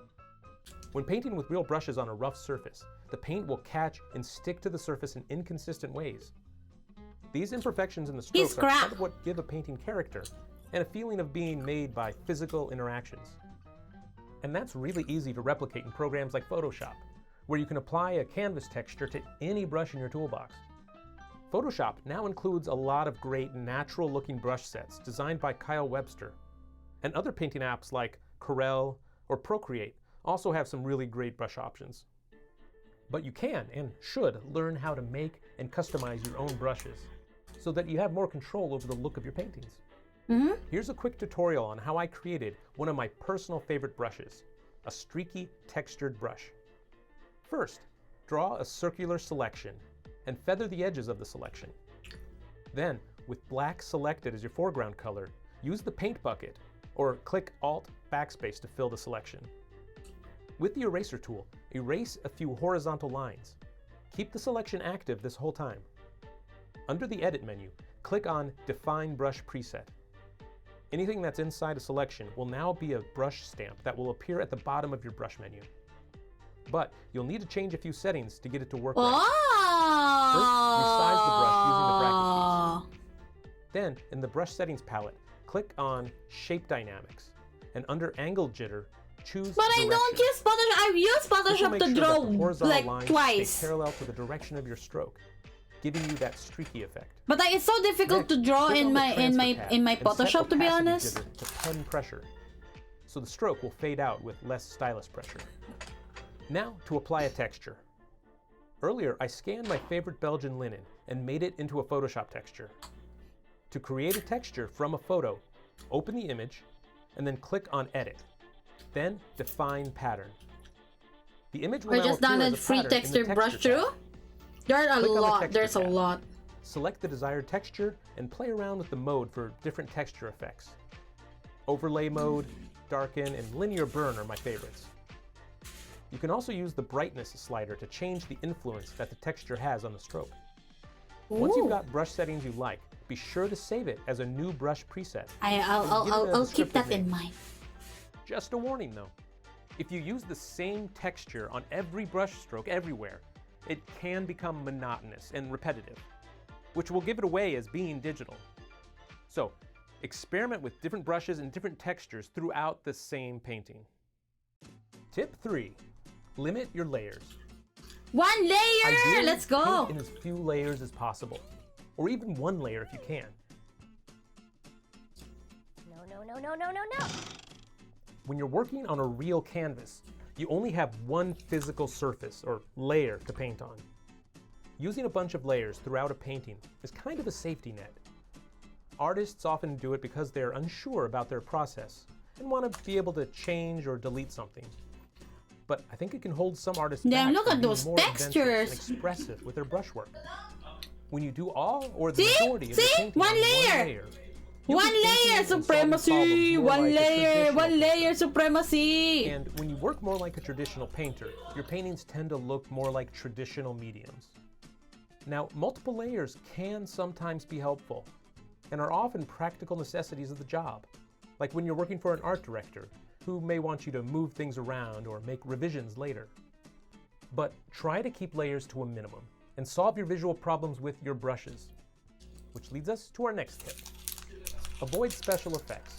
M: When painting with real brushes on a rough surface, the paint will catch and stick to the surface in inconsistent ways. These imperfections in the strokes are part of what give a painting character and a feeling of being made by physical interactions. And that's really easy to replicate in programs like Photoshop, where you can apply a canvas texture to any brush in your toolbox. Photoshop now includes a lot of great natural-looking brush sets designed by Kyle Webster. And other painting apps like Corel or Procreate also have some really great brush options. But you can and should learn how to make and customize your own brushes so that you have more control over the look of your paintings. Here's a quick tutorial on how I created one of my personal favorite brushes, a streaky textured brush. First, draw a circular selection and feather the edges of the selection. Then, with black selected as your foreground color, use the paint bucket or click Alt Backspace to fill the selection. With the eraser tool, erase a few horizontal lines. Keep the selection active this whole time. Under the Edit menu, click on Define Brush Preset. Anything that's inside a selection will now be a brush stamp that will appear at the bottom of your brush menu. But you'll need to change a few settings to get it to work right. resize the brush using the bracket keys. Then, in the brush settings palette, click on Shape Dynamics, and under Angle Jitter, choose
A: But I don't use Photoshop. I've used Photoshop to draw like twice.
M: Stay parallel to the direction of your stroke, giving you that streaky effect.
A: But like, it's so difficult to draw in my Photoshop, to be honest.
M: To pen pressure, so the stroke will fade out with less stylus pressure. Now to apply a texture. Earlier, I scanned my favorite Belgian linen and made it into a Photoshop texture. To create a texture from a photo, open the image and then click on Edit. Then define pattern. The image will
A: I
M: now
A: just
M: appear
A: downloaded
M: as a
A: free
M: pattern in the
A: texture brush
M: tab.
A: through. There are a
M: Click on the
A: lot.
M: texture
A: There's a
M: tab.
A: lot.
M: Select the desired texture and play around with the mode for different texture effects. Overlay mode, darken, and linear burn are my favorites. You can also use the brightness slider to change the influence that the texture has on the stroke. Once you've got brush settings you like, be sure to save it as a new brush preset.
A: I'll keep that in mind.
M: Just a warning though, if you use the same texture on every brush stroke everywhere, it can become monotonous and repetitive, which will give it away as being digital. So, experiment with different brushes and different textures throughout the same painting. Tip 3, limit your layers.
A: One layer!
M: Ideally,
A: Let's go!
M: paint in as few layers as possible, or even one layer if you can.
E: No.
M: When you're working on a real canvas, you only have one physical surface or layer to paint on. Using a bunch of layers throughout a painting is kind of a safety net. Artists often do it because they're unsure about their process and want to be able to change or delete something. But I think it can hold some artists back
A: look
M: from
A: at
M: being
A: those
M: more adventurous
A: textures.
M: and expressive with their brushwork. When you do all or the
A: See?
M: majority of the
A: See?
M: painting
A: One
M: on
A: layer.
M: you'll
A: One
M: be painting
A: layer
M: and solving
A: supremacy!
M: problems more
A: One
M: like a
A: layer!
M: traditional
A: One layer supremacy!
M: And when you work more like a traditional painter, your paintings tend to look more like traditional mediums. Now, multiple layers can sometimes be helpful and are often practical necessities of the job, like when you're working for an art director who may want you to move things around or make revisions later. But try to keep layers to a minimum and solve your visual problems with your brushes. Which leads us to our next tip. Avoid special effects.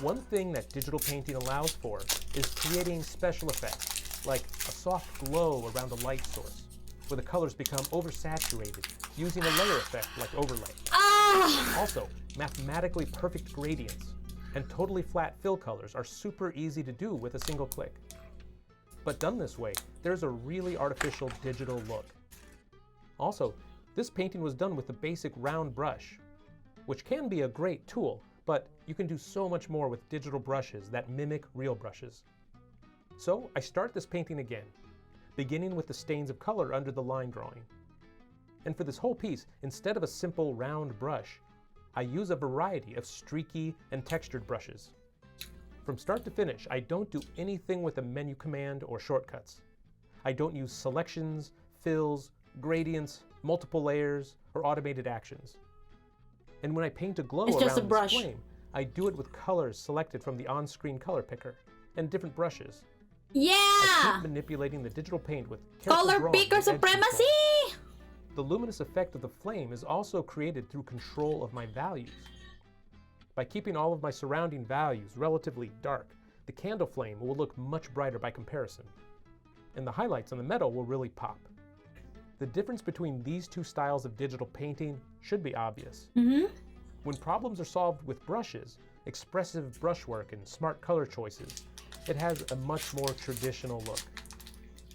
M: One thing that digital painting allows for is creating special effects, like a soft glow around a light source, where the colors become oversaturated, using a layer effect like overlay. Also, mathematically perfect gradients and totally flat fill colors are super easy to do with a single click. But done this way, there's a really artificial digital look. Also, this painting was done with the basic round brush, which can be a great tool, but you can do so much more with digital brushes that mimic real brushes. So I start this painting again, beginning with the stains of color under the line drawing. And for this whole piece, instead of a simple round brush, I use a variety of streaky and textured brushes. From start to finish, I don't do anything with a menu command or shortcuts. I don't use selections, fills, gradients, multiple layers, or automated actions. And when I paint a glow
A: It's just
M: around
A: a brush.
M: this flame, I do it with colors selected from the on-screen color picker and different brushes. I
A: Yeah!
M: keep manipulating the digital paint with careful
A: Color
M: drawing
A: picker
M: and edge control.
A: supremacy!
M: The luminous effect of the flame is also created through control of my values. By keeping all of my surrounding values relatively dark, the candle flame will look much brighter by comparison, and the highlights on the metal will really pop. The difference between these two styles of digital painting should be obvious. When problems are solved with brushes, expressive brushwork, and smart color choices, it has a much more traditional look.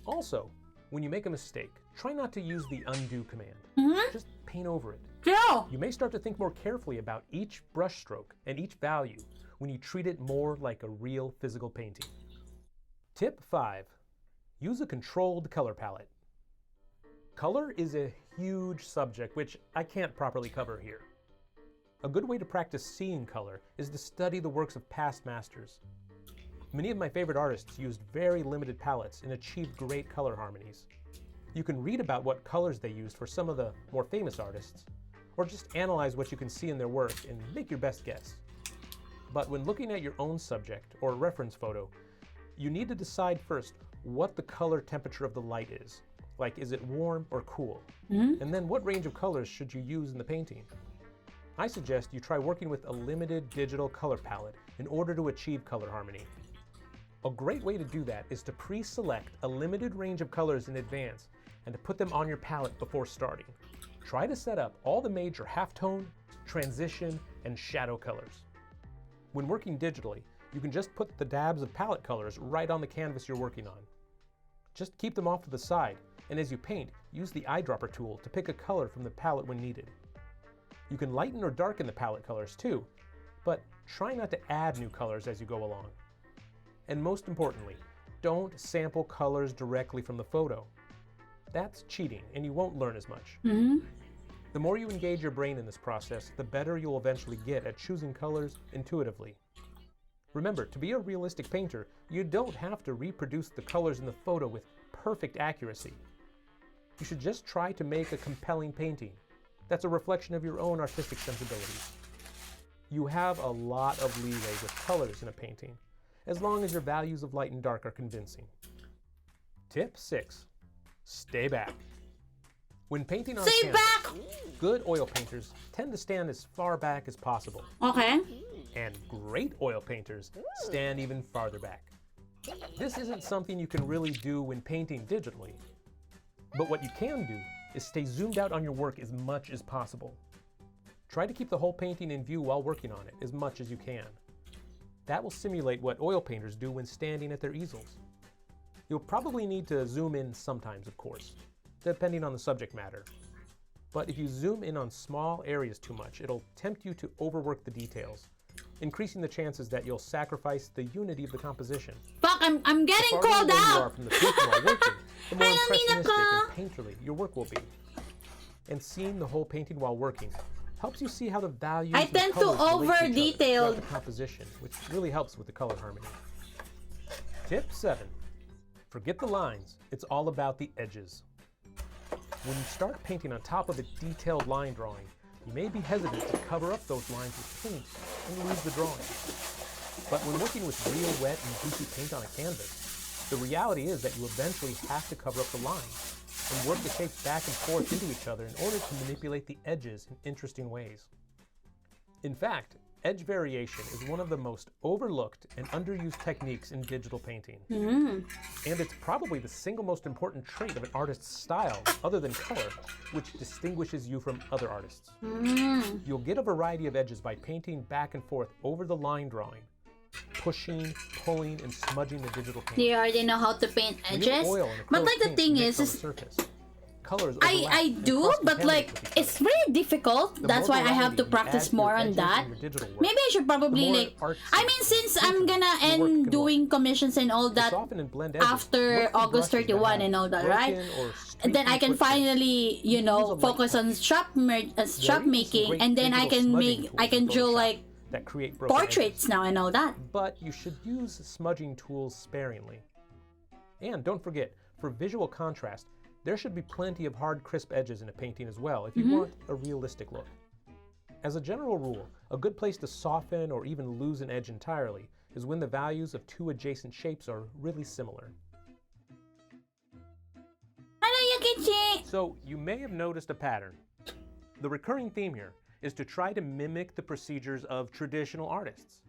M: Also, when you make a mistake, try not to use the undo command. Just paint over it.
A: Yeah.
M: You may start to think more carefully about each brush stroke and each value when you treat it more like a real physical painting. Tip 5. Use a controlled color palette. Color is a huge subject which I can't properly cover here. A good way to practice seeing color is to study the works of past masters. Many of my favorite artists used very limited palettes and achieved great color harmonies. You can read about what colors they used for some of the more famous artists, or just analyze what you can see in their work and make your best guess. But when looking at your own subject or reference photo, you need to decide first what the color temperature of the light is, Like, is it warm or cool? And then what range of colors should you use in the painting? I suggest you try working with a limited digital color palette in order to achieve color harmony. A great way to do that is to pre-select a limited range of colors in advance and to put them on your palette before starting. Try to set up all the major halftone, transition, and shadow colors. When working digitally, you can just put the dabs of palette colors right on the canvas you're working on. Just keep them off to the side, and as you paint, use the eyedropper tool to pick a color from the palette when needed. You can lighten or darken the palette colors too, but try not to add new colors as you go along. And most importantly, don't sample colors directly from the photo. That's cheating, and you won't learn as much. The more you engage your brain in this process, the better you'll eventually get at choosing colors intuitively. Remember, to be a realistic painter, you don't have to reproduce the colors in the photo with perfect accuracy. You should just try to make a compelling painting that's a reflection of your own artistic sensibilities. You have a lot of leeway with colors in a painting, as long as your values of light and dark are convincing. Tip 6. Stay back. When painting on canvas, good oil painters tend to stand as far back as possible.
A: Okay.
M: And great oil painters stand even farther back. This isn't something you can really do when painting digitally. But what you can do is stay zoomed out on your work as much as possible. Try to keep the whole painting in view while working on it as much as you can. That will simulate what oil painters do when standing at their easels. You'll probably need to zoom in sometimes, of course, depending on the subject matter. But if you zoom in on small areas too much, it'll tempt you to overwork the details, increasing the chances that you'll sacrifice the unity of the composition.
A: Fuck, I'm getting
M: The farther
A: called
M: away you
A: out!
M: are from the painting while working, the more impressionistic and painterly your work will be. And seeing the whole painting while working helps you see how the values
A: I
M: and
A: tend to
M: colors relate
A: over
M: each other
A: detail
M: throughout the composition, which really helps with the color harmony. Tip 7. Forget the lines. It's all about the edges. When you start painting on top of a detailed line drawing, you may be hesitant to cover up those lines with paint and lose the drawing. But when working with real wet and juicy paint on a canvas, the reality is that you eventually have to cover up the lines and work the shapes back and forth into each other in order to manipulate the edges in interesting ways. In fact, edge variation is one of the most overlooked and underused techniques in digital painting. And it's probably the single most important trait of an artist's style, other than color, which distinguishes you from other artists. You'll get a variety of edges by painting back and forth over the line drawing, pushing, pulling, and smudging the digital paint.
A: Do you already know how to paint edges? But like the thing is I do, but like it's very difficult. That's why I have to practice more on that. Maybe I should probably like, I mean, since I'm gonna end doing commissions and all that after August 31 and all that, right? And then I can finally, you know, focus on shop making, and then I can draw like portraits now and all that.
M: But you should use smudging tools sparingly. And don't forget, for visual contrast, there should be plenty of hard, crisp edges in a painting as well if you want a realistic look. As a general rule, a good place to soften or even lose an edge entirely is when the values of two adjacent shapes are really similar. So you may have noticed a pattern. The recurring theme here is to try to mimic the procedures of traditional artists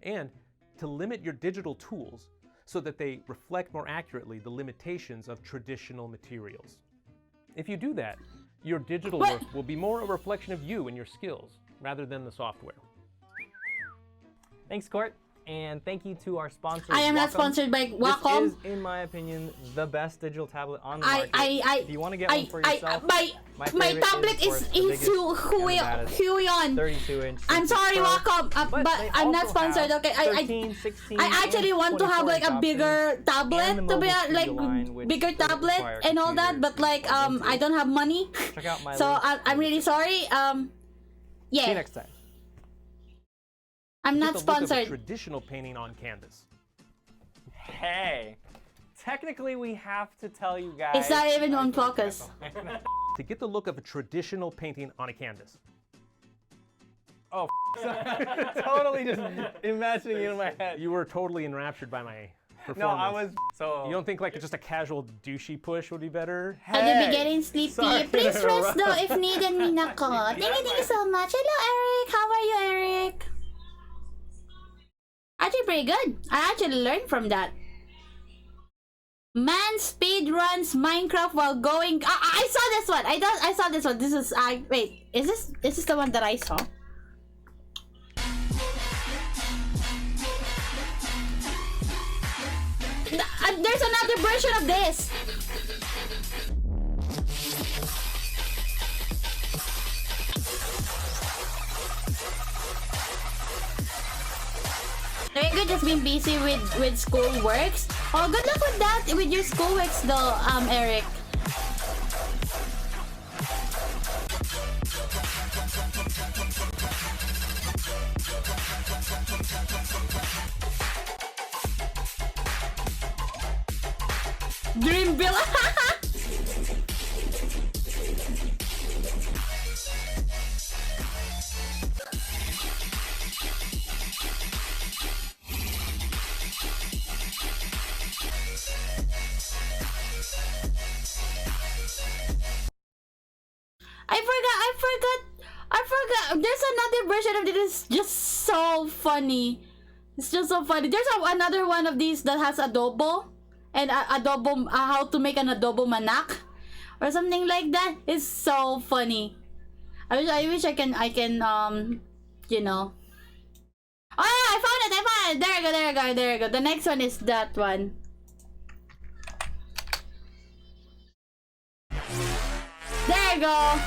M: and to limit your digital tools so that they reflect more accurately the limitations of traditional materials. If you do that, your digital work will be more a reflection of you and your skills rather than the software.
N: Thanks, Court. And thank you to our sponsor.
A: I am not sponsored by Wacom.
N: This is, in my opinion, the best digital tablet on the market. If you want to get one for yourself,
A: my tablet is Huion.
N: 32-inch.
A: I'm sorry, Wacom, but I'm not sponsored. Okay,
N: 13, 16,
A: I actually want to have like a bigger tablet, to be like bigger tablet and all that. But like I don't have money,
N: check out my
A: so I'm really sorry. Yeah.
N: See you next time.
A: I'm not
M: Get the look of a
A: sponsored.
M: traditional painting on canvas.
N: Hey, technically we have to tell you guys.
A: It's not even on focus.
M: To get the look of a traditional painting on a canvas.
N: Oh, totally just imagining it in my head.
M: You were totally enraptured by my
N: No, I was
M: performance.
N: so.
M: You don't think like just a casual douchey push would be better?
A: I'll be getting sleepy.
M: sorry
A: Please
M: to
A: rest though
M: interrupt.
A: if needed, Minako. Thank you so much. Hello, Eric. How are you, Eric? Actually, pretty good. I actually learned from that. Man speed runs Minecraft while going. I saw this one. I saw this one. This is. Wait. Is this the one that I saw? There's another version of this. Very good. Just been busy with school works. Oh, good luck with that with your school works though, Eric. Dreamville. I forgot. There's another version of this. Just so funny. It's just so funny. There's another one of these that has adobo. And adobo, how to make an adobo manak. Or something like that. It's so funny. I wish I can, you know. Oh yeah, I found it. There you go. The next one is that one. There you go.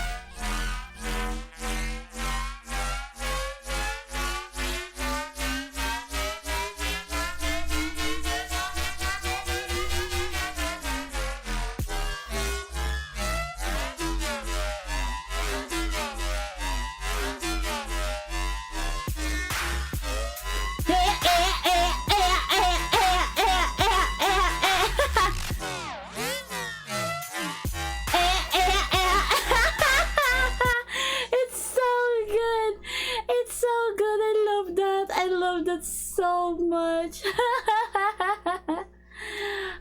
A: So much.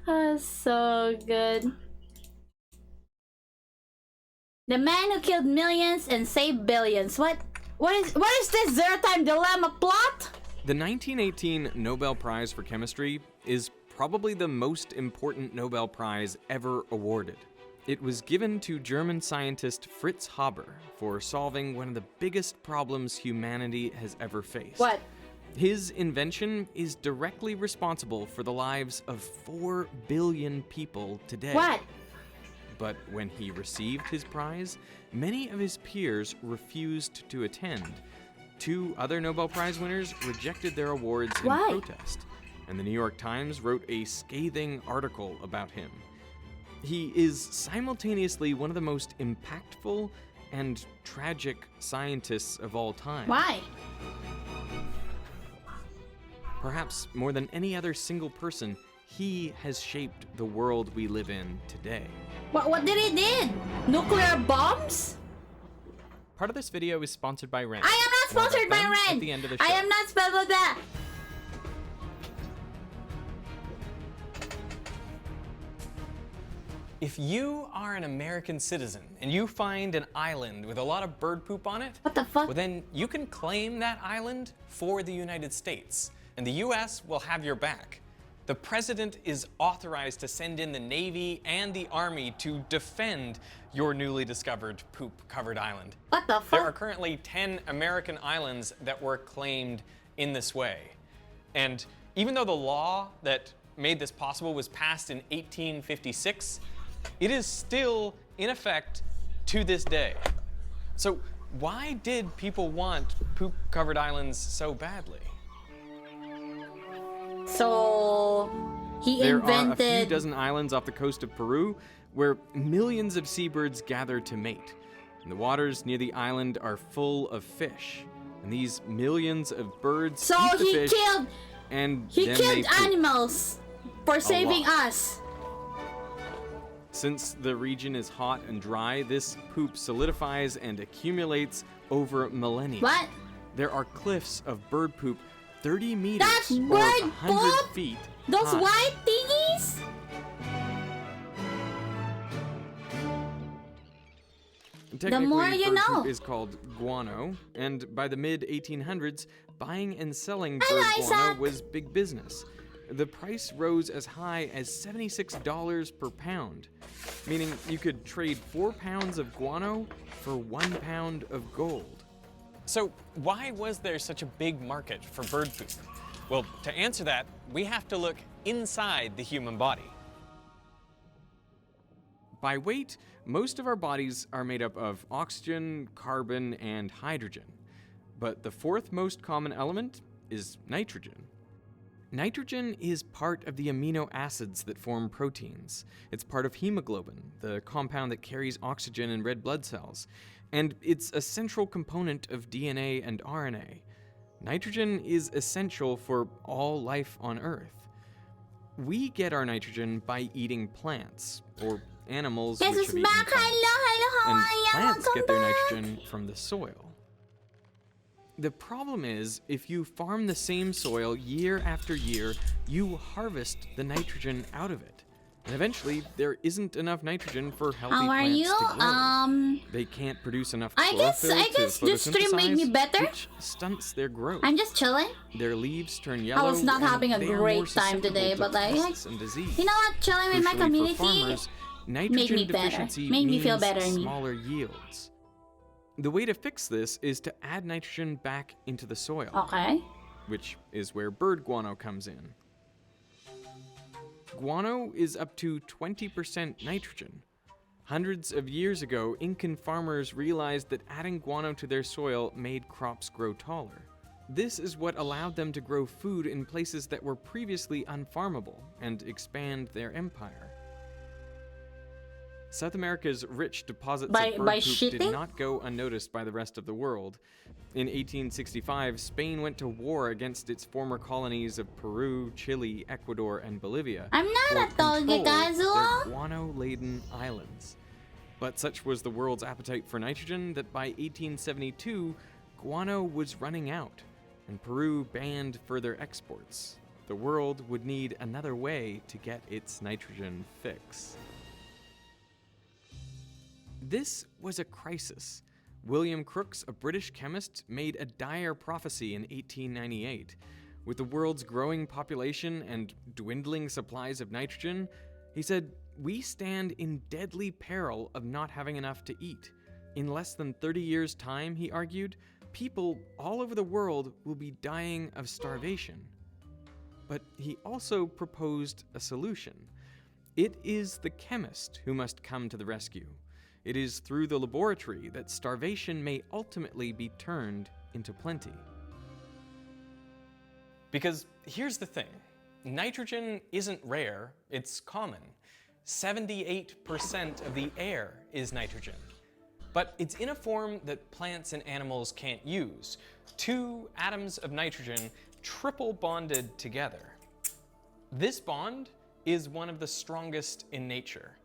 A: Oh, so good. The man who killed millions and saved billions. What is this zero time dilemma plot?
O: The 1918 Nobel Prize for Chemistry is probably the most important Nobel Prize ever awarded. It was given to German scientist Fritz Haber for solving one of the biggest problems humanity has ever faced.
A: What?
O: His invention is directly responsible for the lives of 4 billion people today.
A: What?
O: But when he received his prize, many of his peers refused to attend. 2 other Nobel Prize winners rejected their awards in protest, and the New York Times wrote a scathing article about him. He is simultaneously one of the most impactful and tragic scientists of all time.
A: Why?
O: Perhaps more than any other single person, he has shaped the world we live in today.
A: What did he did? Nuclear bombs?
O: Part of this video is sponsored by Ren.
A: I am not sponsored by Ren.
O: At the end of the show.
A: I am not sponsored by that.
O: If you are an American citizen and you find an island with a lot of bird poop on it,
A: what the fuck?
O: Well, then you can claim that island for the United States, and the US will have your back. The president is authorized to send in the Navy and the Army to defend your newly discovered poop-covered island.
A: What the fuck?
O: There are currently 10 American islands that were claimed in this way. And even though the law that made this possible was passed in 1856, it is still in effect to this day. So why did people want poop-covered islands so badly?
A: So he
O: There
A: invented...
O: are a few dozen islands off the coast of Peru where millions of seabirds gather to mate. And the waters near the island are full of fish. And these millions of birds
A: So
O: eat the
A: he
O: fish,
A: killed...
O: and
A: He
O: then
A: killed
O: they poop.
A: animals for saving
O: lot.
A: us.
O: Since the region is hot and dry, this poop solidifies and accumulates over millennia.
A: What?
O: There are cliffs of bird poop 30 meters
A: That's
O: or
A: bird
O: 100
A: poop?
O: feet
A: Those
O: high.
A: white thingies?
O: Technically,
A: more you
O: bird
A: know.
O: poop is called guano, and by the mid-1800s, buying and selling bird
A: Hello,
O: guano
A: Isaac.
O: was big business. The price rose as high as $76 per pound, meaning you could trade 4 pounds of guano for 1 pound of gold.
N: So why was there such a big market for bird poop? Well, to answer that, we have to look inside the human body.
O: By weight, most of our bodies are made up of oxygen, carbon, and hydrogen. But the fourth most common element is nitrogen. Nitrogen is part of the amino acids that form proteins. It's part of hemoglobin, the compound that carries oxygen in red blood cells. And it's a central component of DNA and RNA. Nitrogen is essential for all life on Earth. We get our nitrogen by eating plants, or animals which
A: Jesus
O: have eaten
A: back.
O: plants.
A: Hello, how
O: And
A: are you?
O: plants
A: Welcome
O: get their
A: back.
O: nitrogen from the soil. The problem is, if you farm the same soil year after year, you harvest the nitrogen out of it. And eventually, there isn't enough nitrogen for healthy
A: How are
O: plants
A: you?
O: to grow. They can't produce enough chlorophyll
A: I
O: to
A: guess this stream made me
O: photosynthesize,
A: better.
O: which stunts their growth.
A: I'm just chilling.
O: Their leaves turn yellow.
A: I was not
O: and
A: having a
O: they are
A: great
O: more
A: time today,
O: susceptible
A: but
O: to
A: like,
O: pests and disease.
A: you know what? Chilling with my
O: Crucially for
A: community
O: farmers,
A: made
O: nitrogen
A: me better.
O: deficiency
A: Made me feel
O: means
A: better in me.
O: smaller yields. The way to fix this is to add nitrogen back into the soil.
A: Okay.
O: Which is where bird guano comes in. Guano is up to 20% nitrogen. Hundreds of years ago, Incan farmers realized that adding guano to their soil made crops grow taller. This is what allowed them to grow food in places that were previously unfarmable and expand their empire. South America's rich deposits
A: By
O: of bird poop
A: shitting?
O: did not go unnoticed by the rest of the world. In 1865, Spain went to war against its former colonies of Peru, Chile, Ecuador, and Bolivia.
A: I'm not
O: for
A: a doggy,
O: control
A: guys.
O: of their guano-laden islands. But such was the world's appetite for nitrogen that by 1872, guano was running out, and Peru banned further exports. The world would need another way to get its nitrogen fix. This was a crisis. William Crookes, a British chemist, made a dire prophecy in 1898. With the world's growing population and dwindling supplies of nitrogen, he said, "We stand in deadly peril of not having enough to eat. In less than 30 years' time," he argued, "people all over the world will be dying of starvation." But he also proposed a solution. It is the chemist who must come to the rescue. It is through the laboratory that starvation may ultimately be turned into plenty.
N: Because here's the thing, nitrogen isn't rare, it's common. 78% of the air is nitrogen. But it's in a form that plants and animals can't use. 2 atoms of nitrogen triple bonded together. This bond is one of the strongest in nature.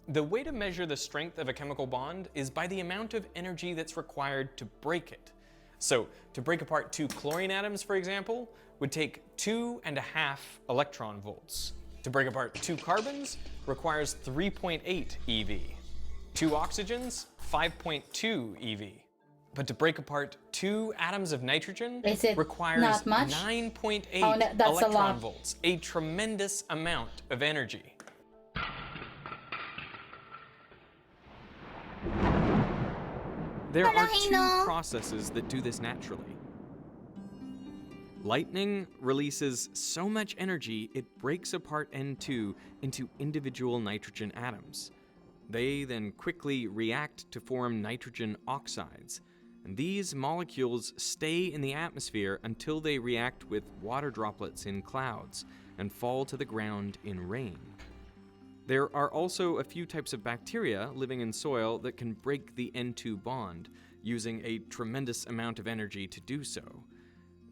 N: The way to measure the strength of a chemical bond is by the amount of energy that's required to break it. So, to break apart 2 chlorine atoms, for example, would take 2.5 electron volts. To break apart 2 carbons requires 3.8 eV. 2 oxygens, 5.2 eV. But to break apart 2 atoms of nitrogen
A: Is it
N: requires
A: not much?
N: 9.8
A: Oh, that's a
N: electron
A: lot.
N: volts, a tremendous amount of energy.
O: There are 2
A: Hino.
O: processes that do this naturally. Lightning releases so much energy it breaks apart N2 into individual nitrogen atoms. They then quickly react to form nitrogen oxides, and these molecules stay in the atmosphere until they react with water droplets in clouds and fall to the ground in rain. There are also a few types of bacteria living in soil that can break the N2 bond, using a tremendous amount of energy to do so.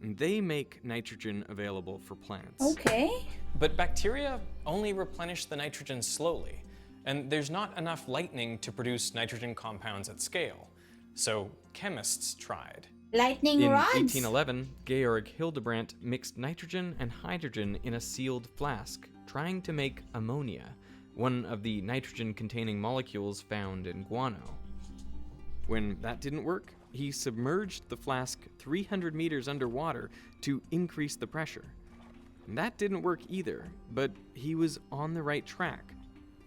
O: And they make nitrogen available for plants.
A: Okay.
N: But bacteria only replenish the nitrogen slowly, and there's not enough lightning to produce nitrogen compounds at scale. So chemists tried.
A: Lightning
O: In
A: rods?
O: 1811, Georg Hildebrandt mixed nitrogen and hydrogen in a sealed flask, trying to make ammonia, one of the nitrogen-containing molecules found in guano. When that didn't work, he submerged the flask 300 meters underwater to increase the pressure. And that didn't work either, but he was on the right track.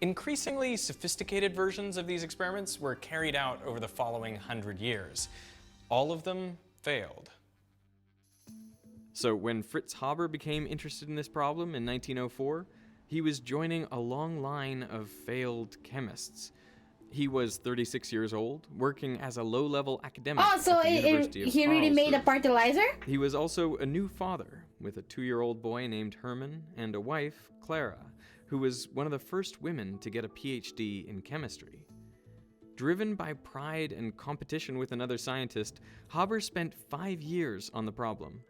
N: Increasingly sophisticated versions of these experiments were carried out over the following 100 years. All of them failed.
O: So when Fritz Haber became interested in this problem in 1904, he was joining a long line of failed chemists. He was 36 years old, working as a low-level academic
A: Oh, so
O: at the University of
A: he really made a
O: Karlsruhe.
A: fertilizer?
O: He was also a new father, with a 2-year-old boy named Hermann and a wife, Clara, who was one of the first women to get a PhD in chemistry. Driven by pride and competition with another scientist, Haber spent 5 years on the problem.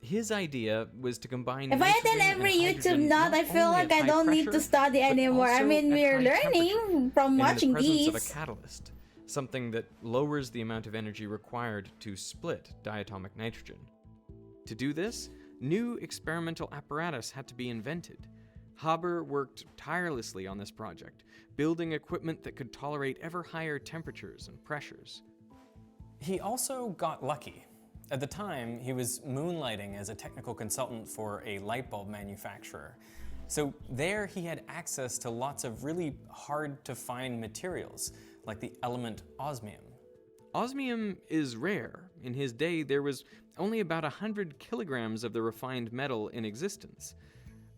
O: His idea was to combine
A: If I attend every YouTube nut, I feel like I don't need to study anymore. I mean, we're learning from watching these.
O: Of a catalyst, something that lowers the amount of energy required to split diatomic nitrogen. To do this, new experimental apparatus had to be invented. Haber worked tirelessly on this project, building equipment that could tolerate ever higher temperatures and pressures.
N: He also got lucky. At the time, he was moonlighting as a technical consultant for a light bulb manufacturer. So there he had access to lots of really hard to find materials, like the element osmium.
O: Osmium is rare. In his day, there was only about 100 kilograms of the refined metal in existence.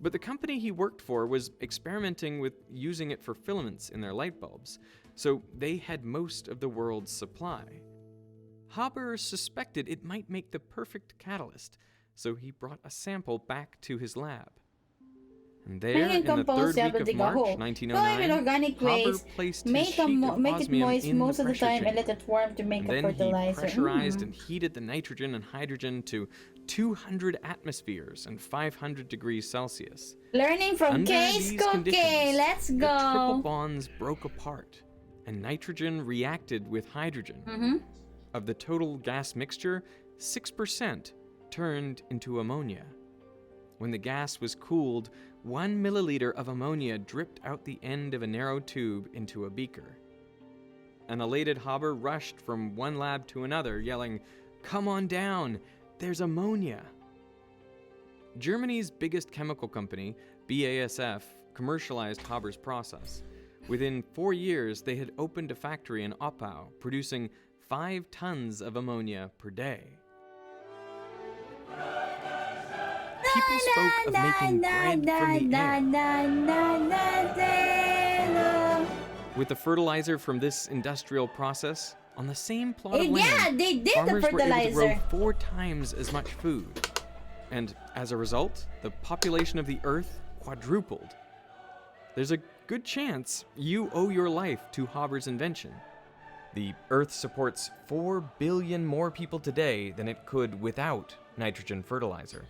O: But the company he worked for was experimenting with using it for filaments in their light bulbs, so they had most of the world's supply. Haber suspected it might make the perfect catalyst, so he brought a sample back to his lab. And there, in the third week of March 1909,
A: organic
O: Haber
A: waste,
O: placed
A: make
O: his sheet of
A: it
O: osmium
A: moist
O: in
A: most
O: the
A: of the
O: pressure
A: time and
O: chamber.
A: let it warm to make
O: And
A: a
O: then
A: fertilizer.
O: he pressurized and heated the nitrogen and hydrogen to 200 atmospheres and 500 degrees Celsius.
A: Learning from
O: Under
A: Case
O: these
A: Cooking,
O: conditions,
A: let's
O: the triple
A: go.
O: bonds broke apart, and nitrogen reacted with hydrogen.
A: Mm-hmm.
O: Of the total gas mixture, 6% turned into ammonia. When the gas was cooled, 1 milliliter of ammonia dripped out the end of a narrow tube into a beaker. An elated Haber rushed from one lab to another, yelling, "Come on down, there's ammonia!" Germany's biggest chemical company, BASF, commercialized Haber's process. Within 4 years, they had opened a factory in Oppau, producing 5 tons of ammonia per day. People spoke of making bread from the air. With the fertilizer from this industrial process, on the same plot of land,
A: they did the
O: farmers were able to
A: fertilizer.
O: grow 4 times as much food. And as a result, the population of the Earth quadrupled. There's a good chance you owe your life to Haber's invention. The Earth supports 4 billion more people today than it could without nitrogen fertilizer.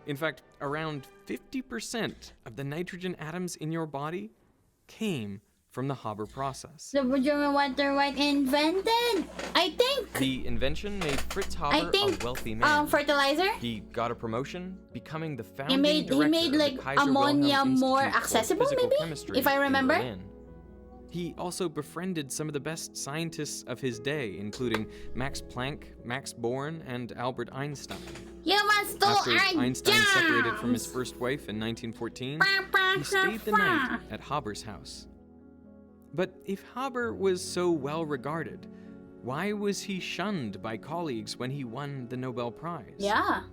O: In fact, around 50% of the nitrogen atoms in your body came from the Haber process.
A: The German water white invented, I think.
O: The invention made Fritz Haber a wealthy man.
A: Fertilizer.
O: He got a promotion, becoming the
A: He
O: founding
A: made
O: director
A: like
O: of the Kaiser
A: ammonia
O: Wilhelm
A: more
O: Institute for
A: accessible,
O: Physical
A: maybe,
O: Chemistry
A: if I
O: in
A: remember.
O: Berlin. He also befriended some of the best scientists of his day, including Max Planck, Max Born, and Albert Einstein.
A: Humans stole
O: After
A: our
O: Einstein separated from his
A: jobs.
O: first wife in 1914, he stayed the night at Haber's house. But if Haber was so well regarded, why was he shunned by colleagues when he won the Nobel Prize?
A: Yeah.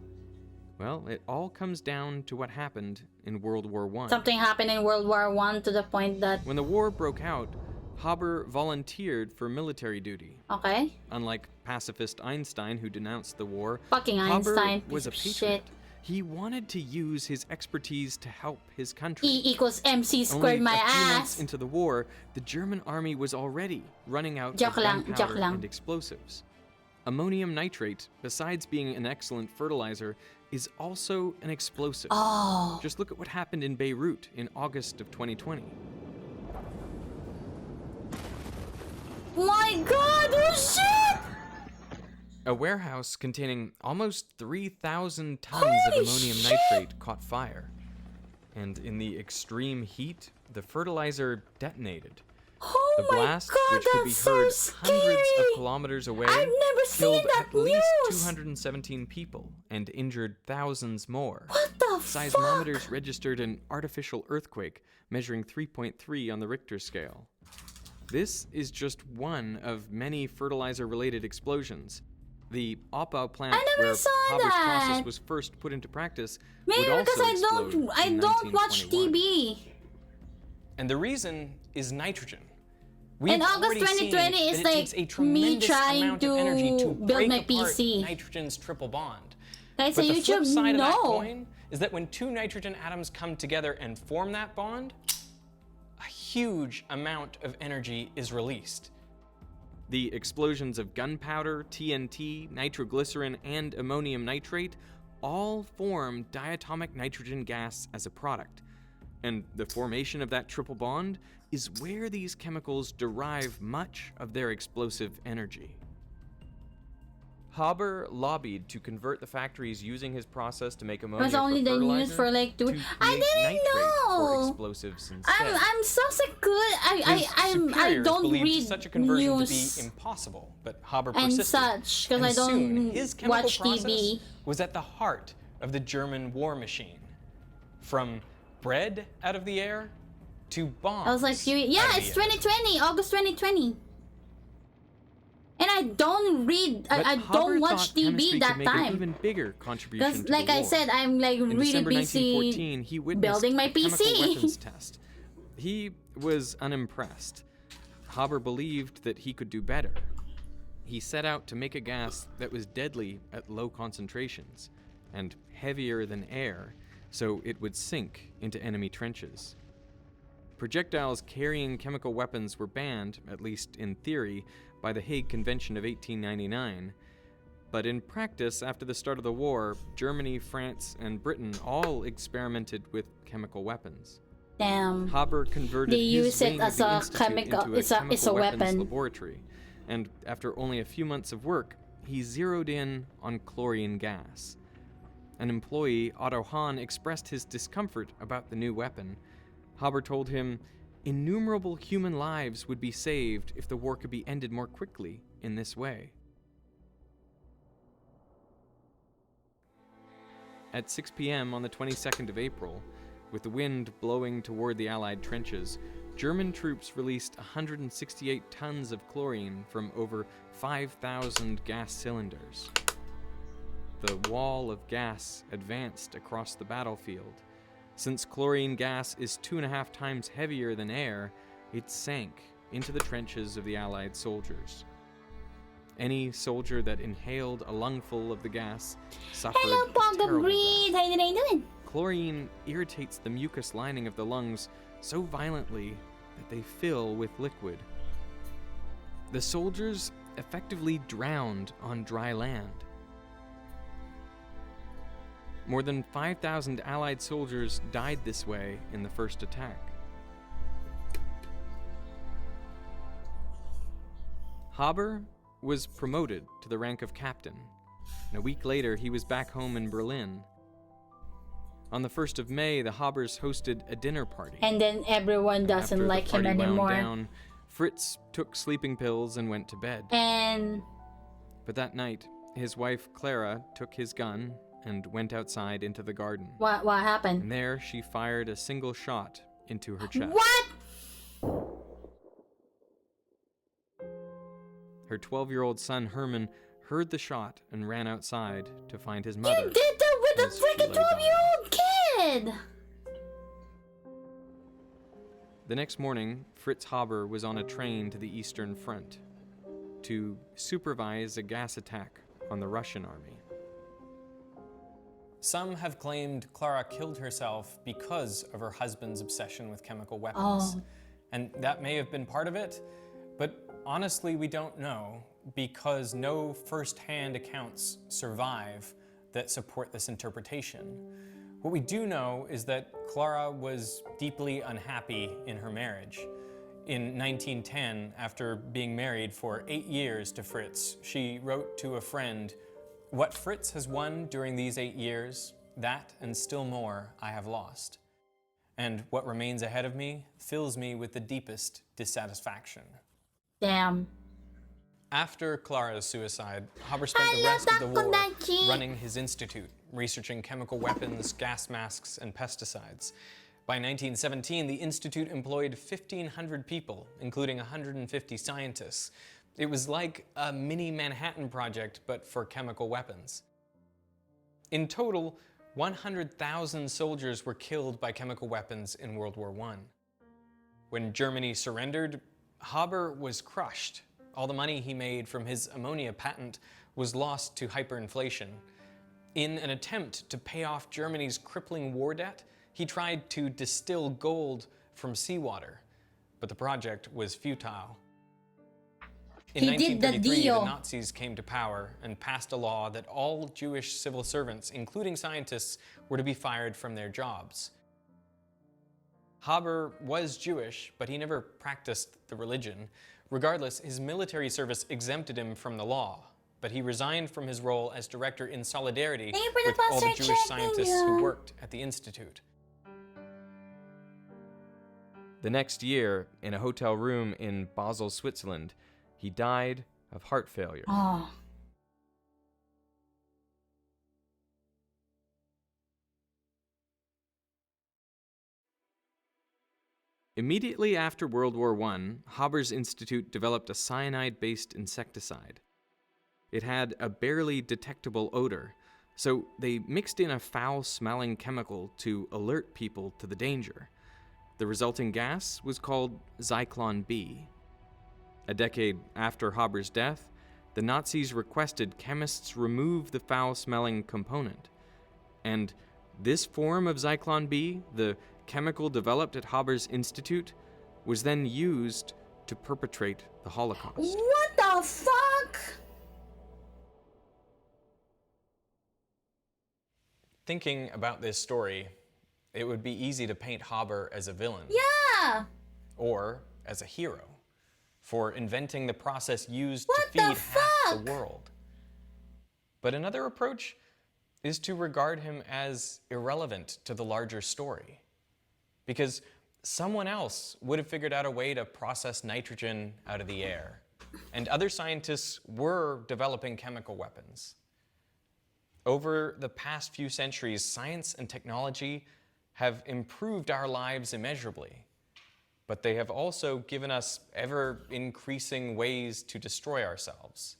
O: Well, it all comes down to what happened in World War I.
A: Something happened in World War I to the point that.
O: When the war broke out, Haber volunteered for military duty.
A: Okay.
O: Unlike pacifist Einstein, who denounced the war,
A: Fucking
O: Haber
A: Einstein,
O: was a
A: piece of
O: patriot.
A: shit.
O: He wanted to use his expertise to help his country.
A: E equals MC
O: Only
A: squared my
O: a few
A: ass.
O: months into the war, the German army was already running out
A: Joke
O: of
A: lang,
O: gunpowder
A: joke lang.
O: and explosives. Ammonium nitrate, besides being an excellent fertilizer, is also an explosive.
A: Oh.
O: Just look at what happened in Beirut in August of 2020.
A: My God! Oh shit!
O: A warehouse containing almost 3,000 tons of ammonium nitrate caught fire. And in the extreme heat, the fertilizer detonated. The blast, which could be heard hundreds of kilometers away, killed at least 217 people and injured thousands more.
A: What the
O: Seismometers registered an artificial earthquake measuring 3.3 on the Richter scale. This is just one of many fertilizer-related explosions. The Oppau plant, where Haber's process was first put into practice,
A: maybe
O: would
A: because
O: also
A: I don't watch TV.
N: And the reason is nitrogen.
A: And August 2020 is like me trying to build my PC.
N: Nitrogen's triple bond.
A: Guys,
N: but
A: so
N: the flip
A: YouTube,
N: side of that
A: no.
N: coin is that when two nitrogen atoms come together and form that bond, a huge amount of energy is released.
O: The explosions of gunpowder, TNT, nitroglycerin, and ammonium nitrate all form diatomic nitrogen gas as a product. And the formation of that triple bond is where these chemicals derive much of their explosive energy. Haber lobbied to convert the factories using his process to make ammonia
A: Was only
O: for
A: the news
O: fertilizer
A: for like 2 weeks. I didn't
O: for
A: know.
O: explosives instead.
A: I'm so good. I
N: Superiors
A: don't
N: believed
A: read
N: such a conversion
A: news
N: to be impossible, but Haber
A: and
N: persisted.
A: such because
N: And
A: I
N: soon,
A: don't
N: his chemical
A: watch
N: process
A: TV.
N: was at the heart of the German war machine. From bread out of the air to bombs.
A: I was like, it's 2020, August 2020. And I don't read, I don't watch TV that time.
O: Even bigger contribution
A: Because,
O: to
A: like
O: the
A: I
O: war.
A: said, I'm like
O: In
A: really
O: December
A: busy
O: 1914, he witnessed
A: building my
O: a chemical
A: PC.
O: weapons test. He was unimpressed. Haber believed that he could do better. He set out to make a gas that was deadly at low concentrations and heavier than air, so it would sink into enemy trenches. Projectiles carrying chemical weapons were banned, at least in theory, by the Hague Convention of 1899. But in practice, after the start of the war, Germany, France, and Britain all experimented with chemical weapons.
A: Damn.
O: Haber converted
A: They
O: his
A: use it
O: wing
A: as
O: of the
A: a
O: institute
A: chemical-
O: into a
A: it's a
O: chemical weapons
A: weapon.
O: laboratory, and after only a few months of work, he zeroed in on chlorine gas. An employee, Otto Hahn, expressed his discomfort about the new weapon. Haber told him, innumerable human lives would be saved if the war could be ended more quickly in this way. At 6 p.m. on the 22nd of April, with the wind blowing toward the Allied trenches, German troops released 168 tons of chlorine from over 5,000 gas cylinders. The wall of gas advanced across the battlefield. Since chlorine gas is 2.5 times heavier than air, it sank into the trenches of the Allied soldiers. Any soldier that inhaled a lungful of the gas suffered
A: Hello,
O: a
A: Ponga
O: terrible
A: Breed. How you doing?
O: Chlorine irritates the mucous lining of the lungs so violently that they fill with liquid. The soldiers effectively drowned on dry land. More than 5,000 Allied soldiers died this way in the first attack. Haber was promoted to the rank of captain, and a week later he was back home in Berlin. On the 1st of May, the Habers hosted a dinner party.
A: And then everyone doesn't
O: After
A: like
O: the
A: him
O: party wound
A: anymore.
O: down, Fritz took sleeping pills and went to bed.
A: And
O: But that night, his wife Clara took his gun and went outside into the garden.
A: what happened?
O: And there she fired a single shot into her chest.
A: What?
O: Her 12-year-old son Herman heard the shot and ran outside to find his mother.
A: You did that with a
O: as she
A: freaking
O: lay dying.
A: 12-year-old kid!
O: The next morning, Fritz Haber was on a train to the Eastern Front to supervise a gas attack on the Russian army.
N: Some have claimed Clara killed herself because of her husband's obsession with chemical weapons.
A: Oh.
N: And that may have been part of it, but honestly, we don't know because no first-hand accounts survive that support this interpretation. What we do know is that Clara was deeply unhappy in her marriage. In 1910, after being married for 8 years to Fritz, she wrote to a friend, "What Fritz has won during these 8 years, that and still more I have lost. And what remains ahead of me fills me with the deepest dissatisfaction."
A: Damn.
N: After Clara's suicide, Haber spent the rest of the war running his institute, researching chemical weapons, gas masks, and pesticides. By 1917, the institute employed 1,500 people, including 150 scientists. It was like a mini Manhattan Project, but for chemical weapons. In total, 100,000 soldiers were killed by chemical weapons in World War I. When Germany surrendered, Haber was crushed. All the money he made from his ammonia patent was lost to hyperinflation. In an attempt to pay off Germany's crippling war debt, he tried to distill gold from seawater, but the project was futile. In 1933, the Nazis came to power and passed a law that all Jewish civil servants, including scientists, were to be fired from their jobs. Haber was Jewish, but he never practiced the religion. Regardless, his military service exempted him from the law, but he resigned from his role as director in solidarity with all the Jewish scientists who worked at the institute.
O: The next year, in a hotel room in Basel, Switzerland, he died of heart failure.
A: Oh.
O: Immediately after World War I, Haber's institute developed a cyanide-based insecticide. It had a barely detectable odor, so they mixed in a foul-smelling chemical to alert people to the danger. The resulting gas was called Zyklon B. A decade after Haber's death, the Nazis requested chemists remove the foul-smelling component. And this form of Zyklon B, the chemical developed at Haber's institute, was then used to perpetrate the Holocaust.
A: What the fuck?
N: Thinking about this story, it would be easy to paint Haber as a villain.
A: Yeah!
N: Or as a hero for inventing the process used to feed half the world. But another approach is to regard him as irrelevant to the larger story. Because someone else would have figured out a way to process nitrogen out of the air. And other scientists were developing chemical weapons. Over the past few centuries, science and technology have improved our lives immeasurably, but they have also given us ever-increasing ways to destroy ourselves.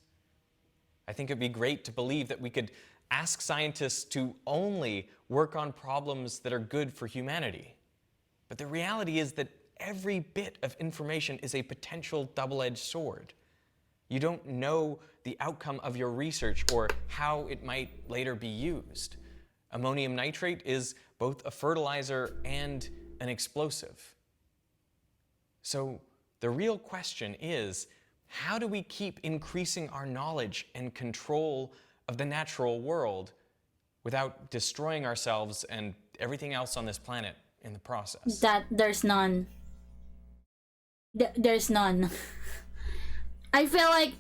N: I think it'd be great to believe that we could ask scientists to only work on problems that are good for humanity. But the reality is that every bit of information is a potential double-edged sword. You don't know the outcome of your research or how it might later be used. Ammonium nitrate is both a fertilizer and an explosive. So the real question is, how do we keep increasing our knowledge and control of the natural world without destroying ourselves and everything else on this planet in the process?
A: There's none. There's none. I feel like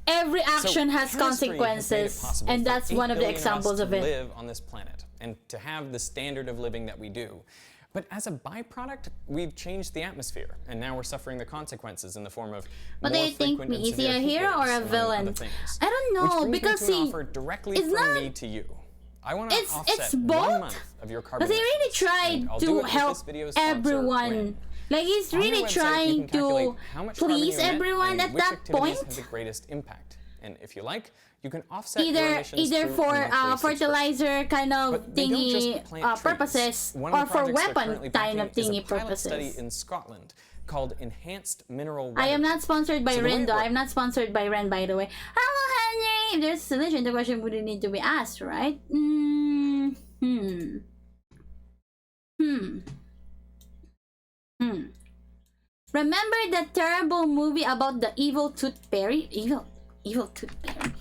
A: every action has consequences, and that's one of the examples of it.
N: To live on this planet and to have the standard of living that we do. But as a byproduct, we've changed the atmosphere, and now we're suffering the consequences in the form of
A: But do you think me, is he a hero or a villain? I don't know, because he
N: it's not me to you. I want to offset 1 month of your carbon
A: emissions. Because he really tried to help everyone. Like, he's really trying to please everyone at that point.
N: Has the greatest impact, and if you like, you can offset
A: either for fertilizer kind of thingy purposes, or for weapon kind of thingy purposes.
N: Study in Scotland called Enhanced Mineral.
A: I am not sponsored by Ren, though. I am not sponsored by Ren, by the way. Hello, Henry. If there's a solution, the question wouldn't need to be asked, right? Remember that terrible movie about the evil tooth fairy? Evil tooth fairy.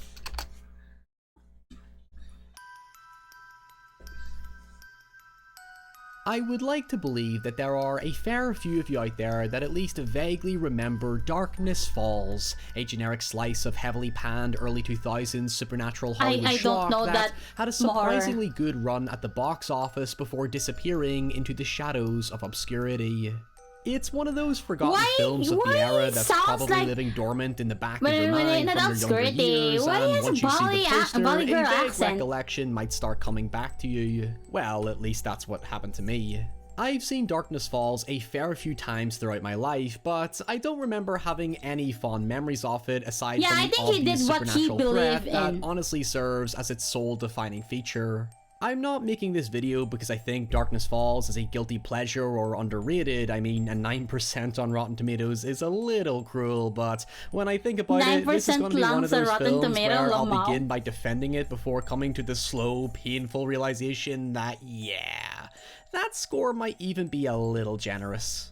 P: I would like to believe that there are a fair few of you out there that at least vaguely remember Darkness Falls, a generic slice of heavily panned early 2000s supernatural Hollywood
A: I don't
P: schlock
A: know
P: that had a
A: more.
P: surprisingly good run at the box office before disappearing into the shadows of obscurity. It's one of those forgotten films of the era that's probably
A: like,
P: living dormant in the back of your mind from your younger
A: obscurity.
P: years,
A: Why
P: and
A: has
P: once you see the poster,
A: Bali
P: a
A: girl
P: vague
A: accent?
P: recollection might start coming back to you. Well, at least that's what happened to me. I've seen Darkness Falls a fair few times throughout my life, but I don't remember having any fond memories of it aside from the obvious supernatural threat that honestly serves as its sole defining feature. I'm not making this video because I think Darkness Falls is a guilty pleasure or underrated. I mean, a 9% on Rotten Tomatoes is a little cruel, but when I think about it, this is going to be one of those films where I'll begin by defending it before coming to the slow, painful realization that, yeah, that score might even be a little generous.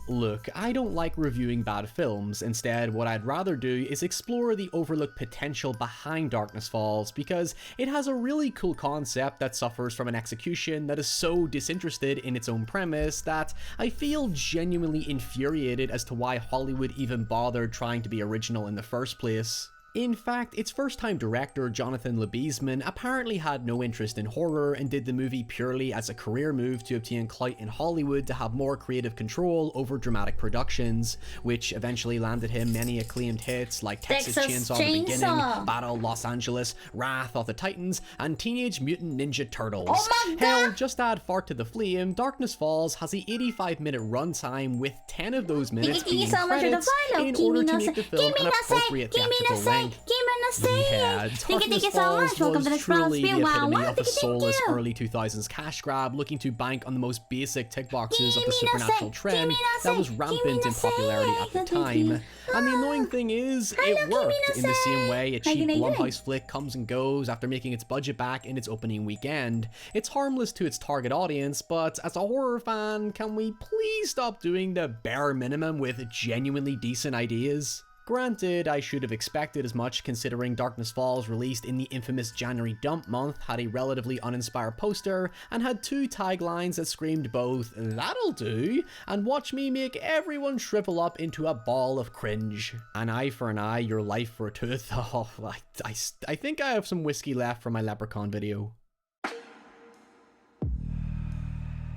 P: Look, I don't like reviewing bad films. Instead, what I'd rather do is explore the overlooked potential behind Darkness Falls, because it has a really cool concept that suffers from an execution that is so disinterested in its own premise that I feel genuinely infuriated as to why Hollywood even bothered trying to be original in the first place. In fact, its first-time director, Jonathan Liebesman, apparently had no interest in horror and did the movie purely as a career move to obtain clout in Hollywood to have more creative control over dramatic productions, which eventually landed him many acclaimed hits like Texas Chainsaw The Beginning, Battle Los Angeles, Wrath of the Titans, and Teenage Mutant Ninja Turtles.
A: Oh my God!
P: Hell, just add fart to the flame, Darkness Falls has a 85-minute runtime with 10 of those minutes being credits in order to make the film an appropriate theatrical length. Yeah, Darkness Falls was truly the epitome of a soulless early 2000s cash grab looking to bank on the most basic tick boxes of the supernatural trend that was rampant in popularity at the time. And the annoying thing is, it worked in the same way a cheap Blumhouse flick comes and goes after making its budget back in its opening weekend. It's harmless to its target audience, but as a horror fan, can we please stop doing the bare minimum with genuinely decent ideas? Granted, I should have expected as much considering Darkness Falls, released in the infamous January dump month, had a relatively uninspired poster and had two taglines that screamed both "that'll do" and "watch me make everyone shrivel up into a ball of cringe." An eye for an eye, your life for a tooth. Oh, I think I have some whiskey left from my Leprechaun video.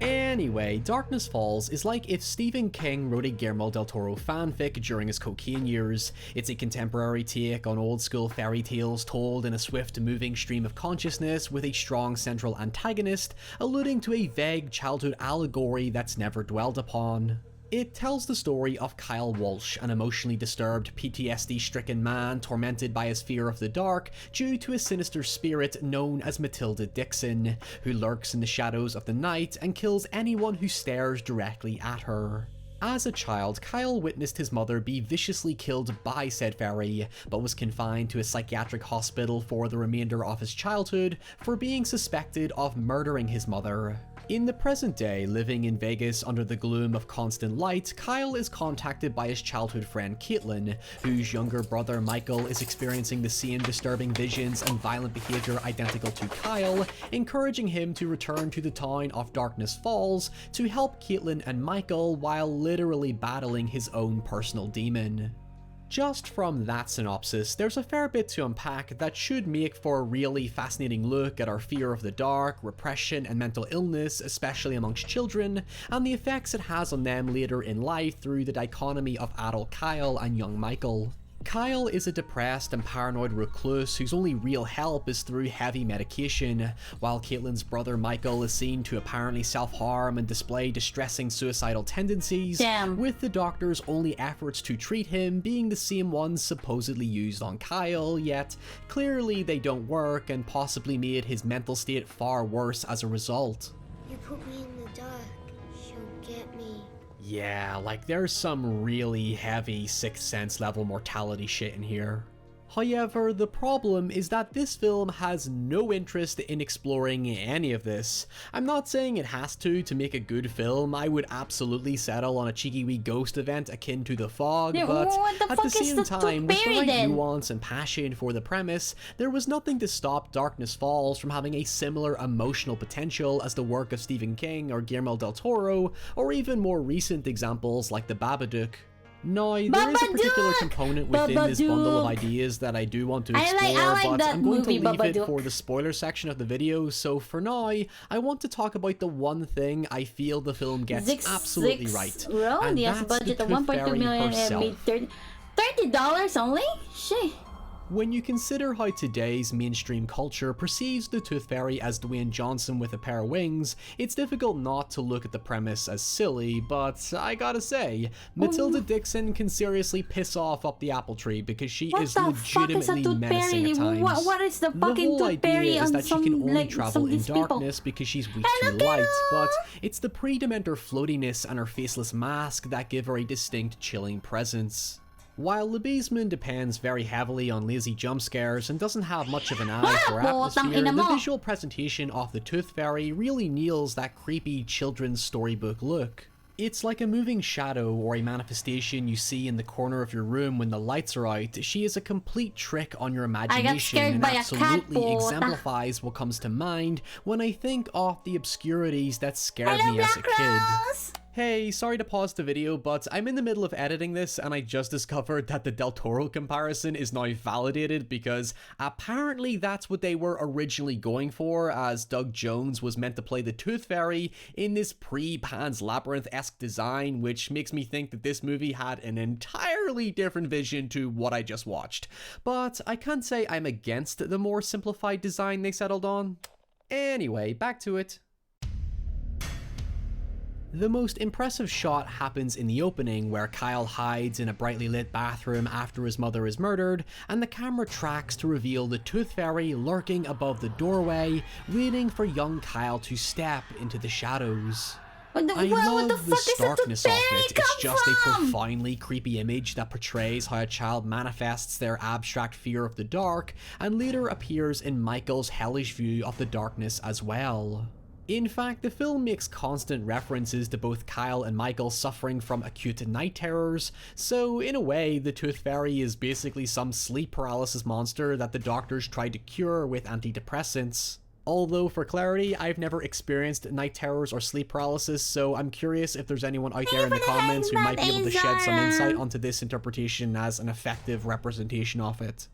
P: Anyway, Darkness Falls is like if Stephen King wrote a Guillermo del Toro fanfic during his cocaine years. It's a contemporary take on old school fairy tales told in a swift moving stream of consciousness with a strong central antagonist, alluding to a vague childhood allegory that's never dwelled upon. It tells the story of Kyle Walsh, an emotionally disturbed, PTSD-stricken man tormented by his fear of the dark due to a sinister spirit known as Matilda Dixon, who lurks in the shadows of the night and kills anyone who stares directly at her. As a child, Kyle witnessed his mother be viciously killed by said fairy, but was confined to a psychiatric hospital for the remainder of his childhood for being suspected of murdering his mother. In the present day, living in Vegas under the gloom of constant light, Kyle is contacted by his childhood friend Caitlin, whose younger brother Michael is experiencing the same disturbing visions and violent behavior identical to Kyle, encouraging him to return to the town of Darkness Falls to help Caitlin and Michael while literally battling his own personal demon. Just from that synopsis, there's a fair bit to unpack that should make for a really fascinating look at our fear of the dark, repression, and mental illness, especially amongst children, and the effects it has on them later in life through the dichotomy of adult Kyle and young Michael. Kyle is a depressed and paranoid recluse whose only real help is through heavy medication, while Caitlin's brother Michael is seen to apparently self-harm and display distressing suicidal tendencies, with the doctor's only efforts to treat him being the same ones supposedly used on Kyle, yet clearly they don't work and possibly made his mental state far worse as a result.
E: You put me in the dark, she'll get me.
P: Yeah, like there's some really heavy Sixth Sense level mortality shit in here. However, the problem is that this film has no interest in exploring any of this. I'm not saying it has to make a good film. I would absolutely settle on a cheeky wee ghost event akin to The Fog,
A: Yeah,
P: but
A: what the
P: at the
A: fuck is
P: same
A: the
P: time,
A: Tooth
P: with the
A: Fairy
P: right
A: then?
P: nuance and passion for the premise, there was nothing to stop Darkness Falls from having a similar emotional potential as the work of Stephen King or Guillermo del Toro, or even more recent examples like The Babadook. Now, there is a particular component within this bundle of ideas that I do want to explore, but I'm going to leave it for the spoiler section of the video, so for now, I want to talk about the one thing I feel the film gets absolutely right, and
A: yes,
P: that's
A: budget
P: the
A: of
P: Tooth
A: 1.2
P: Fairy
A: million and made
P: herself.
A: $30 only? Shit.
P: When you consider how today's mainstream culture perceives the Tooth Fairy as Dwayne Johnson with a pair of wings, it's difficult not to look at the premise as silly, but I gotta say, Matilda Dixon can seriously piss off up the apple tree because she is legitimately menacing at times.
A: What is the
P: The
A: fucking
P: whole
A: Tooth Fairy
P: idea is
A: on
P: that she
A: some,
P: can only
A: like,
P: travel
A: some of
P: in
A: these people?
P: darkness because she's weak to light, but it's the pre-dementor floatiness and her faceless mask that give her a distinct chilling presence. While the basement depends very heavily on lazy jump scares and doesn't have much of an eye for atmosphere, the visual presentation of the Tooth Fairy really nails that creepy children's storybook look. It's like a moving shadow or a manifestation you see in the corner of your room when the lights are out. She is a complete trick on your imagination and absolutely exemplifies what comes to mind when I think of the obscurities that scared me as a kid. Hey, sorry to pause the video, but I'm in the middle of editing this and I just discovered that the Del Toro comparison is now validated because apparently that's what they were originally going for, as Doug Jones was meant to play the Tooth Fairy in this pre-Pan's Labyrinth-esque design, which makes me think that this movie had an entirely different vision to what I just watched. But I can't say I'm against the more simplified design they settled on. Anyway, back to it. The most impressive shot happens in the opening, where Kyle hides in a brightly lit bathroom after his mother is murdered, and the camera tracks to reveal the Tooth Fairy lurking above the doorway, waiting for young Kyle to step into the shadows. I love the starkness of it. It's just a profoundly creepy image that portrays how a child manifests their abstract fear of the dark, and later appears in Michael's hellish view of the darkness as well. In fact, the film makes constant references to both Kyle and Michael suffering from acute night terrors, so in a way, the Tooth Fairy is basically some sleep paralysis monster that the doctors tried to cure with antidepressants. Although, for clarity, I've never experienced night terrors or sleep paralysis, so I'm curious if there's anyone out there in the comments who might be able to shed some insight onto this interpretation as an effective representation of it.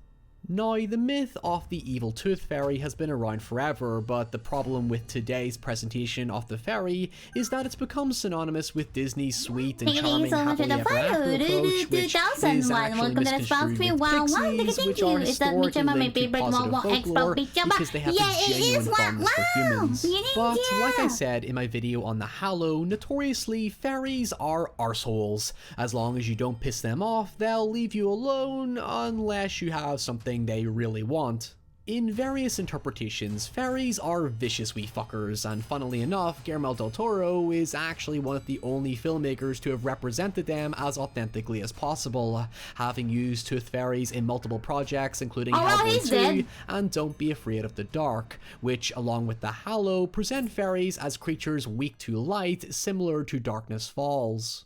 P: Now, the myth of the evil Tooth Fairy has been around forever, but the problem with today's presentation of the fairy is that it's become synonymous with Disney's sweet and charming happily ever after approach, which is actually misconstrued with pixies, which are historically linked to positive folklore because they have a genuine fondness for humans. But like I said in my video on the Hallow, notoriously, fairies are arseholes. As long as you don't piss them off, they'll leave you alone unless you have something they really want. In various interpretations, fairies are vicious wee fuckers, and funnily enough, Guillermo del Toro is actually one of the only filmmakers to have represented them as authentically as possible, having used tooth fairies in multiple projects including Hellboy 2 and Don't Be Afraid of the Dark, which along with The Hallow present fairies as creatures weak to light, similar to Darkness Falls.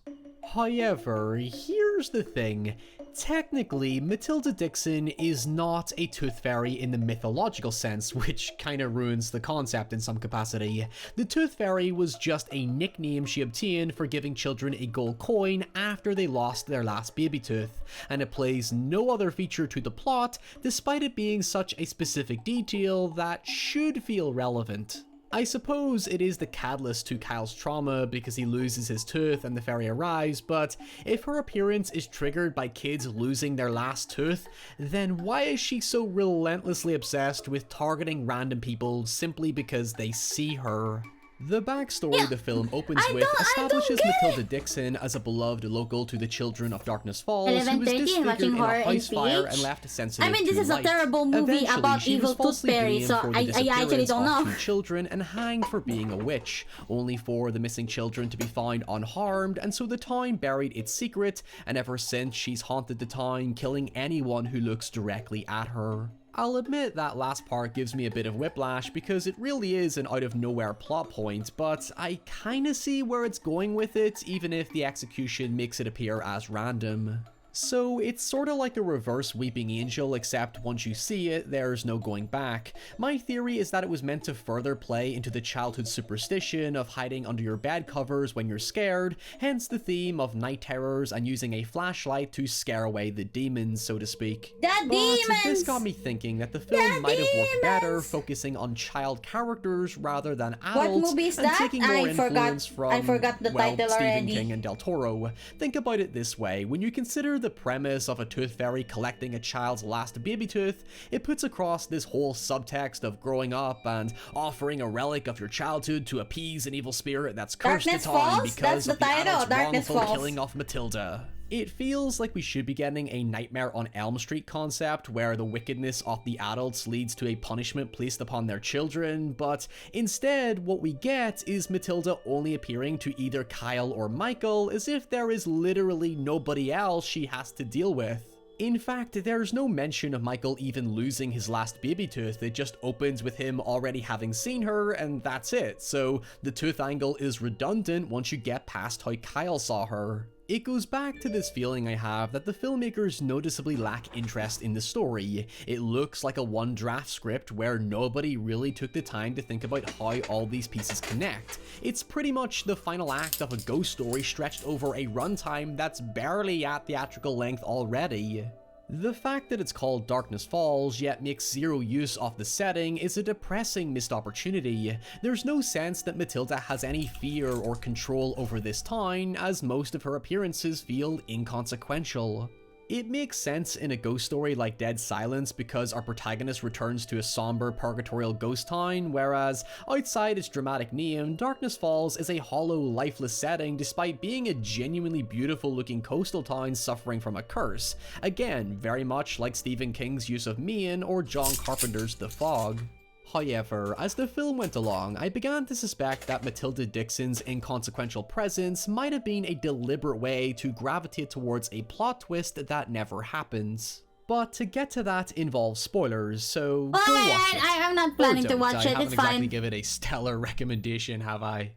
P: However, here's the thing. Technically, Matilda Dixon is not a tooth fairy in the mythological sense, which kinda ruins the concept in some capacity. The tooth fairy was just a nickname she obtained for giving children a gold coin after they lost their last baby tooth, and it plays no other feature to the plot, despite it being such a specific detail that should feel relevant. I suppose it is the catalyst to Kyle's trauma because he loses his tooth and the fairy arrives, but if her appearance is triggered by kids losing their last tooth, then why is she so relentlessly obsessed with targeting random people simply because they see her? The backstory of the film opens with establishes Matilda Dixon as a beloved local to the children of Darkness Falls who was
A: 11:30
P: disfigured
A: watching
P: in
A: horror
P: a house
A: in
P: fire
A: PH.
P: and left sensitive
A: I mean, this
P: to
A: is
P: light.
A: a terrible movie
P: Eventually,
A: about
P: she
A: evil
P: was
A: tooth
P: falsely
A: fairy,
P: blamed
A: so
P: for the
A: I actually
P: disappearance
A: don't know.
P: of 2 children and hanged for being a witch, only for the missing children to be found unharmed, and so the town buried its secret, and ever since she's haunted the town, killing anyone who looks directly at her. I'll admit that last part gives me a bit of whiplash because it really is an out-of-nowhere plot point, but I kinda see where it's going with it, even if the execution makes it appear as random. So it's sorta like a reverse Weeping Angel, except once you see it, there's no going back. My theory is that it was meant to further play into the childhood superstition of hiding under your bed covers when you're scared, hence the theme of night terrors and using a flashlight to scare away the demons, so to speak.
A: The
P: This
A: demons!
P: got me thinking that the film might have worked better focusing on child characters rather than adults,
A: What movie is
P: and
A: that?
P: taking more
A: I
P: influence
A: forgot the
P: well,
A: title
P: Stephen
A: already.
P: King and Del Toro. Think about it this way, when you consider the premise of a tooth fairy collecting a child's last baby tooth, it puts across this whole subtext of growing up and offering a relic of your childhood to appease an evil spirit that's cursed
A: Darkness
P: the town
A: Falls?
P: because
A: That's
P: of
A: the
P: the
A: title,
P: adult's
A: Darkness
P: wrongful
A: Falls.
P: killing of Matilda. It feels like we should be getting a Nightmare on Elm Street concept where the wickedness of the adults leads to a punishment placed upon their children, but instead what we get is Matilda only appearing to either Kyle or Michael as if there is literally nobody else she has to deal with. In fact, there's no mention of Michael even losing his last baby tooth, it just opens with him already having seen her and that's it, so the tooth angle is redundant once you get past how Kyle saw her. It goes back to this feeling I have that the filmmakers noticeably lack interest in the story. It looks like a one draft script where nobody really took the time to think about how all these pieces connect. It's pretty much the final act of a ghost story stretched over a runtime that's barely at theatrical length already. The fact that it's called Darkness Falls yet makes zero use of the setting is a depressing missed opportunity. There's no sense that Matilda has any fear or control over this town, as most of her appearances feel inconsequential. It makes sense in a ghost story like Dead Silence because our protagonist returns to a somber purgatorial ghost town, whereas outside its dramatic name, Darkness Falls is a hollow, lifeless setting despite being a genuinely beautiful looking coastal town suffering from a curse. Again, very much like Stephen King's use of Maine or John Carpenter's The Fog. However, as the film went along, I began to suspect that Matilda Dixon's inconsequential presence might have been a deliberate way to gravitate towards a plot twist that never happens. But to get to that involves spoilers, so go watch it.
A: I'm not planning to watch it,
P: I haven't
A: it's
P: exactly
A: fine.
P: given it a stellar recommendation, have I?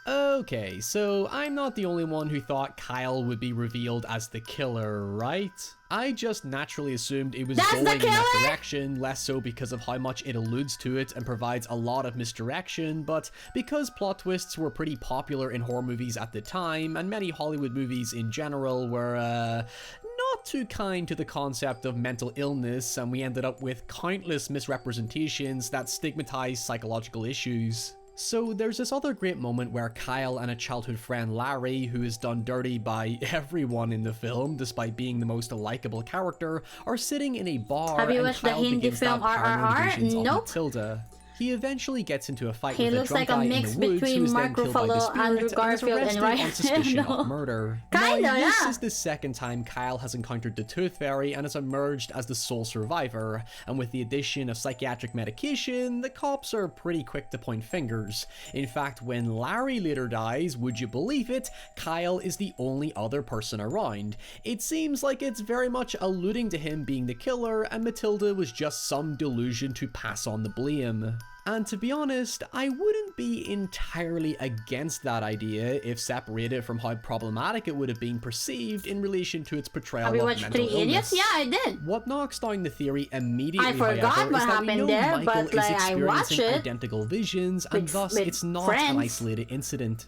P: Okay, so I'm not the only one who thought Kyle would be revealed as the killer, right? I just naturally assumed it was going in that direction, less so because of how much it alludes to it and provides a lot of misdirection, but because plot twists were pretty popular in horror movies at the time, and many Hollywood movies in general were, not too kind to the concept of mental illness, and we ended up with countless misrepresentations that stigmatized psychological issues. So there's this other great moment where Kyle and a childhood friend Larry, who is done dirty by everyone in the film despite being the most likable character, are sitting in a bar.
A: Have you
P: and
A: watched the
P: Kyle
A: Hindi
P: begins to
A: film
P: have paranoid
A: RRR?
P: visions of
A: Nope.
P: Matilda. He eventually gets into a fight
A: He
P: with a
A: looks
P: drunk
A: like a
P: guy in
A: mix
P: the woods
A: between
P: who is
A: Mark
P: then killed by the
A: Ruffalo,
P: spirit
A: Andrew
P: and is
A: Garfield, and
P: arrested
A: Ryan
P: on suspicion
A: Reynolds.
P: of murder.
A: Kinda,
P: Now, this
A: yeah.
P: is the second time Kyle has encountered the Tooth Fairy and has emerged as the sole survivor, and with the addition of psychiatric medication, the cops are pretty quick to point fingers. In fact, when Larry later dies, would you believe it, Kyle is the only other person around. It seems like it's very much alluding to him being the killer, and Matilda was just some delusion to pass on the blame. And to be honest, I wouldn't be entirely against that idea if separated from how problematic it would have been perceived in relation to its portrayal
A: Have you
P: of
A: watched
P: mental
A: 3 Idiots?
P: illness.
A: Yeah, I did.
P: What knocks down the theory immediately,
A: I forgot
P: however,
A: what
P: is that we
A: happened
P: know
A: there,
P: Michael
A: but,
P: is
A: like, I watched
P: experiencing
A: it
P: identical visions, and
A: with-
P: thus
A: with
P: it's not
A: friends.
P: an isolated incident.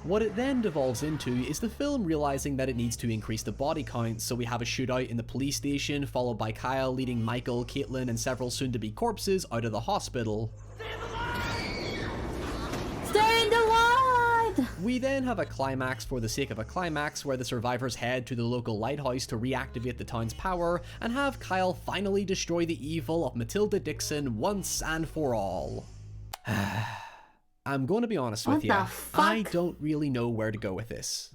P: What it then devolves into is the film realizing that it needs to increase the body count, so we have a shootout in the police station, followed by Kyle leading Michael, Caitlin, and several soon-to-be corpses out of the hospital.
A: Stay in the light!
P: We then have a climax for the sake of a climax where the survivors head to the local lighthouse to reactivate the town's power and have Kyle finally destroy the evil of Matilda Dixon once and for all. I'm going to be honest with you, I don't really know where to go with this.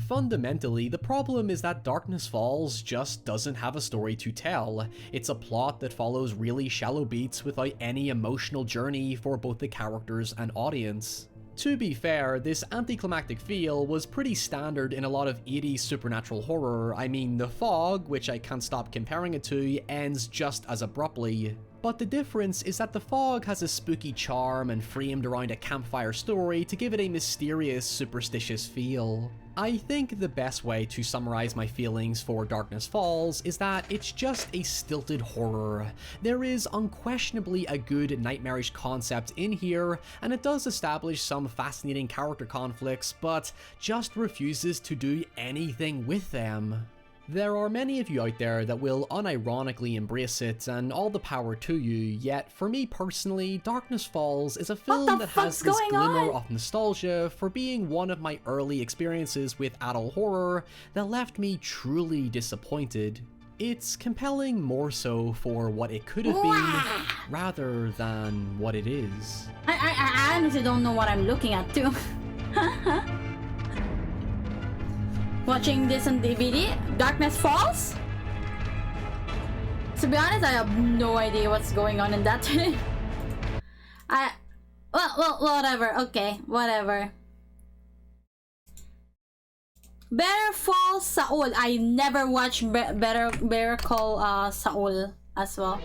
P: Fundamentally, the problem is that Darkness Falls just doesn't have a story to tell. It's a plot that follows really shallow beats without any emotional journey for both the characters and audience. To be fair, this anticlimactic feel was pretty standard in a lot of 80s supernatural horror. I mean, The Fog, which I can't stop comparing it to, ends just as abruptly. But the difference is that The Fog has a spooky charm and framed around a campfire story to give it a mysterious, superstitious feel. I think the best way to summarize my feelings for Darkness Falls is that it's just a stilted horror. There is unquestionably a good nightmarish concept in here, and it does establish some fascinating character conflicts, but just refuses to do anything with them. There are many of you out there that will unironically embrace it, and all the power to you, yet for me personally, Darkness Falls is a film that has this glimmer of nostalgia for being one of my early experiences with adult horror that left me truly disappointed. It's compelling more so for what it could have been, rather than what it is.
A: I honestly don't know what I'm looking at too. Watching this on DVD, Darkness Falls? To be honest, I have no idea what's going on in that. Well, whatever. Okay, whatever. Better Fall Saul. I never watched Better Call Saul as well.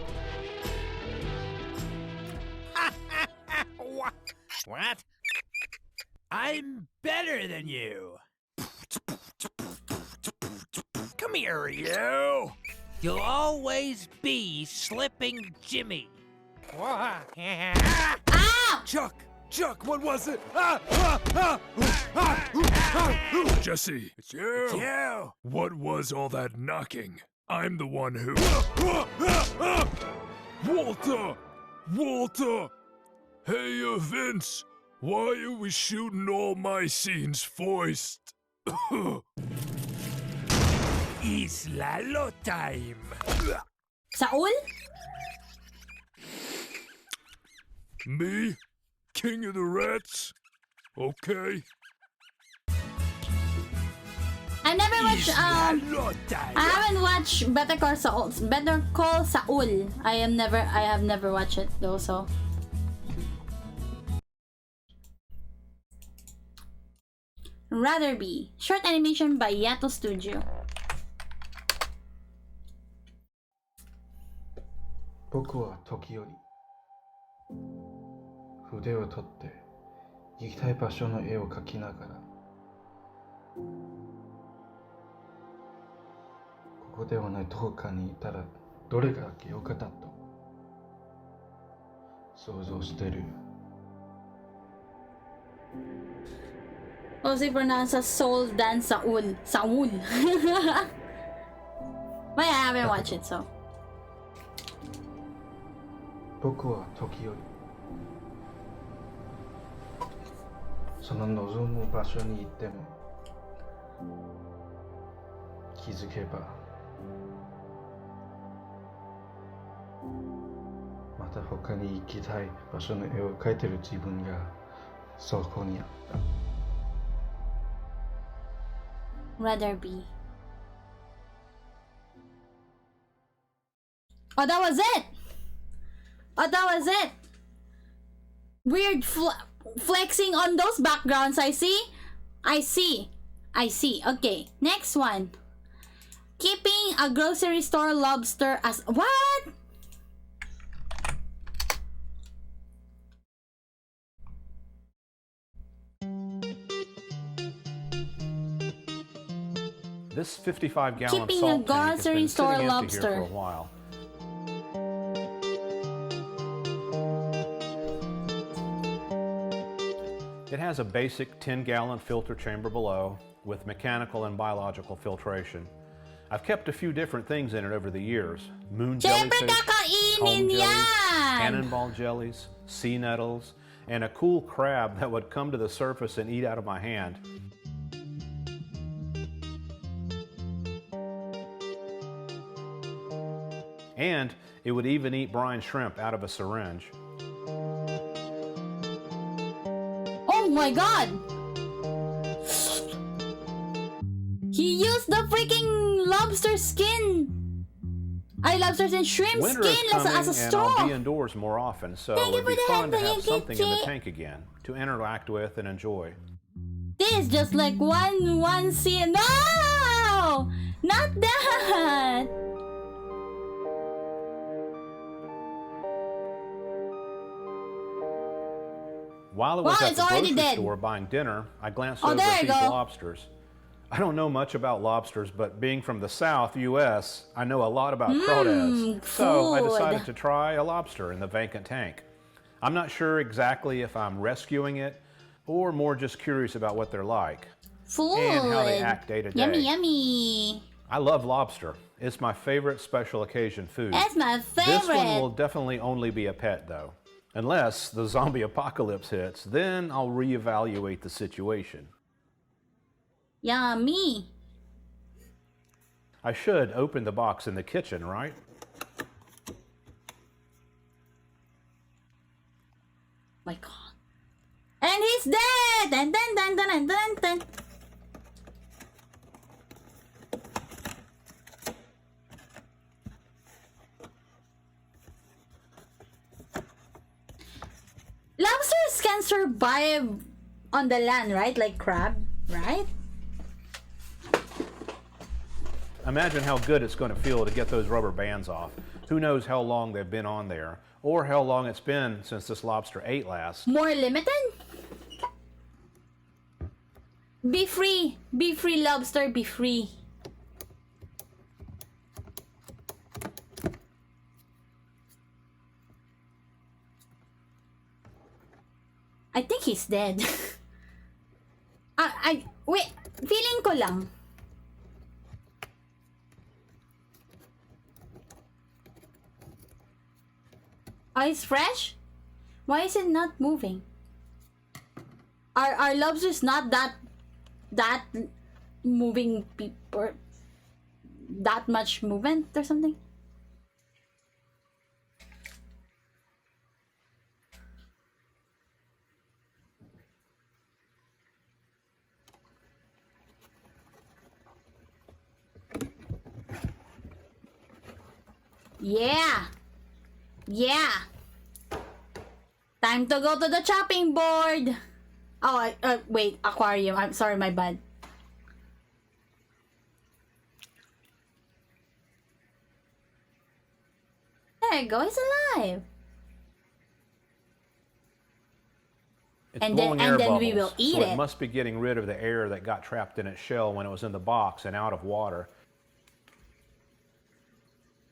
Q: What? I'm better than you. Come here, you! You'll always be Slipping Jimmy.
C: Ah!
Q: Chuck, what was it?
R: Jesse,
Q: It's you!
R: It's you! What was all that knocking? I'm the one who... Walter! Hey, Vince, why are we shooting all my scenes first?
Q: It's Lalo time!
A: Saul?
R: Me? King of the Rats? Okay.
A: I never watched I haven't watched Better Call Saul. Better Call Saul. I have never watched it though, so. Rather Be. Short animation by Yato Studio.
S: 僕は時折筆を取って行きたい場所の絵を描きながらここではないどこかにいたらどれが良かったと想像してる
A: Also pronounced as Soul Dan Saul. Saul. But I haven't watched it, so.
S: 僕は時折その望む場所に行っても気づけばまた他に行きたい場所の絵を描いてる自分がそこにあった
A: Rather Be. Oh, that was it! Oh, that was it! Weird flexing on those backgrounds, I see. Okay, next one. Keeping a grocery store lobster as... What?
T: This 55-gallon
A: Keeping
T: salt
A: a
T: tank has
A: grocery
T: been
A: store
T: sitting empty
A: lobster.
T: here for a while. It has a basic 10-gallon filter chamber below with mechanical and biological filtration. I've kept a few different things in it over the years. Moon jellyfish, comb jellies, cannonball jellies, sea nettles, and a cool crab that would come to the surface and eat out of my hand. And it would even eat brine shrimp out of a syringe.
B: Oh my god! He used the freaking lobster skin! Lobsters and shrimp
T: Winter
B: skin
T: is coming,
B: as a
T: and
B: straw!
T: I'll be indoors more often, so it'd be fun to have something in the tank again to interact with and enjoy.
B: This is just like one scene. No! Not that!
T: While I was at the grocery store buying dinner, I glanced over at these lobsters. I don't know much about lobsters, but being from the South, U.S., I know a lot about crawdads. So I decided to try a lobster in the vacant tank. I'm not sure exactly if I'm rescuing it or more just curious about what they're like and how they act day to day.
B: Yummy, yummy.
T: I love lobster. It's my favorite special occasion food.
B: That's my favorite.
T: This one will definitely only be a pet, though. Unless the zombie apocalypse hits, then I'll reevaluate the situation.
B: Yummy.
T: I should open the box in the kitchen, right?
B: My god. And he's dead! Dun, dun, dun, dun, dun, dun. Lobsters can survive on the land, right? Like crab, right?
T: Imagine how good it's going to feel to get those rubber bands off. Who knows how long they've been on there, or how long it's been since this lobster ate last.
B: More limited? Be free, lobster, be free. I think he's dead. Wait, feeling ko lang. Oh, it's fresh? Why is it not moving? Are lobsters not that moving people? That much movement or something? Yeah. Yeah. Time to go to the chopping board. Oh, wait, aquarium. I'm sorry, my bad. There you go, he's alive.
T: It's blowing air bubbles, we will eat it. It must be getting rid of the air that got trapped in its shell when it was in the box and out of water.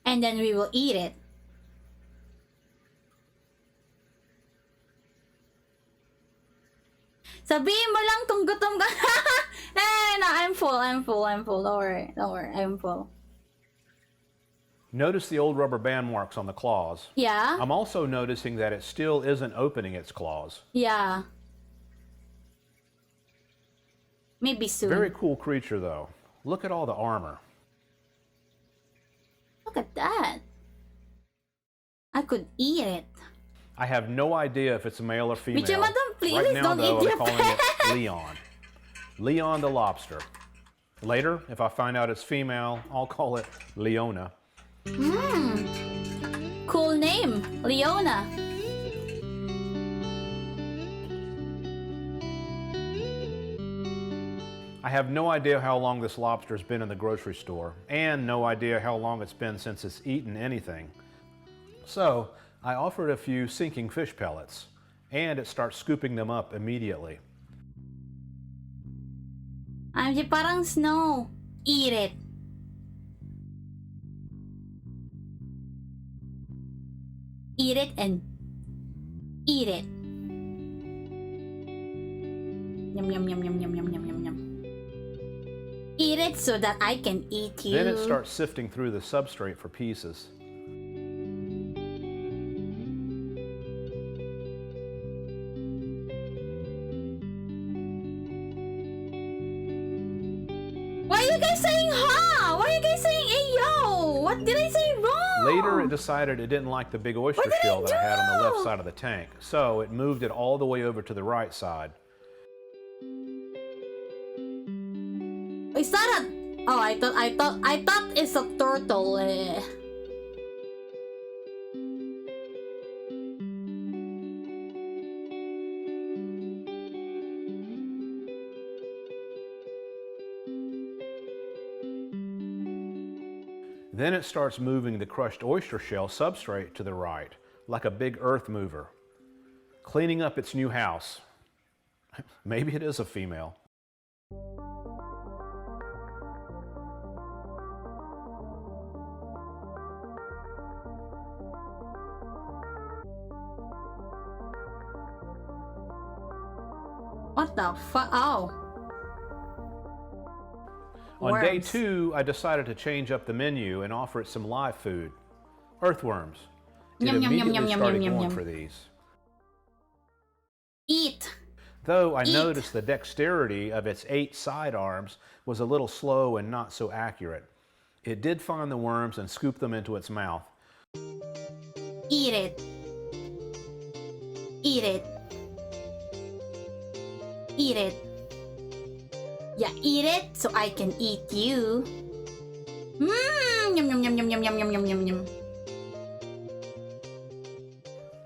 B: And then we will eat it. Sabihin mo lang kung gutom ka. No, I'm full. Don't worry, I'm full.
T: Notice the old rubber band marks on the claws.
B: Yeah.
T: I'm also noticing that it still isn't opening its claws.
B: Yeah. Maybe soon.
T: Very cool creature, though. Look at all the armor.
B: Look at that. I could eat it.
T: I have no idea if it's a male or female.
B: Madam, please
T: right now,
B: don't
T: though,
B: eat
T: I'm
B: your
T: calling
B: pet.
T: it Leon. Leon the lobster. Later, if I find out it's female, I'll call it Leona.
B: Cool name, Leona.
T: I have no idea how long this lobster's been in the grocery store, and no idea how long it's been since it's eaten anything. So, I offered a few sinking fish pellets, and it starts scooping them up immediately.
B: Parang snow. Eat it. Eat it and eat it. Yum yum yum yum yum yum yum yum yum. Eat it so that I can eat you.
T: Then it starts sifting through the substrate for pieces.
A: you guys saying ha? Why are you guys saying hey yo? What did I say wrong?
T: Later, it decided it didn't like the big oyster shell that I had on the left side of the tank, so it moved it all the way over to the right side.
A: Is that a... Oh, I thought it's a turtle.
T: Then it starts moving the crushed oyster shell substrate to the right, like a big earth mover, cleaning up its new house. Maybe it is a female.
A: What the fuck? Oh.
T: On day 2, I decided to change up the menu and offer it some live food. Earthworms. It immediately started going for these.
A: Eat.
T: Though I noticed the dexterity of its 8 side arms was a little slow and not so accurate. It did find the worms and scoop them into its mouth.
A: Eat it. Eat it. Eat it. Yeah, eat it so I can eat you. Mmm, yum yum yum yum yum yum yum yum yum yum.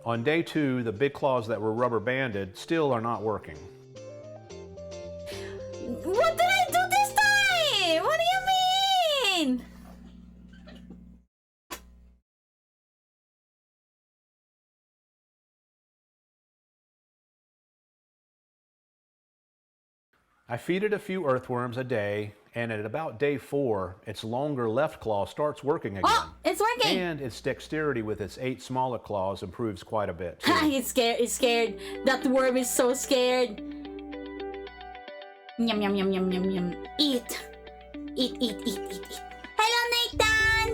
T: On day 2, the big claws that were rubber banded still are not working.
A: What did I do this time? What do you mean?
T: I feed it a few earthworms a day, and at about day 4, its longer left claw starts working again.
A: Oh, it's working!
T: And its dexterity with its 8 smaller claws improves quite a bit, too.
A: He's scared, he's scared. That worm is so scared. Yum yum yum yum yum yum. Eat. Eat, eat, eat, eat, eat. Hello, Nathan!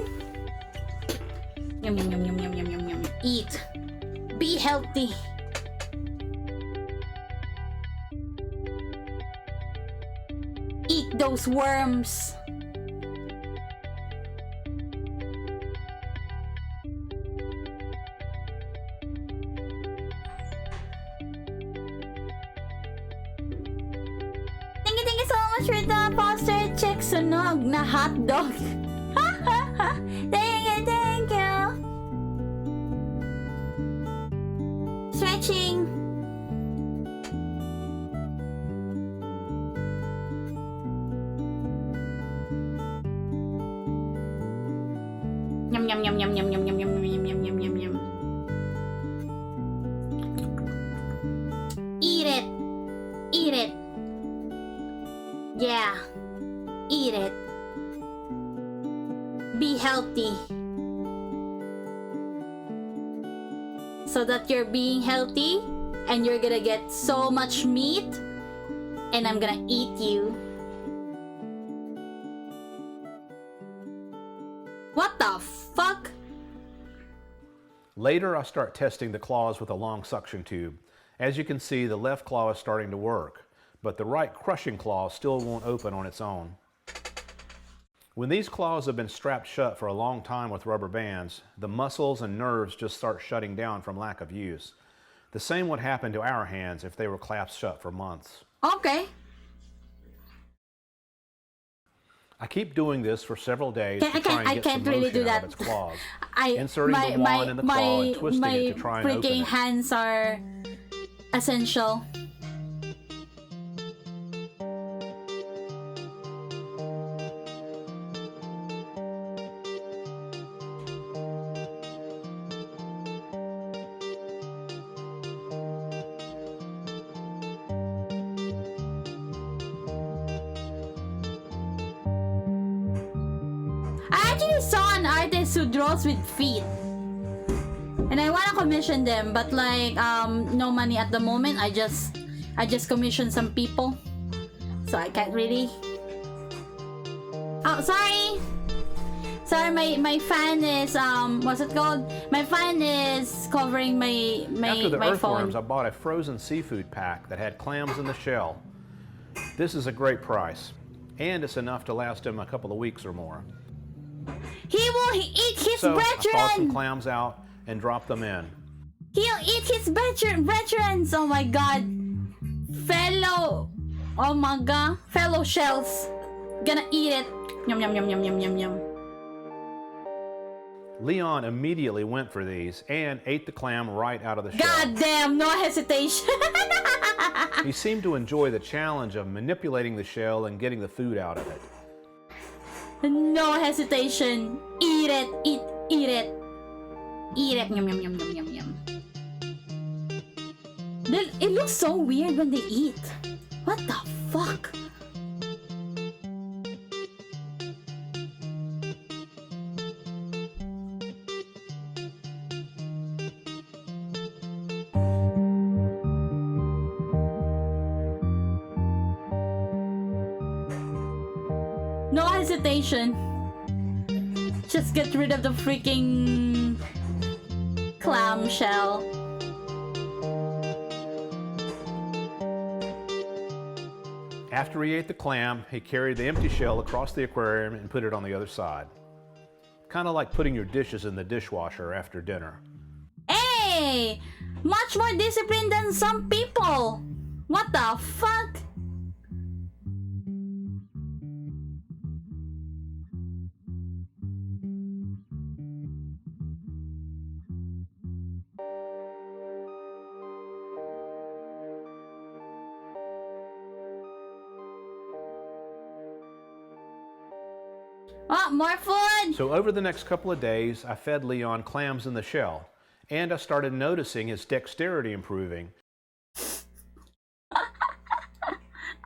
A: Yum yum yum yum yum yum yum yum. Eat. Be healthy. Eat those worms. Thank you so much for the foster chick sunog na hotdog. Thank you. Stretching. Yum yum yum yum yum yum yum yum yum yum yum yum yum. Eat it. Eat it. Yeah. Eat it. Be healthy. So that you're being healthy and you're gonna get so much meat and I'm gonna eat you. What the fuck?
T: Later, I start testing the claws with a long suction tube. As you can see, the left claw is starting to work, but the right crushing claw still won't open on its own. When these claws have been strapped shut for a long time with rubber bands, the muscles and nerves just start shutting down from lack of use. The same would happen to our hands if they were clasped shut for months.
A: Okay.
T: I keep doing this for several days to try and get some motion out of its claws. Inserting the wand in the claw and twisting it to try and open
A: freaking
T: it.
A: hands are essential. I actually saw an artist who draws with feet. And I wanna commission them, but like no money at the moment. I just commissioned some people. So I can't really. Oh, sorry. Sorry, my fan is what's it called? My fan is covering my
T: After the
A: my
T: earthworms,
A: phone.
T: I bought a frozen seafood pack that had clams in the shell. This is a great price. and it's enough to last him a couple of weeks or more.
A: He will eat his
T: So I thawed some
A: brethren!
T: clams out and dropped them in.
A: He'll eat his veterans! Oh my god! Fellow... Oh my god! Fellow shells! Gonna eat it! Yum yum yum yum yum yum yum.
T: Leon immediately went for these and ate the clam right out of the shell.
A: God damn! No hesitation!
T: He seemed to enjoy the challenge of manipulating the shell and getting the food out of it.
A: No hesitation! Eat it! Eat it! Eat it! Yum yum yum yum yum yum. It looks so weird when they eat. What the fuck? No hesitation. Just get rid of the freaking clam shell.
T: After he ate the clam, he carried the empty shell across the aquarium and put it on the other side. Kind of like putting your dishes in the dishwasher after dinner.
A: Hey! Much more disciplined than some people! What the fuck? Oh, more food!
T: So over the next couple of days, I fed Leon clams in the shell, and I started noticing his dexterity improving.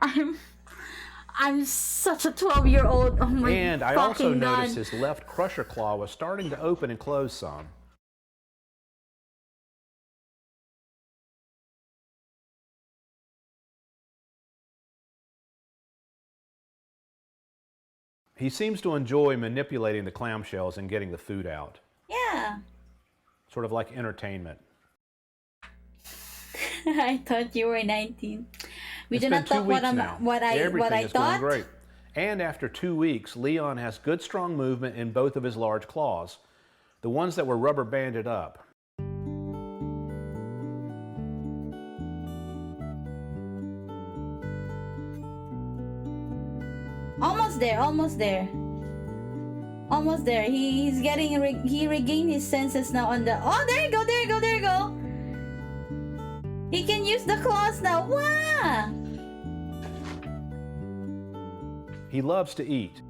A: I'm such a 12-year-old. Oh my
T: And I
A: fucking
T: also
A: God.
T: noticed his left crusher claw was starting to open and close some. He seems to enjoy manipulating the clamshells and getting the food out.
A: Yeah.
T: Sort of like entertainment.
A: I thought you were 19. We
T: It's
A: do
T: been
A: not
T: 2
A: talk
T: weeks
A: what
T: now.
A: I
T: Everything is going
A: thought.
T: great. And after 2 weeks, Leon has good strong movement in both of his large claws. The ones that were rubber banded up.
A: Almost there, almost there. Almost there. He's getting he regained his senses now on the. Oh, there you go, there you go, there you go. He can use the claws now. Wow!
T: He loves to eat.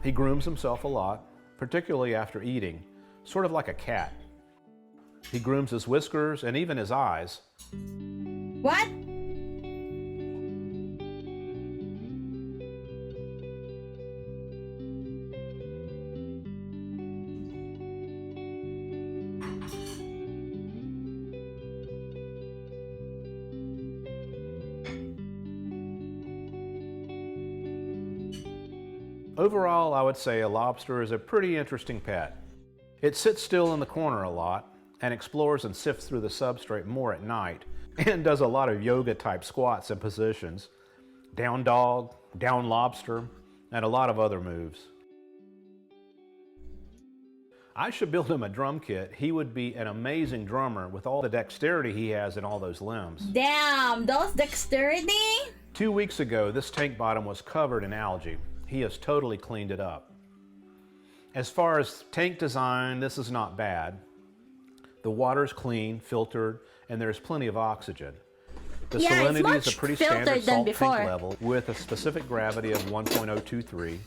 T: He grooms himself a lot, particularly after eating, sort of like a cat. He grooms his whiskers and even his eyes.
A: What?
T: Overall, I would say a lobster is a pretty interesting pet. It sits still in the corner a lot and explores and sifts through the substrate more at night and does a lot of yoga type squats and positions, down dog, down lobster, and a lot of other moves. I should build him a drum kit. He would be an amazing drummer with all the dexterity he has in all those limbs.
A: Damn, those dexterity?
T: 2 weeks ago, this tank bottom was covered in algae. He has totally cleaned it up. As far as tank design, this is not bad. The water's clean, filtered, and there's plenty of oxygen. The salinity is a pretty standard salt tank level with a specific gravity of 1.023,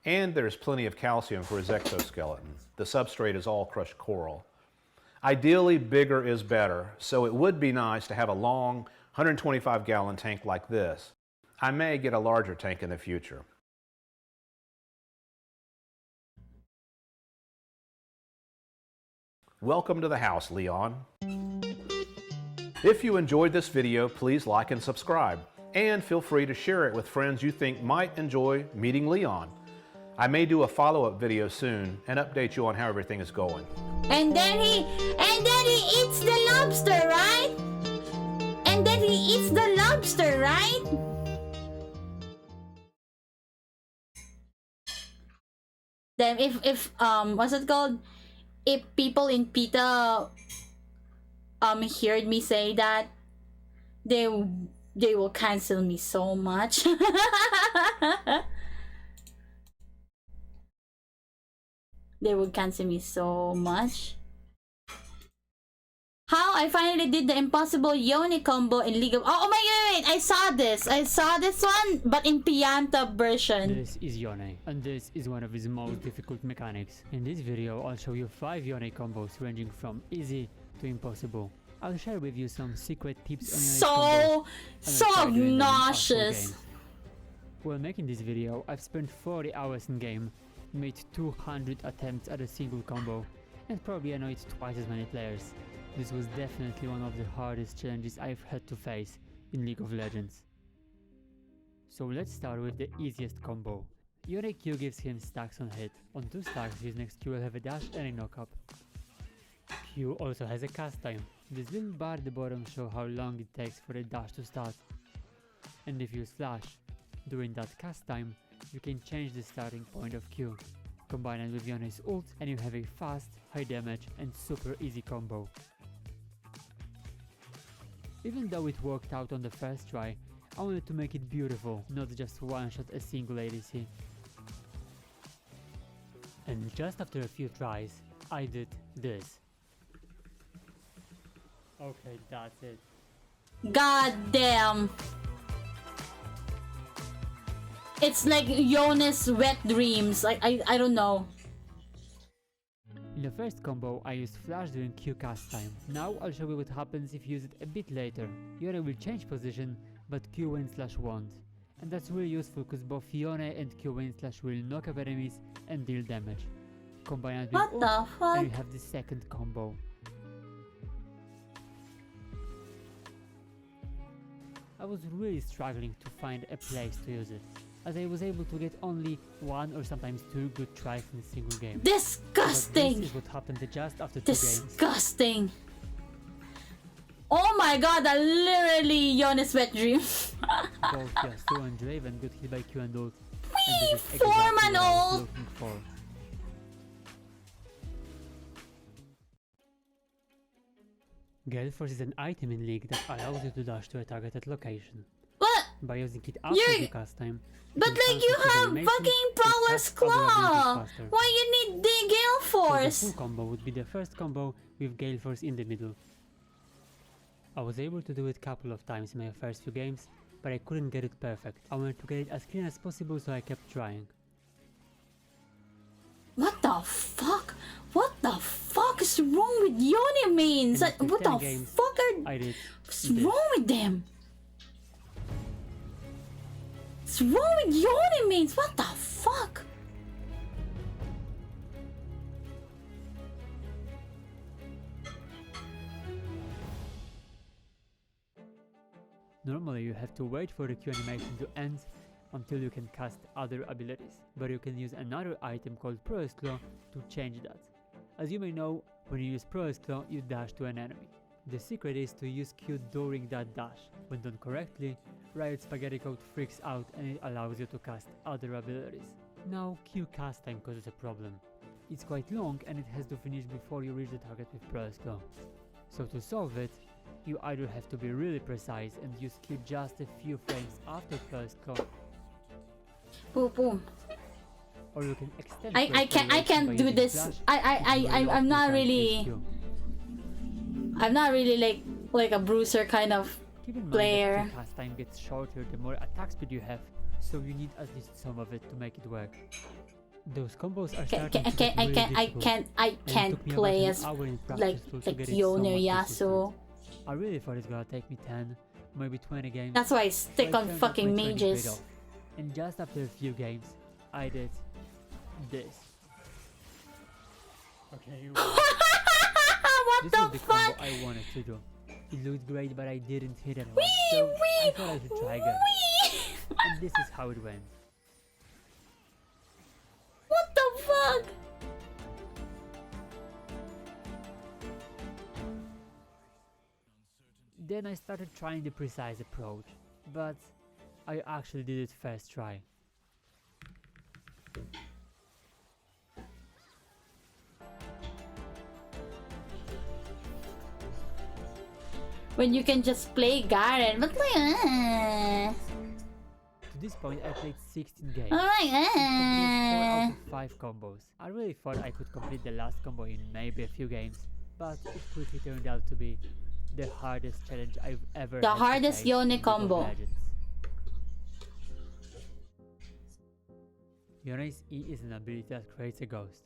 T: and there's plenty of calcium for his exoskeleton. The substrate is all crushed coral. Ideally, bigger is better, so it would be nice to have a long 125-gallon tank like this. I may get a larger tank in the future. Welcome to the house, Leon. If you enjoyed this video, please like and subscribe, and feel free to share it with friends you think might enjoy meeting Leon. I may do a follow-up video soon and update you on how everything is going.
A: And then he eats the lobster, right? And then he eats the lobster, right? Then if what's it called? If people in PETA heard me say that, they will cancel me so much. They would cancel me so much. How I finally did the impossible Yoni combo in League of... Oh my god, wait, I saw this one, but in Pianta version.
U: This is Yone, and this is one of his most difficult mechanics. In this video, I'll show you 5 Yone combos ranging from easy to impossible. I'll share with you some secret tips on Yone combos.
A: So obnoxious.
U: While making this video, I've spent 40 hours in game, made 200 attempts at a single combo, and probably annoyed twice as many players. This was definitely one of the hardest challenges I've had to face in League of Legends. So let's start with the easiest combo. Yone Q gives him stacks on hit. On 2 stacks his next Q will have a dash and a knock-up. Q also has a cast time. This little bar at the bottom shows how long it takes for the dash to start. And if you slash during that cast time, you can change the starting point of Q. Combine it with Yone's ult and you have a fast, high damage and super easy combo. Even though it worked out on the first try, I wanted to make it beautiful, not just one-shot a single ADC. And just after a few tries, I did this. Okay, that's it.
A: God damn. It's like Yone's wet dreams. Like I don't know.
U: In the first combo, I used flash during Q cast time. Now I'll show you what happens if you use it a bit later. Yone will change position, but Q win slash won't. And that's really useful because both Yone and Q win slash will knock up enemies and deal damage. Combine it with ult, and you have the second combo. I was really struggling to find a place to use it, as I was able to get only 1 or sometimes 2 good tries in a single game.
A: Disgusting!
U: But this is what happened just after 2 games.
A: Disgusting! Oh my god, that literally Yone's wet dream.
U: Both Yasuo and Draven got hit by Q and ult.
A: Wee! 4-man ult!
U: Gale Force is an item in League that allows you to dash to a targeted location.
A: What?
U: By using it after the cast time.
A: But like you have fucking Prowler's Claw! Why you need the Gale Force?
U: So the full combo would be the first combo with Gale Force in the middle. I was able to do it a couple of times in my first few games, but I couldn't get it perfect. I wanted to get it as clean as possible, so I kept trying.
A: What the fuck? What the fuck is wrong with Yone mains? Like, what the fuck what's wrong with them? What's wrong with Yone mains? What the fuck?
U: Normally you have to wait for the Q animation to end until you can cast other abilities, but you can use another item called Prowess Claw to change that. As you may know, when you use Prowess Claw, you dash to an enemy. The secret is to use Q during that dash. When done correctly, Riot Spaghetti Code freaks out and it allows you to cast other abilities. Now Q cast time causes a problem. It's quite long and it has to finish before you reach the target with Prowess Claw. So to solve it, you either have to be really precise and use Q just a few frames after Prowess Claw,
A: Boom.
U: or you can extend
A: I can't do this. I'm not really like a bruiser kind of
U: Keep in mind
A: player.
U: that the cast time gets shorter the more attack speed you have, so you need at least some of it to make it work. Those combos are starting to get really difficult,
A: I
U: and it
A: can't
U: took me
A: play
U: about
A: as
U: an hour in
A: like
U: practice to get it
A: Yone or
U: somewhat
A: Yasuo.
U: consistent. I really thought it's gonna take me 10, maybe 20 games.
A: That's why I stick
U: but
A: on
U: it turned out
A: fucking
U: my training paid
A: mages.
U: off. And just after a few games, I did this. Okay.
A: What
U: This
A: the
U: was the
A: fuck?
U: combo I wanted to do. It looked great, but I didn't hit anyone, so I thought I should try again. And this is how it went. Then I started trying the precise approach, but I actually did it first try.
A: When you can just play Garen, but like,
U: To this point, I played 16 games.
A: Oh my
U: and completed 4 out of 5 combos. I really thought I could complete the last combo in maybe a few games, but it quickly turned out to be the hardest challenge I've ever had.
A: The hardest Yone combo.
U: Yone's E is an ability that creates a ghost.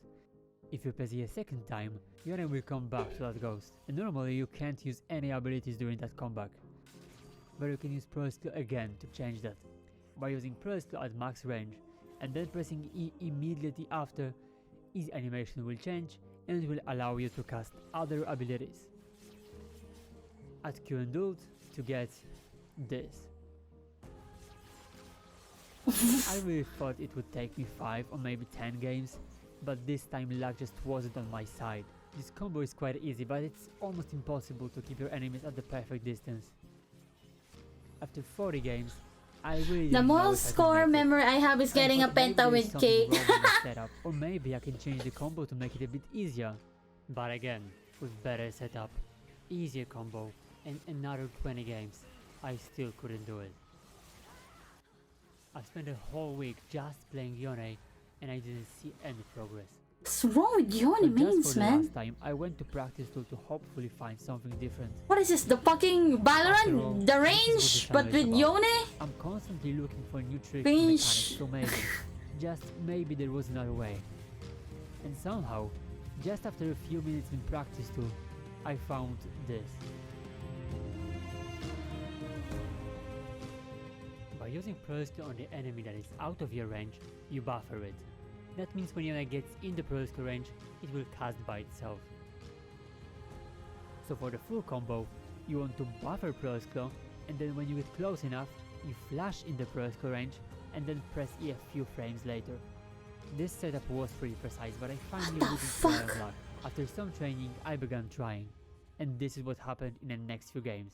U: If you press E a second time, Yone will come back to that ghost, and normally you can't use any abilities during that comeback. But you can use Pro Skill again to change that, by using Pro Skill at max range, and then pressing E immediately after. His animation will change, and it will allow you to cast other abilities. At Q and ult to get this. I really thought it would take me 5 or maybe 10 games, but this time luck just wasn't on my side. This combo is quite easy, but it's almost impossible to keep your enemies at the perfect distance. After 40 games, I really
A: the most score memory I have is getting a penta with Kate.
U: Setup, or maybe I can change the combo to make it a bit easier. But again, with better setup, easier combo, and another 20 games, I still couldn't do it. I spent a whole week just playing Yone, and I didn't see any progress.
A: What's wrong with Yone mains, man?
U: Last time, I went to practice to hopefully find something different.
A: What is this, the fucking Valorant? The range, but with Yone?
U: I'm constantly looking for new tricks and mechanics, so maybe, just maybe there was another way. And somehow, just after a few minutes in practice too, I found this. By using Pro Skill on the enemy that is out of your range, you buffer it. That means when Yone gets in the Pro Skill range, it will cast by itself. So for the full combo, you want to buffer Pro Skill, and then when you get close enough, you flash in the Pro Skill range, and then press E a few frames later. This setup was pretty precise, but I finally didn't try on luck. After some training, I began trying, and this is what happened in the next few games.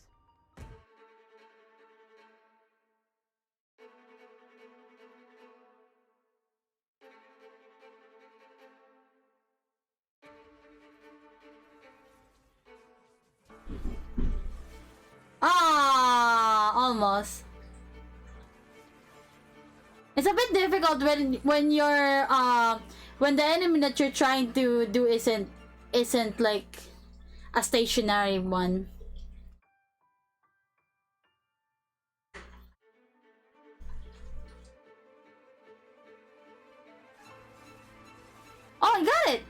A: Almost. It's a bit difficult when you're when the enemy that you're trying to do isn't like a stationary one. Oh, I got it.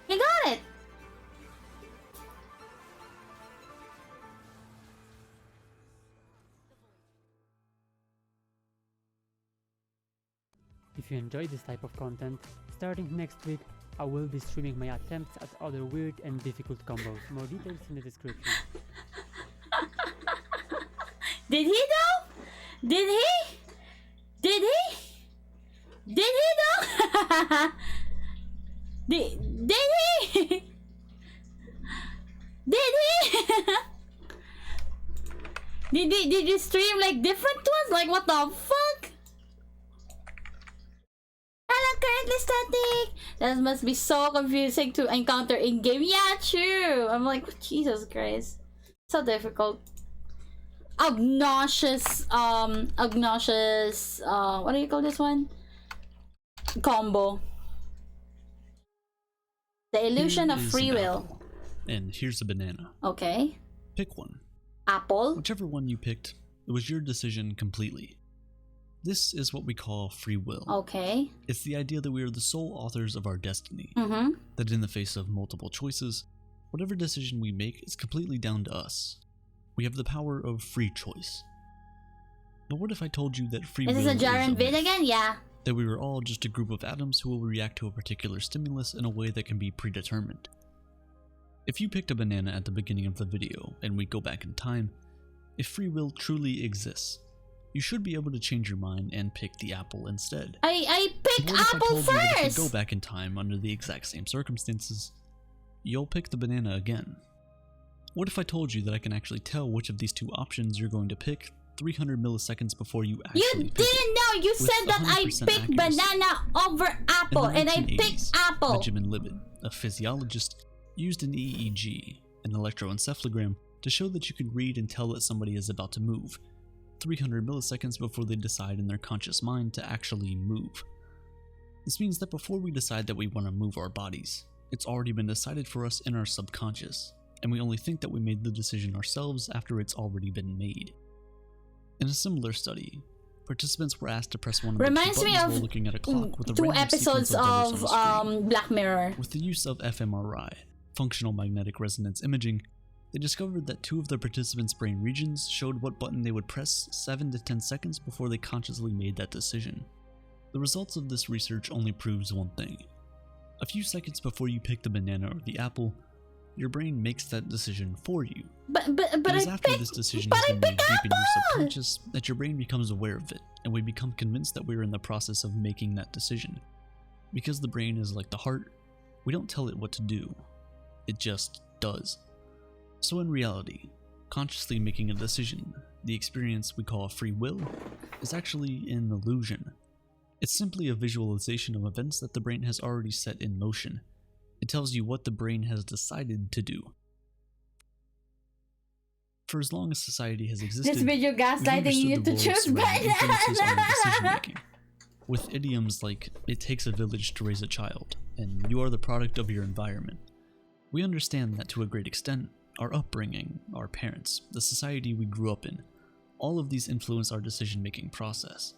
A: You got it!
U: If you enjoy this type of content, starting next week, I will be streaming my attempts at other weird and difficult combos. More details in the description.
A: Did he though? Did he? Did he? Did he though? Did he? Did he? Did you stream like different ones? Like what the fuck? Hello, currently static. That must be so confusing to encounter in game. Yeah, true. I'm like, Jesus Christ, so difficult. Obnoxious. Obnoxious. What do you call this one? Combo. The illusion of free will.
D: Apple. And here's a banana.
A: Okay.
D: Pick one.
A: Apple.
D: Whichever one you picked, it was your decision completely. This is what we call free will.
A: Okay.
D: It's the idea that we are the sole authors of our destiny.
A: Mm-hmm.
D: That in the face of multiple choices, whatever decision we make is completely down to us. We have the power of free choice. But what if I told you that free will
A: is this a Jaren vid
D: myth?
A: again? Yeah.
D: That we were all just a group of atoms who will react to a particular stimulus in a way that can be predetermined. If you picked a banana at the beginning of the video and we go back in time, if free will truly exists, you should be able to change your mind and pick the apple instead.
A: I picked
B: pick
D: What if I
B: apple
D: told you that if
B: first.
D: we go back in time under the exact same circumstances, you'll pick the banana again? What if I told you that I can actually tell which of these two options you're going to pick 300 milliseconds before you actually
B: You
D: pick
B: didn't
D: it?
B: know. You
D: With
B: said that I
D: 100%
B: picked
D: accuracy.
B: banana over apple,
D: In the
B: and I
D: 1980s,
B: picked apple.
D: Benjamin Libet, a physiologist, used an EEG, an electroencephalogram, to show that you can read and tell that somebody is about to move 300 milliseconds before they decide in their conscious mind to actually move. This means that before we decide that we want to move our bodies, it's already been decided for us in our subconscious, and we only think that we made the decision ourselves after it's already been made. In a similar study, participants were asked to press one of the two
A: Reminds me
D: buttons
A: of
D: while looking at a clock with a
A: two
D: random sequence
A: episodes
D: letters
A: of
D: on the screen.
A: Black Mirror.
D: With the use of fMRI, functional magnetic resonance imaging, they discovered that two of the participants' brain regions showed what button they would press 7 to 10 seconds before they consciously made that decision. The results of this research only proves one thing. A few seconds before you pick the banana or the apple, your brain makes that decision for you.
A: But
D: It is
A: I
D: after
A: picked,
D: this decision
A: but
D: has
A: I
D: been made
A: picked
D: deep in your
A: apple.
D: subconscious that your brain becomes aware of it, and we become convinced that we're in the process of making that decision. Because the brain is like the heart, we don't tell it what to do. It just does. So in reality, consciously making a decision, the experience we call free will, is actually an illusion. It's simply a visualization of events that the brain has already set in motion. It tells you what the brain has decided to do. For as long as society has existed,
A: This video
D: we've
A: gaslighting
D: understood
A: you
D: the
A: to
D: roles
A: choose
D: surrounding influences on our
A: banana.
D: decision-making. With idioms like, it takes a village to raise a child, and you are the product of your environment. We understand that to a great extent, our upbringing, our parents, the society we grew up in, all of these influence our decision-making process.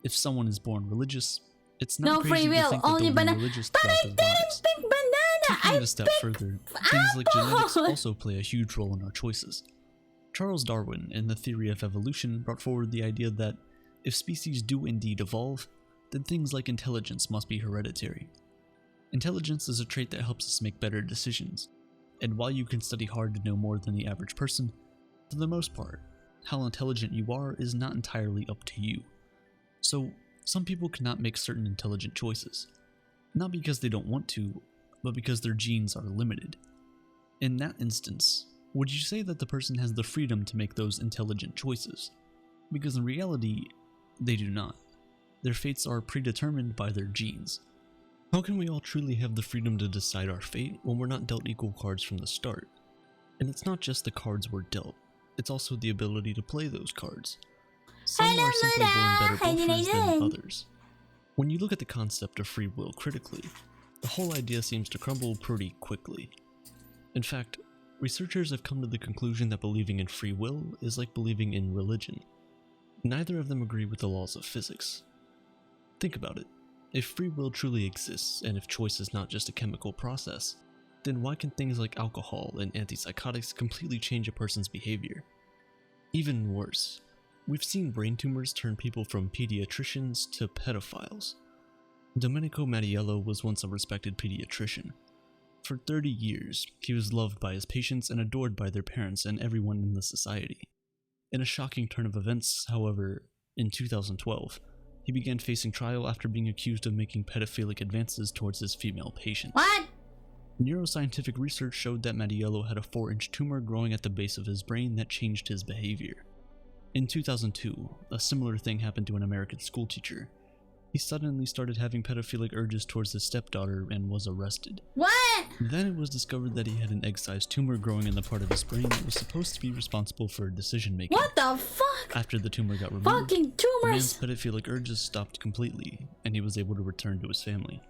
D: If someone is born religious, it's not
A: No
D: crazy
A: free
D: to
A: will,
D: think that
A: only
D: they'll be
A: banana.
D: religious
A: But
D: throughout
A: I
D: their
A: didn't
D: lives.
A: pick banana.
D: Taking
A: I
D: it a step further, things like genetics also play a huge role in our choices. Charles Darwin, in the theory of evolution, brought forward the idea that if species do indeed evolve, then things like intelligence must be hereditary. Intelligence is a trait that helps us make better decisions, and while you can study hard to know more than the average person, for the most part, how intelligent you are is not entirely up to you. So, some people cannot make certain intelligent choices, not because they don't want to, but because their genes are limited. In that instance, would you say that the person has the freedom to make those intelligent choices? Because in reality, they do not. Their fates are predetermined by their genes. How can we all truly have the freedom to decide our fate when we're not dealt equal cards from the start? And it's not just the cards we're dealt, it's also the ability to play those cards. Some are simply born better golfers than others. When you look at the concept of free will critically, the whole idea seems to crumble pretty quickly. In fact, researchers have come to the conclusion that believing in free will is like believing in religion. Neither of them agree with the laws of physics. Think about it. If free will truly exists, and if choice is not just a chemical process, then why can things like alcohol and antipsychotics completely change a person's behavior? Even worse, we've seen brain tumors turn people from pediatricians to pedophiles. Domenico Mattiello was once a respected pediatrician. For 30 years, he was loved by his patients and adored by their parents and everyone in the society. In a shocking turn of events, however, in 2012, he began facing trial after being accused of making pedophilic advances towards his female patients.
A: What?
D: Neuroscientific research showed that Mattiello had a 4-inch tumor growing at the base of his brain that changed his behavior. In 2002, a similar thing happened to an American schoolteacher. He suddenly started having pedophilic urges towards his stepdaughter and was arrested.
A: What?
D: Then it was discovered that he had an egg-sized tumor growing in the part of his brain that was supposed to be responsible for decision-making.
A: What the fuck?
D: After the tumor got removed,
A: Fucking
D: the man's
A: tumors.
D: pedophilic urges stopped completely, and he was able to return to his family.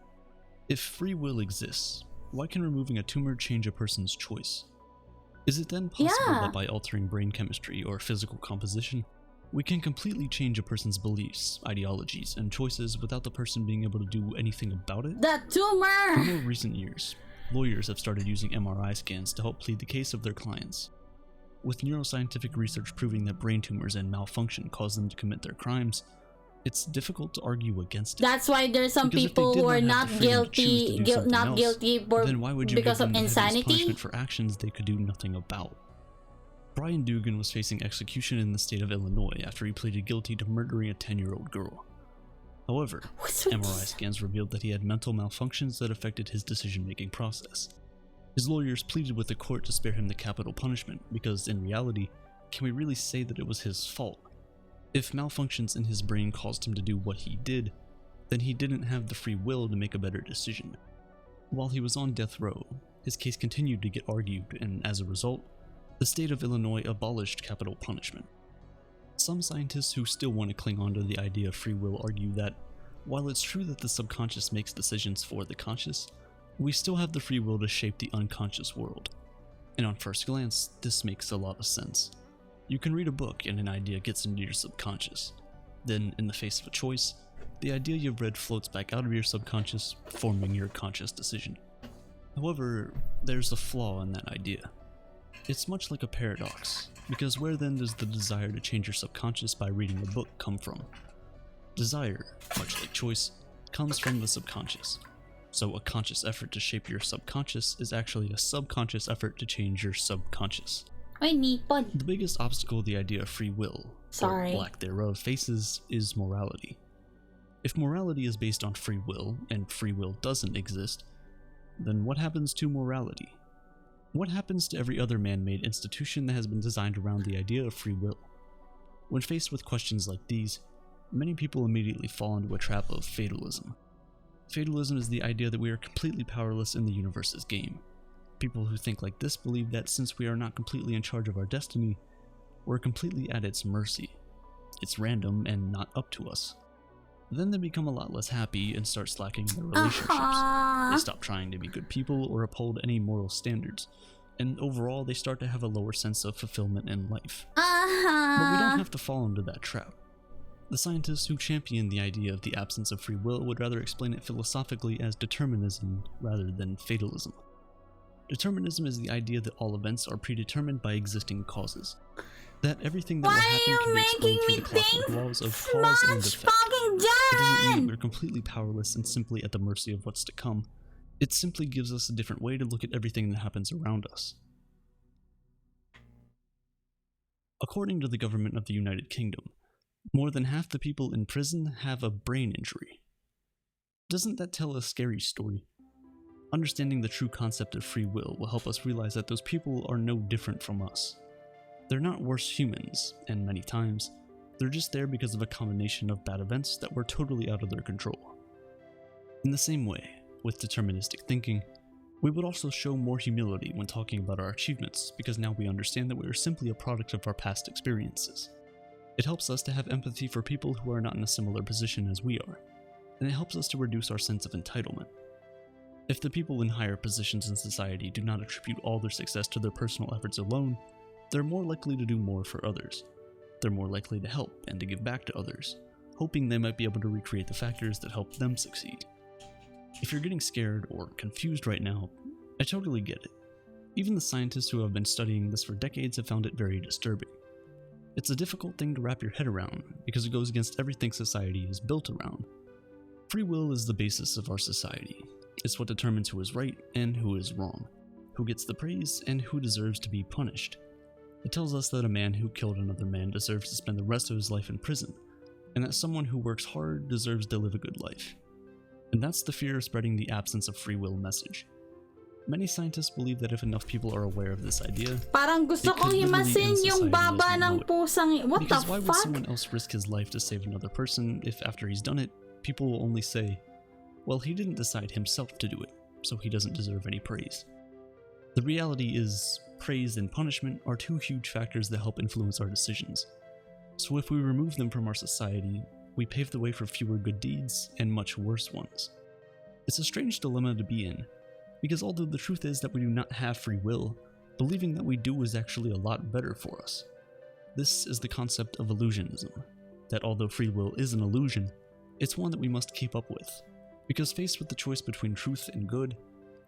D: If free will exists, why can removing a tumor change a person's choice? Is it then possible that by altering brain chemistry or physical composition, we can completely change a person's beliefs, ideologies, and choices without the person being able to do anything about it?
A: The tumor!
D: In more recent years, lawyers have started using MRI scans to help plead the case of their clients. With neuroscientific research proving that brain tumors and malfunction cause them to commit their crimes, it's difficult to argue against it.
A: That's why there's some
D: Because if they
A: people
D: did
A: who are
D: have
A: not
D: the freedom to choose to
A: guilty,
D: do something
A: not
D: else,
A: guilty for,
D: then why would you
A: because
D: give
A: of
D: them the heaviest
A: insanity.
D: punishment for actions they could do nothing about? Brian Dugan was facing execution in the state of Illinois after he pleaded guilty to murdering a 10-year-old girl. However, MRI scans revealed that he had mental malfunctions that affected his decision-making process. His lawyers pleaded with the court to spare him the capital punishment because, in reality, can we really say that it was his fault? If malfunctions in his brain caused him to do what he did, then he didn't have the free will to make a better decision. While he was on death row, his case continued to get argued, and as a result, the state of Illinois abolished capital punishment. Some scientists who still want to cling on to the idea of free will argue that, while it's true that the subconscious makes decisions for the conscious, we still have the free will to shape the unconscious world. And on first glance, this makes a lot of sense. You can read a book and an idea gets into your subconscious. Then, in the face of a choice, the idea you've read floats back out of your subconscious, forming your conscious decision. However, there's a flaw in that idea. It's much like a paradox, because where then does the desire to change your subconscious by reading a book come from? Desire, much like choice, comes from the subconscious. So a conscious effort to shape your subconscious is actually a subconscious effort to change your subconscious. The biggest obstacle the idea of free will, or lack thereof, faces is morality. If morality is based on free will, and free will doesn't exist, then what happens to morality? What happens to every other man-made institution that has been designed around the idea of free will? When faced with questions like these, many people immediately fall into a trap of fatalism. Fatalism is the idea that we are completely powerless in the universe's game. People who think like this believe that since we are not completely in charge of our destiny, we're completely at its mercy. It's random and not up to us. Then they become a lot less happy and start slacking in their relationships. They stop trying to be good people or uphold any moral standards, and overall they start to have a lower sense of fulfillment in life. But we don't have to fall into that trap. The scientists who champion the idea of the absence of free will would rather explain it philosophically as determinism rather than fatalism. Determinism is the idea that all events are predetermined by existing causes. That everything that will happen can be explained through the clockwork laws of cause and effect. It doesn't mean we're completely powerless and simply at the mercy of what's to come. It simply gives us a different way to look at everything that happens around us. According to the government of the United Kingdom, more than half the people in prison have a brain injury. Doesn't that tell a scary story? Understanding the true concept of free will help us realize that those people are no different from us. They're not worse humans, and many times, they're just there because of a combination of bad events that were totally out of their control. In the same way, with deterministic thinking, we would also show more humility when talking about our achievements, because now we understand that we are simply a product of our past experiences. It helps us to have empathy for people who are not in a similar position as we are, and it helps us to reduce our sense of entitlement. If the people in higher positions in society do not attribute all their success to their personal efforts alone, they're more likely to do more for others. They're more likely to help and to give back to others, hoping they might be able to recreate the factors that help them succeed. If you're getting scared or confused right now, I totally get it. Even the scientists who have been studying this for decades have found it very disturbing. It's a difficult thing to wrap your head around because it goes against everything society is built around. Free will is the basis of our society. It's what determines who is right and who is wrong, who gets the praise and who deserves to be punished. It tells us that a man who killed another man deserves to spend the rest of his life in prison, and that someone who works hard deserves to live a good life. And that's the fear of spreading the absence of free will message. Many scientists believe that if enough people are aware of this idea,
A: parang gusto kong himasin yung baba ng pusang. What the fuck?
D: Because why would someone else risk his life to save another person if after he's done it, people will only say, well, he didn't decide himself to do it, so he doesn't deserve any praise. The reality is, praise and punishment are two huge factors that help influence our decisions. So if we remove them from our society, we pave the way for fewer good deeds and much worse ones. It's a strange dilemma to be in, because although the truth is that we do not have free will, believing that we do is actually a lot better for us. This is the concept of illusionism, that although free will is an illusion, it's one that we must keep up with. Because faced with the choice between truth and good,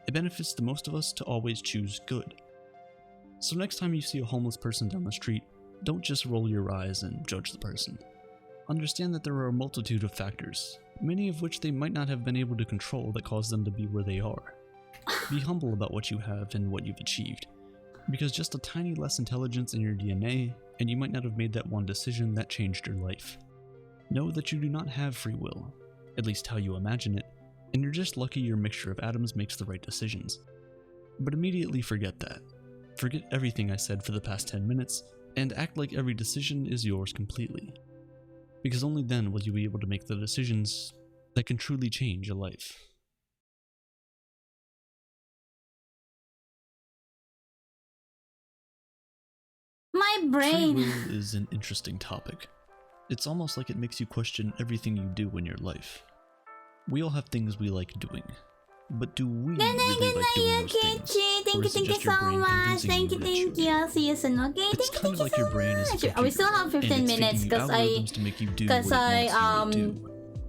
D: it benefits the most of us to always choose good. So next time you see a homeless person down the street, don't just roll your eyes and judge the person. Understand that there are a multitude of factors, many of which they might not have been able to control that cause them to be where they are. Be humble about what you have and what you've achieved, because just a tiny less intelligence in your DNA, and you might not have made that one decision that changed your life. Know that you do not have free will, at least how you imagine it, and you're just lucky your mixture of atoms makes the right decisions. But immediately forget that. Forget everything I said for the past 10 minutes, and act like every decision is yours completely. Because only then will you be able to make the decisions that can truly change a life.
A: My
D: Free
A: brain.
D: will is an interesting topic. It's almost like it makes you question everything you do in your life. We all have things we like doing, but do we really like doing those things? Or is it just your brain convincing you that you do?
A: See you soon. Okay,
D: It's kind of like your brain is a computer,
A: we still have 15
D: and it's
A: minutes
D: feeding you
A: because
D: algorithms to make you do what it wants you to do.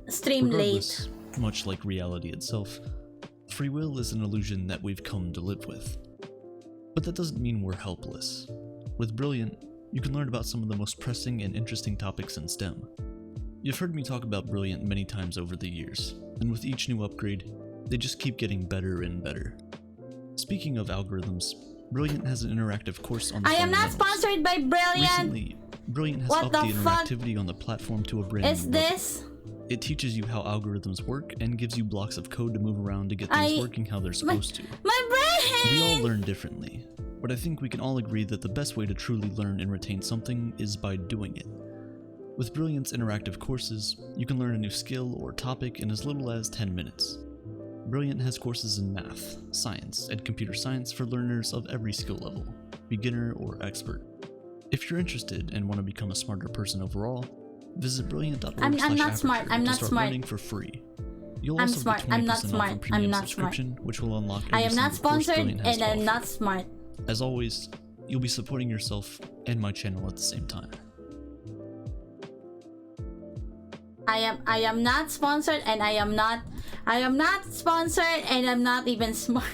A: Streamed late.
D: Regardless, much like reality itself, free will is an illusion that we've come to live with. But that doesn't mean we're helpless. With Brilliant, you can learn about some of the most pressing and interesting topics in STEM. You've heard me talk about Brilliant many times over the years, and with each new upgrade, they just keep getting better and better. Speaking of algorithms, Brilliant has an interactive course on the
A: I am not
D: fundamentals.
A: sponsored by Brilliant.
D: Recently, Brilliant has
A: What
D: upped
A: the
D: the
A: fuck
D: interactivity on the platform to a brand
A: is
D: new level.
A: this?
D: It teaches you how algorithms work and gives you blocks of code to move around to get things working how they're supposed to.
A: My brain!
D: We all learn differently, but I think we can all agree that the best way to truly learn and retain something is by doing it. With Brilliant's interactive courses, you can learn a new skill or topic in as little as 10 minutes. Brilliant has courses in math, science, and computer science for learners of every skill level, beginner or expert. If you're interested and want to become a smarter person overall, visit brilliant.org/aperture
A: I'm not smart. I'm
D: to
A: not
D: start
A: smart.
D: learning for free. You'll
A: I'm
D: also
A: smart.
D: get 20%
A: I'm not
D: off
A: smart.
D: a
A: I'm
D: premium
A: not
D: subscription, which will unlock
A: I
D: every
A: am not
D: single course
A: sponsored
D: Brilliant has
A: and
D: to
A: I'm
D: offer.
A: not smart.
D: As always, you'll be supporting yourself and my channel at the same time.
A: I am not sponsored and I am not sponsored and I'm not even smart.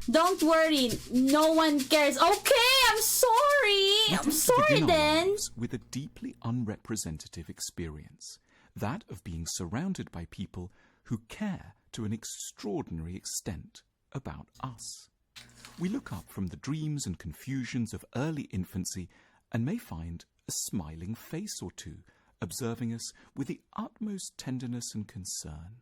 A: Don't worry, no one cares. Okay, I'm sorry. I'm sorry then.
F: With a deeply unrepresentative experience, that of being surrounded by people who care to an extraordinary extent about us. We look up from the dreams and confusions of early infancy and may find a smiling face or two observing us with the utmost tenderness and concern.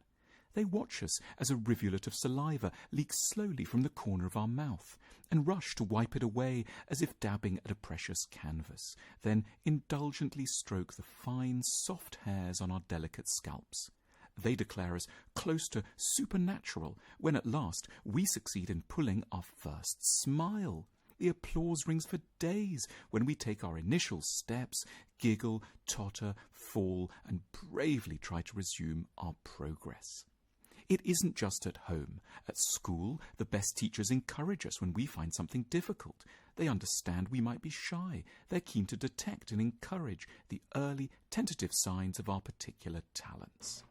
F: They watch us as a rivulet of saliva leaks slowly from the corner of our mouth and rush to wipe it away as if dabbing at a precious canvas, then indulgently stroke the fine, soft hairs on our delicate scalps. They declare us close to supernatural when at last we succeed in pulling our first smile. The applause rings for days when we take our initial steps, giggle, totter, fall, and bravely try to resume our progress. It isn't just at home. At school, the best teachers encourage us when we find something difficult. They understand we might be shy. They're keen to detect and encourage the early, tentative signs of our particular talents.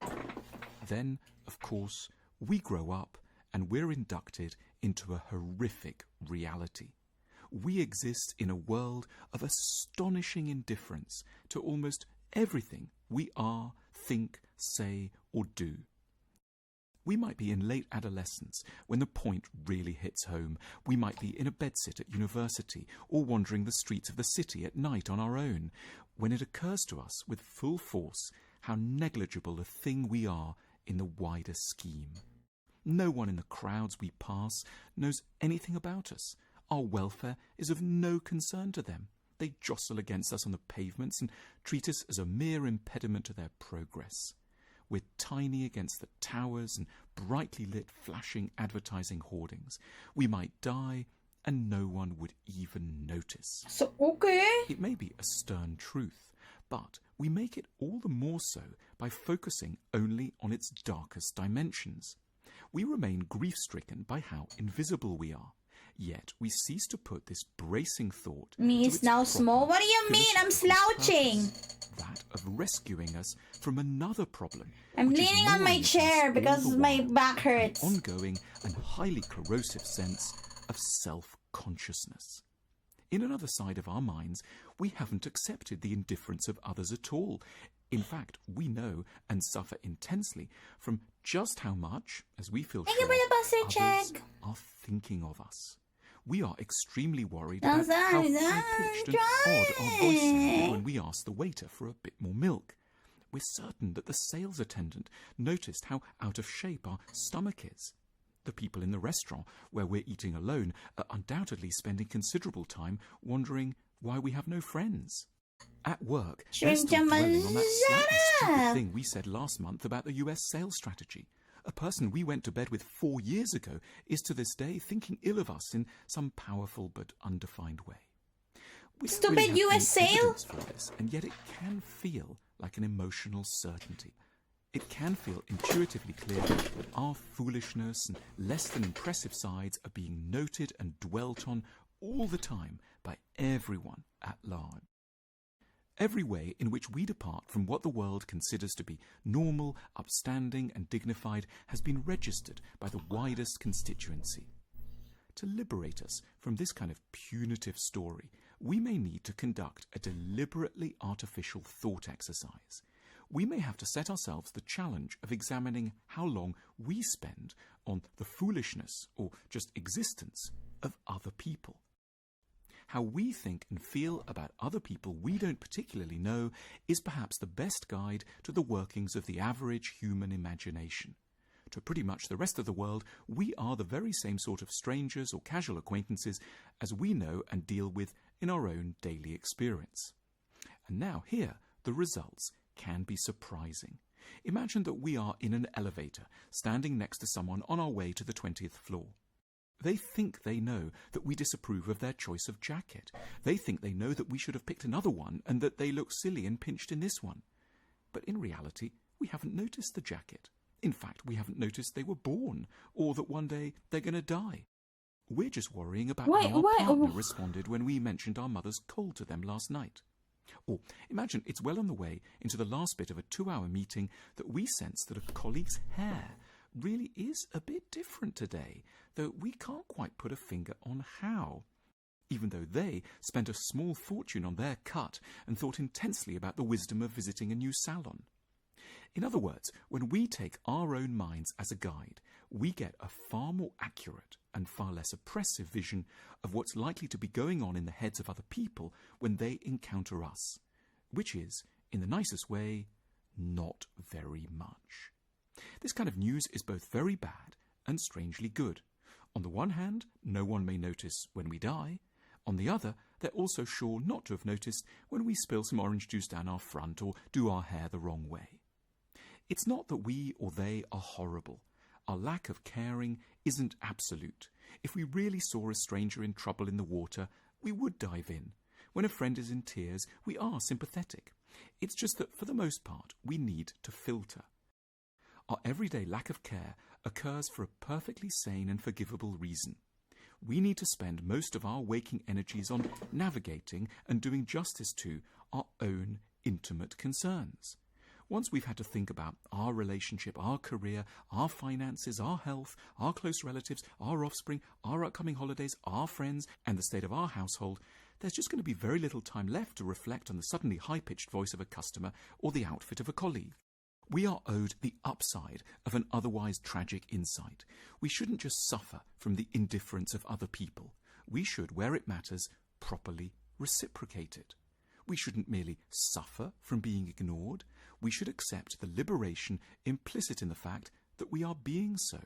F: Then, of course, we grow up and we're inducted into a horrific reality. We exist in a world of astonishing indifference to almost everything we are, think, say, or do. We might be in late adolescence when the point really hits home. We might be in a bedsit at university or wandering the streets of the city at night on our own, when it occurs to us with full force how negligible a thing we are in the wider scheme. No one in the crowds we pass knows anything about us. Our welfare is of no concern to them. They jostle against us on the pavements and treat us as a mere impediment to their progress. We're tiny against the towers and brightly lit flashing advertising hoardings. We might die and no one would even notice.
A: So, okay.
F: It may be a stern truth, but we make it all the more so by focusing only on its darkest dimensions. We remain grief-stricken by how invisible we are. Yet we cease to put this bracing thought.
A: Me is now small. What do you mean? I'm slouching.
F: That of rescuing us from another problem.
A: I'm leaning on my chair because my back hurts.
F: An ongoing and highly corrosive sense of self-consciousness. In another side of our minds, we haven't accepted the indifference of others at all. In fact, we know and suffer intensely from just how much, as we feel sure, others are thinking of us. we are extremely worried about how high-pitched and odd our voice sounded when we asked the waiter for a bit more milk. We're certain that the sales attendant noticed how out of shape our stomach is. The people in the restaurant where we're eating alone are undoubtedly spending considerable time wondering why we have no friends. At work, they're still dwelling on that slightly stupid thing we said last month about the US sales strategy. A person we went to bed with 4 years ago is to this day thinking ill of us in some powerful but undefined way. We don't really have
A: US
F: any
A: sale?
F: evidence for this, and yet it can feel like an emotional certainty. It can feel intuitively clear that our foolishness and less than impressive sides are being noted and dwelt on all the time by everyone at large. Every way in which we depart from what the world considers to be normal, upstanding, and dignified has been registered by the widest constituency. To liberate us from this kind of punitive story, we may need to conduct a deliberately artificial thought exercise. We may have to set ourselves the challenge of examining how long we spend on the foolishness or just existence of other people. How we think and feel about other people we don't particularly know is perhaps the best guide to the workings of the average human imagination. To pretty much the rest of the world, we are the very same sort of strangers or casual acquaintances as we know and deal with in our own daily experience. And now here, the results can be surprising. Imagine that we are in an elevator, standing next to someone on our way to the 20th floor. They think they know that we disapprove of their choice of jacket. They think they know that we should have picked another one and that they look silly and pinched in this one. But in reality, we haven't noticed the jacket. In fact, we haven't noticed they were born, or that one day they're going to die. We're just worrying about how our partner responded when we mentioned our mother's cold to them last night. Or imagine it's well on the way into the last bit of a 2-hour meeting that we sense that a colleague's hair really is a bit different today, though we can't quite put a finger on how. Even though they spent a small fortune on their cut and thought intensely about the wisdom of visiting a new salon. In other words, when we take our own minds as a guide, we get a far more accurate and far less oppressive vision of what's likely to be going on in the heads of other people when they encounter us, which is, in the nicest way, not very much. This kind of news is both very bad and strangely good. On the one hand, no one may notice when we die. On the other, they're also sure not to have noticed when we spill some orange juice down our front or do our hair the wrong way. It's not that we or they are horrible. Our lack of caring isn't absolute. If we really saw a stranger in trouble in the water, we would dive in. When a friend is in tears, we are sympathetic. It's just that for the most part, we need to filter. Our everyday lack of care occurs for a perfectly sane and forgivable reason. We need to spend most of our waking energies on navigating and doing justice to our own intimate concerns. Once we've had to think about our relationship, our career, our finances, our health, our close relatives, our offspring, our upcoming holidays, our friends, and the state of our household, there's just going to be very little time left to reflect on the suddenly high-pitched voice of a customer or the outfit of a colleague. We are owed the upside of an otherwise tragic insight. We shouldn't just suffer from the indifference of other people. We should, where it matters, properly reciprocate it. We shouldn't merely suffer from being ignored. We should accept the liberation implicit in the fact that we are being so.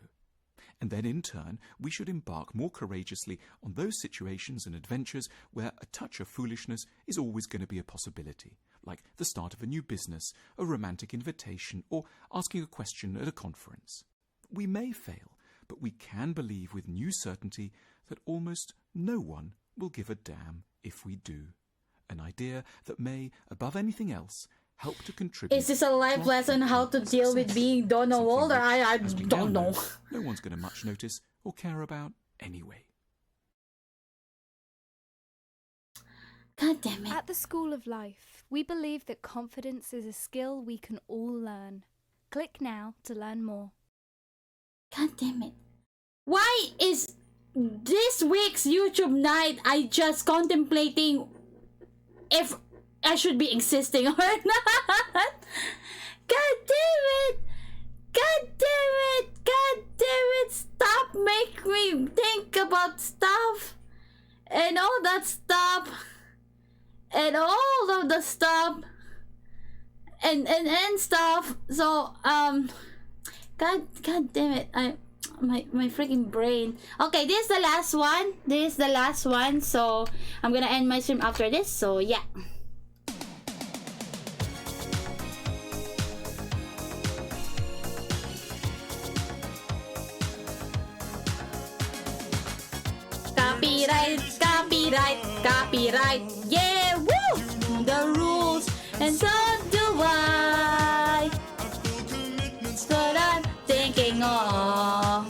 F: And then, in turn, we should embark more courageously on those situations and adventures where a touch of foolishness is always going to be a possibility, like the start of a new business, a romantic invitation, or asking a question at a conference. We may fail, but we can believe with new certainty that almost no one will give a damn if we do. An idea that may, above anything else, help to contribute.
A: Is this a life lesson how to deal with being Donald? Or I don't know.
F: No one's going to much notice or care about anyway.
A: God damn it.
G: At the School of Life, we believe that confidence is a skill we can all learn. Click now to learn more.
A: God damn it. Why is this week's YouTube night I just contemplating if I should be existing or not? God damn it! God damn it! God damn it! Stop making me think about stuff! and all that stuff, and all of the stuff, and stuff. So God damn it, my freaking brain. Okay, this is the last one. This is the last one. So I'm gonna end my stream after this. So yeah. Copyright, copyright, copyright. Yeah, woo! The rules, and so do I. But I'm thinking of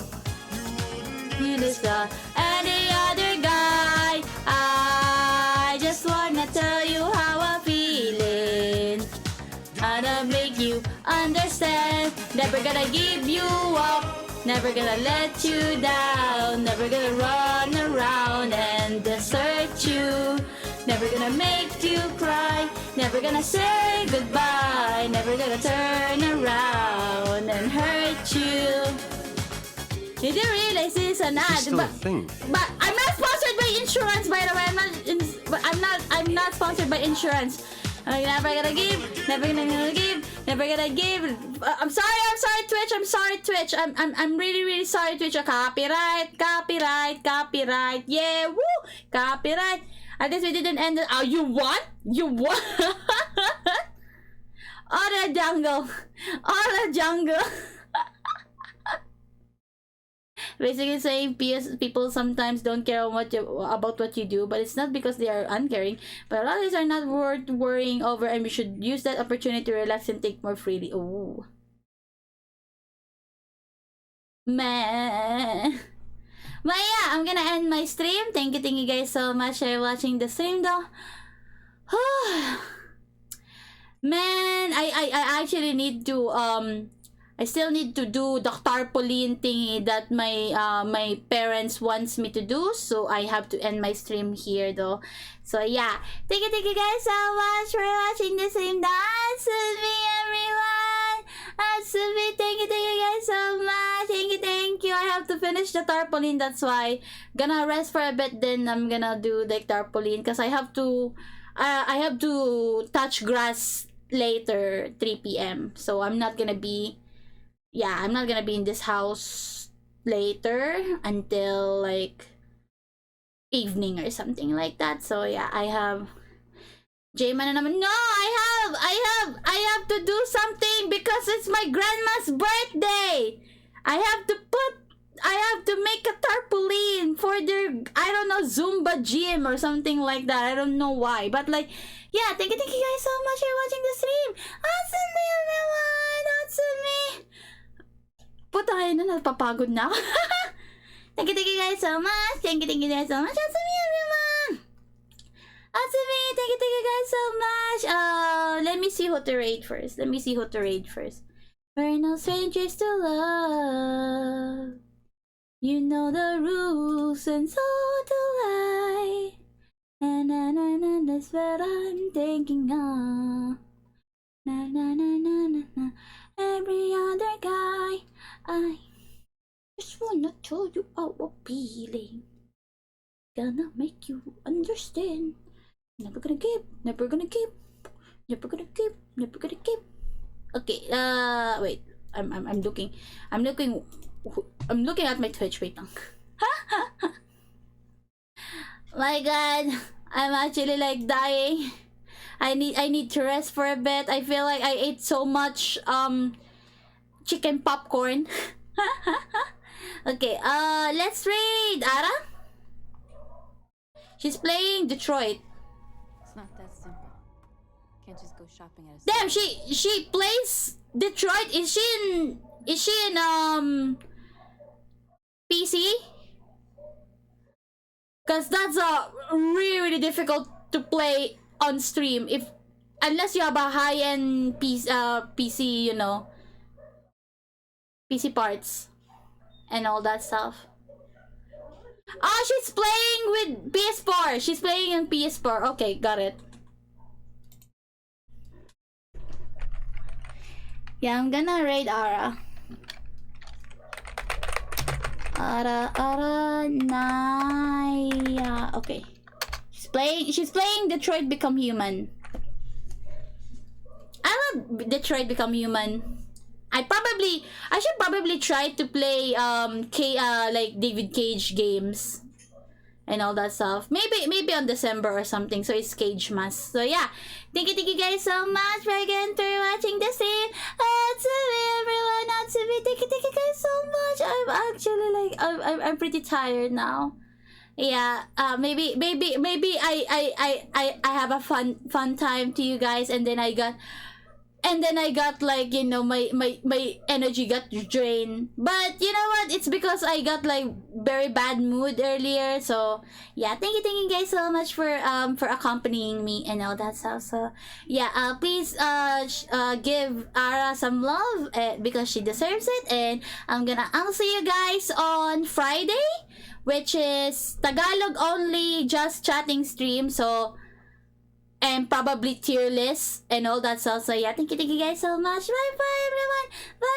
A: you this guy, any other guy. I just wanna tell you how I'm feeling. How to make you understand. Never gonna give you up. Never gonna let you down. Never gonna run around and desert you. Never gonna make you cry. Never gonna say goodbye. Never gonna turn around and hurt you. You didn't realize this is an ad, but I'm not sponsored by insurance. By the way, I'm not sponsored by insurance. I'm never gonna give. Never gonna give. Never gonna give. I'm sorry, Twitch. I'm sorry, Twitch. I'm really sorry, Twitch. Copyright, copyright, copyright. Yeah, woo, copyright. At least we didn't end it. Oh, you won? You won? Oh, the jungle. Oh, the jungle. Basically saying people sometimes don't care about what you do, but it's not because they are uncaring, but others are not worth worrying over, and we should use that opportunity to relax and think more freely. Oh, man. But yeah, I'm gonna end my stream. Thank you guys so much for watching the stream though. Man, I actually need to I still need to do the tarpaulin thingy that my parents wants me to do, so I have to end my stream here though. So yeah, thank you guys so much for watching the stream. That's me, everyone. That's me. Thank you guys so much. Thank you. I have to finish the tarpaulin. That's why gonna rest for a bit. Then I'm gonna do the tarpaulin because I have to touch grass later 3 p.m. So I'm not gonna be in this house later until like evening or something like that. So yeah, I have J-Man and no, I have to do something because it's my grandma's birthday. I have to make a tarpaulin for their, I don't know, Zumba gym or something like that. I don't know why, but like, yeah, thank you guys so much for watching the stream. Awesome, everyone. Awesome me. Puta kayo na, napapagod na ako. Thank you guys so much. Thank you guys so much. Awesome me, everyone. Awesome me. Thank you guys so much. Let me see who to raid first. We're no strangers to love. You know the rules, and so do I. Na, that's what I'm thinking of. Na. Every other guy. I just wanna tell you how I'm feeling. Gonna make you understand. Never gonna give. Okay, wait. I'm looking at my Twitch. Wait lang. My God, I'm actually like dying. I need to rest for a bit. I feel like I ate so much chicken popcorn. Okay, let's raid Ara. She's playing Detroit.
H: It's not that simple. Can't just go shopping at a
A: Damn, she plays Detroit. Is she in PC? Cause that's really difficult to play on stream unless you have a high-end PC, you know, PC parts and all that stuff. Oh, she's playing with PS4. She's playing on PS4. Okay, got it. Yeah, I'm gonna raid Ara. Naya. okay. She's playing Detroit Become Human. I love Detroit Become Human. I should probably try to play like David Cage games and all that stuff. Maybe on December or something. So it's Cage Mas. So yeah, thank you guys so much for watching the stream. To me, everyone, not to me. Thank you guys so much. I'm actually like I'm pretty tired now. Yeah, maybe I have a fun time to you guys, and then I got like, you know, my energy got drained. But you know what? It's because I got like very bad mood earlier. So yeah, thank you guys so much for accompanying me and all that stuff. So yeah, please give Ara some love because she deserves it. And I'll see you guys on Friday, which is Tagalog only, just chatting stream. So, and probably tier list and all that stuff. So yeah, thank you guys so much. Bye everyone. Bye.